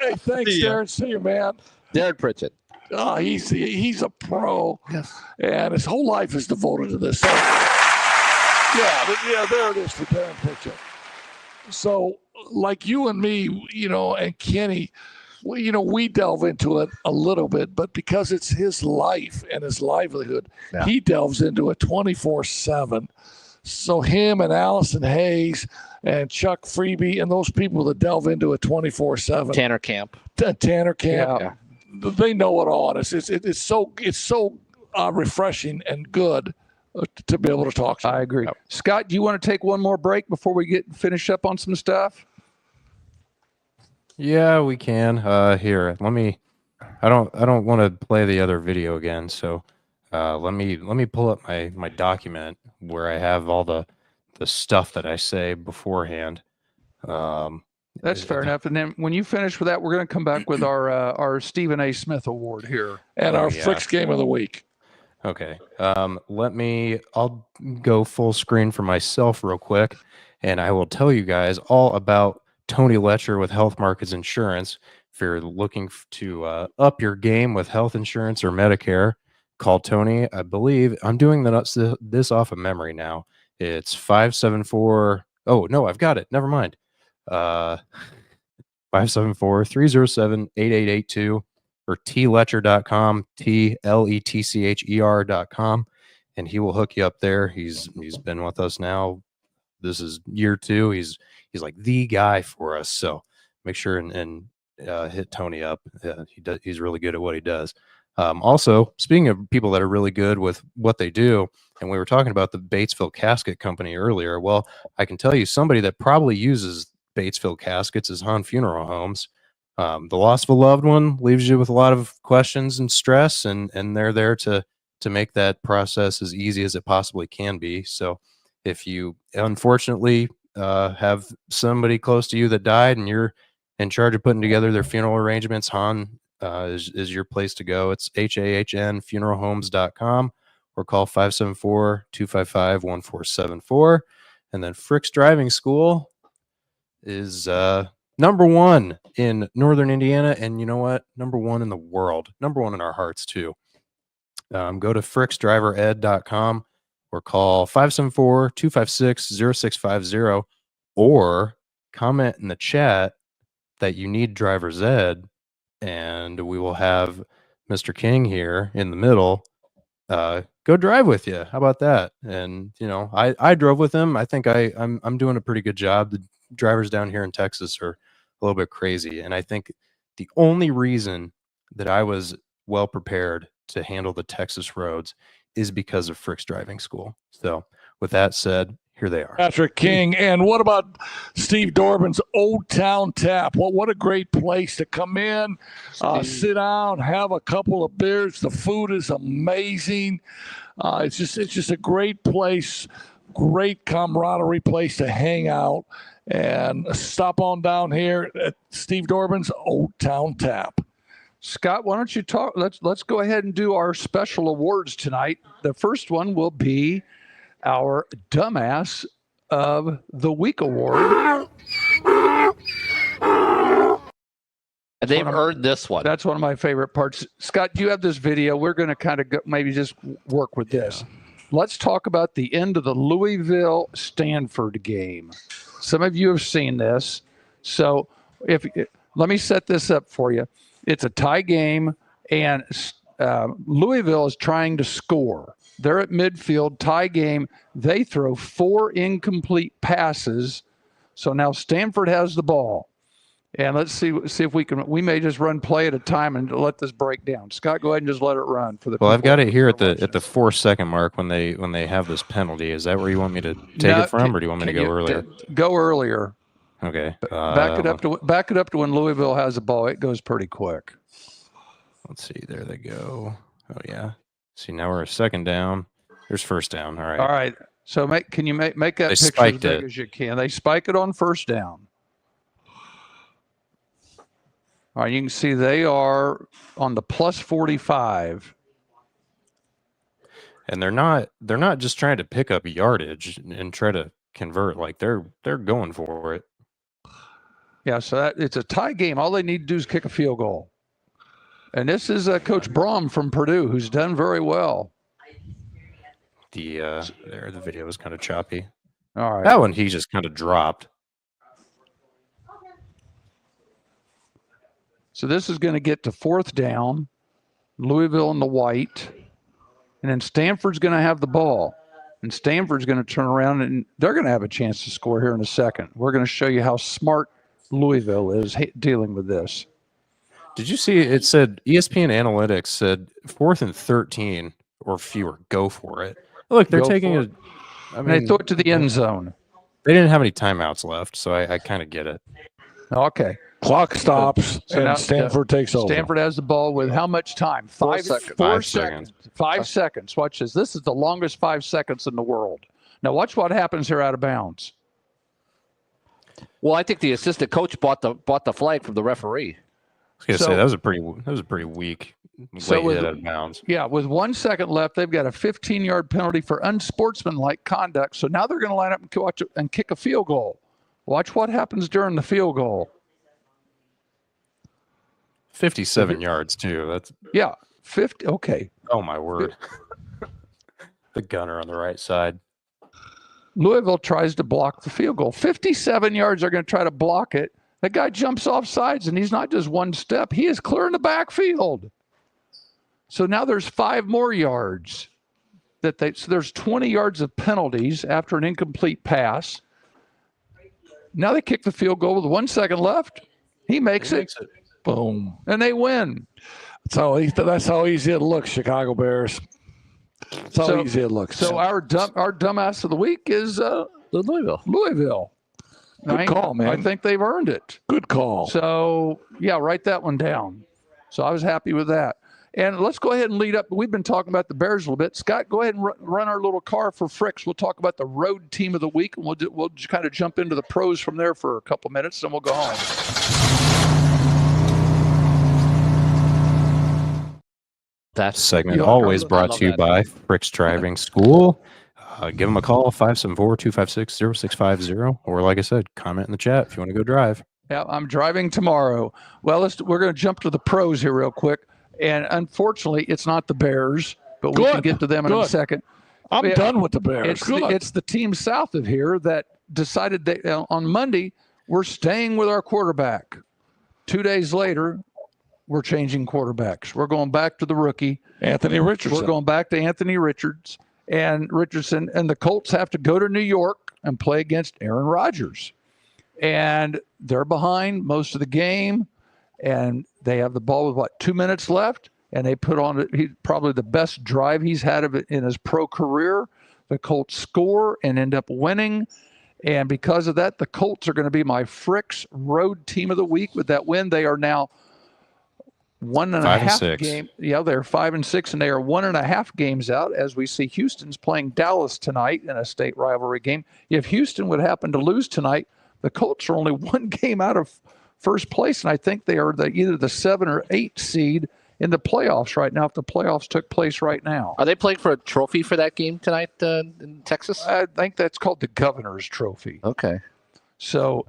hey, thanks, See ya. Darin. See you, man. Darin Pritchett. He's a pro, Yes. and his whole life is devoted to this. So, yeah, there it is for Darin Pritchett. So, like you and me, and Kenny, we delve into it a little bit, but because it's his life and his livelihood, he delves into it 24/7. So him and Allison Hayes and Chuck Freebie and those people that delve into it 24/7. Tanner Camp. Tanner Camp. Yeah. They know it all. And it's so refreshing and good to be able to talk to. I agree. Scott, do you want to take one more break before we finish up on some stuff? Yeah, we can. Here, let me. I don't want to play the other video again. So, let me pull up my document where I have all the stuff that I say beforehand. That's fair enough. And then when you finish with that, we're going to come back with our Stephen A. Smith Award here And our Fricks Game of the Week. Okay. I'll go full screen for myself real quick, and I will tell you guys all about Tony Letcher with Health Markets Insurance. If you're looking to up your game with health insurance or Medicare, call Tony. I believe I'm doing this off of memory now. It's 574. Oh, no, I've got it. Never mind. 574-307-8882 or tletcher.com, tletcher.com, and he will hook you up there. He's been with us now. This is year 2. He's like the guy for us. So make sure and hit Tony up. He's really good at what he does. Also, speaking of people that are really good with what they do, and we were talking about the Batesville Casket Company earlier. Well, I can tell you somebody that probably uses Batesville Caskets is Hahn Funeral Homes. The loss of a loved one leaves you with a lot of questions and stress, and they're there to make that process as easy as it possibly can be. So if you unfortunately have somebody close to you that died and you're in charge of putting together their funeral arrangements, Hahn is your place to go. It's HAHN funeralhomes.com or call 574-255-1474. And then Frick's Driving School is number 1 in Northern Indiana, and you know what? Number 1 in the world. Number 1 in our hearts too. Go to fricksdrivered.com or call 574-256-0650 or comment in the chat that you need driver's ed, and we will have Mr. King here in the middle go drive with you. How about that? And I drove with him. I think I'm doing a pretty good job. The drivers down here in Texas are a little bit crazy, and I think the only reason that I was well prepared to handle the Texas roads is because of Frick's Driving School. So with that said, here they are. Patrick King. And what about Steve Dorbin's Old Town Tap? Well, what a great place to come in, sit down, have a couple of beers. The food is amazing. It's just a great place, great camaraderie place to hang out. And stop on down here at Steve Dorbin's Old Town Tap. Scott, why don't you talk? Let's go ahead and do our special awards tonight. The first one will be our Dumbass of the Week award. And they've earned this one. That's one of my favorite parts. Scott, you have this video. We're going to kind of maybe just work with this. Let's talk about the end of the Louisville-Stanford game. Some of you have seen this. So let me set this up for you. It's a tie game, and Louisville is trying to score. They're at midfield, tie game. They throw 4 incomplete passes. So now Stanford has the ball. And let's see if we may just run play at a time and let this break down. Scott, go ahead and just let it run for the. Well, I've got it here at the 4-second mark when they have this penalty. Is that where you want me to take it from, or do you want me to go earlier? Go earlier. Okay. Back it up to when Louisville has the ball. It goes pretty quick. Let's see. There they go. Oh yeah. See, now we're a second down. There's first down. All right. All right. So can you make that picture as big as you can? They spike it on first down. All right, you can see they are on the plus 45. And they're not just trying to pick up yardage and try to convert. Like they're going for it. Yeah, so it's a tie game. All they need to do is kick a field goal. And this is Coach Brom from Purdue, who's done very well. The video was kind of choppy. All right. That one he just kind of dropped. So this is going to get to fourth down, Louisville in the white, and then Stanford's going to have the ball. And Stanford's going to turn around, and they're going to have a chance to score here in a second. We're going to show you how smart Louisville is dealing with this. Did you see it said ESPN Analytics said 4th and 13 or fewer, go for it. Look, they're taking it. I mean, they throw it to the end zone. They didn't have any timeouts left, so I kind of get it. Okay. Clock stops, and now Stanford takes over. Stanford has the ball with how much time? 4 seconds. 4 seconds. 5 seconds. Watch this. This is the longest 5 seconds in the world. Now watch what happens here out of bounds. Well, I think the assistant coach bought the flag from the referee. I was gonna say that was a pretty weak way hit out of bounds. Yeah, with 1 second left, they've got a 15-yard penalty for unsportsmanlike conduct. So now they're going to line up and kick a field goal. Watch what happens during the field goal. 57 yards too. That's 50. Okay. Oh my word. The gunner on the right side. Louisville tries to block the field goal. 57 yards. They're going to try to block it. The guy jumps off sides, and he's not just one step. He is clearing the backfield. So now there's 5 more yards. So there's 20 yards of penalties after an incomplete pass. Now they kick the field goal with 1 second left. He makes it. Boom. And they win. That's how easy it looks, Chicago Bears. That's how easy it looks. So our dumbass of the week is Louisville. Good call, man. I think they've earned it. Good call. So, yeah, write that one down. So I was happy with that. And let's go ahead and lead up. We've been talking about the Bears a little bit. Scott, go ahead and run our little car for Fricks. We'll talk about the road team of the week, and we'll just kind of jump into the pros from there for a couple minutes, and we'll go home. That segment always brought to you by Fricks Driving School. Give them a call, 574-256-0650. Or like I said, comment in the chat if you want to go drive. Yeah, I'm driving tomorrow. Well, we're going to jump to the pros here real quick. And unfortunately, it's not the Bears, but we can get to them in a second. I'm done with the Bears. It's the team south of here that decided that on Monday, we're staying with our quarterback. 2 days later, we're changing quarterbacks. We're going back to the rookie. Anthony Richardson. We're going back to Anthony Richardson. And the Colts have to go to New York and play against Aaron Rodgers. And they're behind most of the game. And they have the ball with, 2 minutes left? And they put on probably the best drive he's had of it in his pro career. The Colts score and end up winning. And because of that, the Colts are going to be my Fricks road team of the week. With that win, they are now 1.5 game. Yeah, they're 5-6, and they are 1.5 games out as we see Houston's playing Dallas tonight in a state rivalry game. If Houston would happen to lose tonight, the Colts are only one game out of first place, and I think they are either the 7 or 8 seed in the playoffs right now, if the playoffs took place right now. Are they playing for a trophy for that game tonight in Texas? I think that's called the Governor's Trophy. Okay. So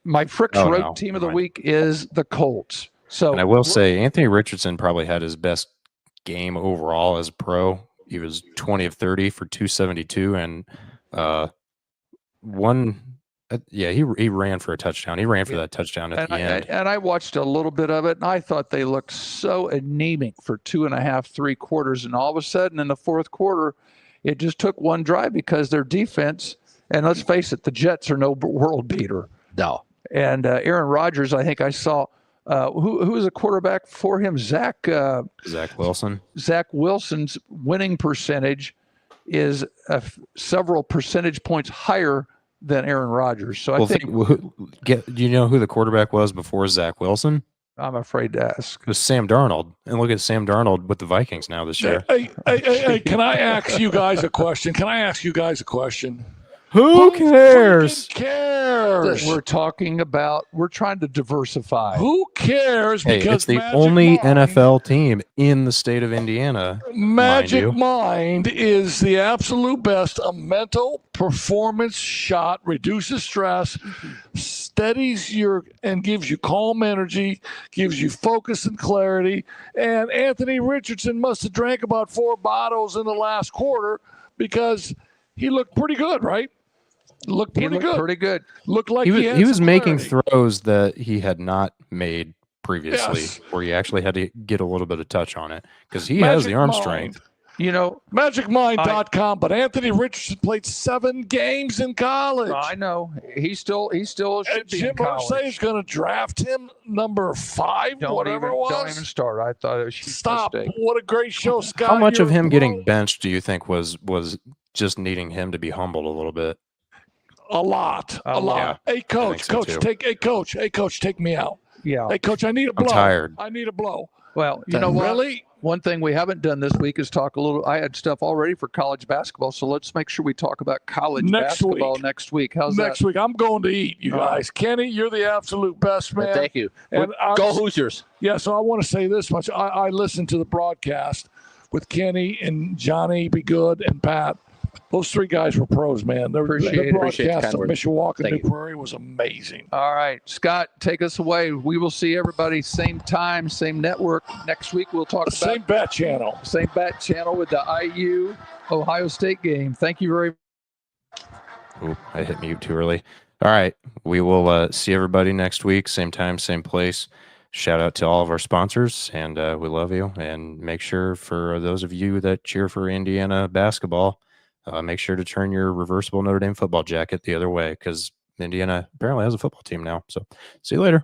my Frick's Road team of the week is the Colts. So, and I will say Anthony Richardson probably had his best game overall as a pro. He was 20 of 30 for 272 and he ran for a touchdown. He ran for that touchdown at the end. And I watched a little bit of it, and I thought they looked so anemic for 2.5, 3 quarters. And all of a sudden in the fourth quarter, it just took one drive because their defense, and let's face it, the Jets are no world beater. No. And Aaron Rodgers, I think I saw, who was a quarterback for him? Zach Wilson. Zach Wilson's winning percentage is several percentage points higher than Aaron Rodgers. So I think do you know who the quarterback was before Zach Wilson? I'm afraid to ask. It was Sam Darnold. And look at Sam Darnold with the Vikings now this year. Hey, can I ask you guys a question? Who cares? Cares? We're trying to diversify. Who cares? Hey, Because it's the only NFL team in the state of Indiana. Magic Mind is the absolute best. A mental performance shot, reduces stress, steadies and gives you calm energy, gives you focus and clarity. And Anthony Richardson must have drank about 4 bottles in the last quarter because he looked pretty good, right? Looked pretty good. Looked like he was making throws that he had not made previously, where he actually had to get a little bit of touch on it because he has the arm strength. MagicMind.com, but Anthony Richardson played 7 games in college. I know. He still should be in college. Jim Irsay is going to draft him number 5, whatever it was. Don't even start. I thought it was a Stop. mistake. What a great show, Scott. How much of him getting benched do you think was just needing him to be humbled a little bit? A lot. Yeah, hey, coach, take me out. Yeah. Hey, coach, I need a blow. I'm tired. I need a blow. Well, you know what? Really? One thing we haven't done this week is talk a little. I had stuff already for college basketball, so let's make sure we talk about college basketball next week. How's next that? week? I'm going to eat, you guys. Kenny, you're the absolute best, man. Thank you. And go Hoosiers. Yeah, so I want to say this much. I listened to the broadcast with Kenny and Johnny Be Good and Pat. Those 3 guys were pros, man. The broadcast of Mishawaka New Prairie was amazing. All right, Scott, take us away. We will see everybody same time, same network. Next week we'll talk about same bat channel. Same bat channel with the IU Ohio State game. Thank you very much. Oh, I hit mute too early. All right, we will see everybody next week, same time, same place. Shout out to all of our sponsors, and we love you. And make sure for those of you that cheer for Indiana basketball, make sure to turn your reversible Notre Dame football jacket the other way because Indiana apparently has a football team now. So see you later.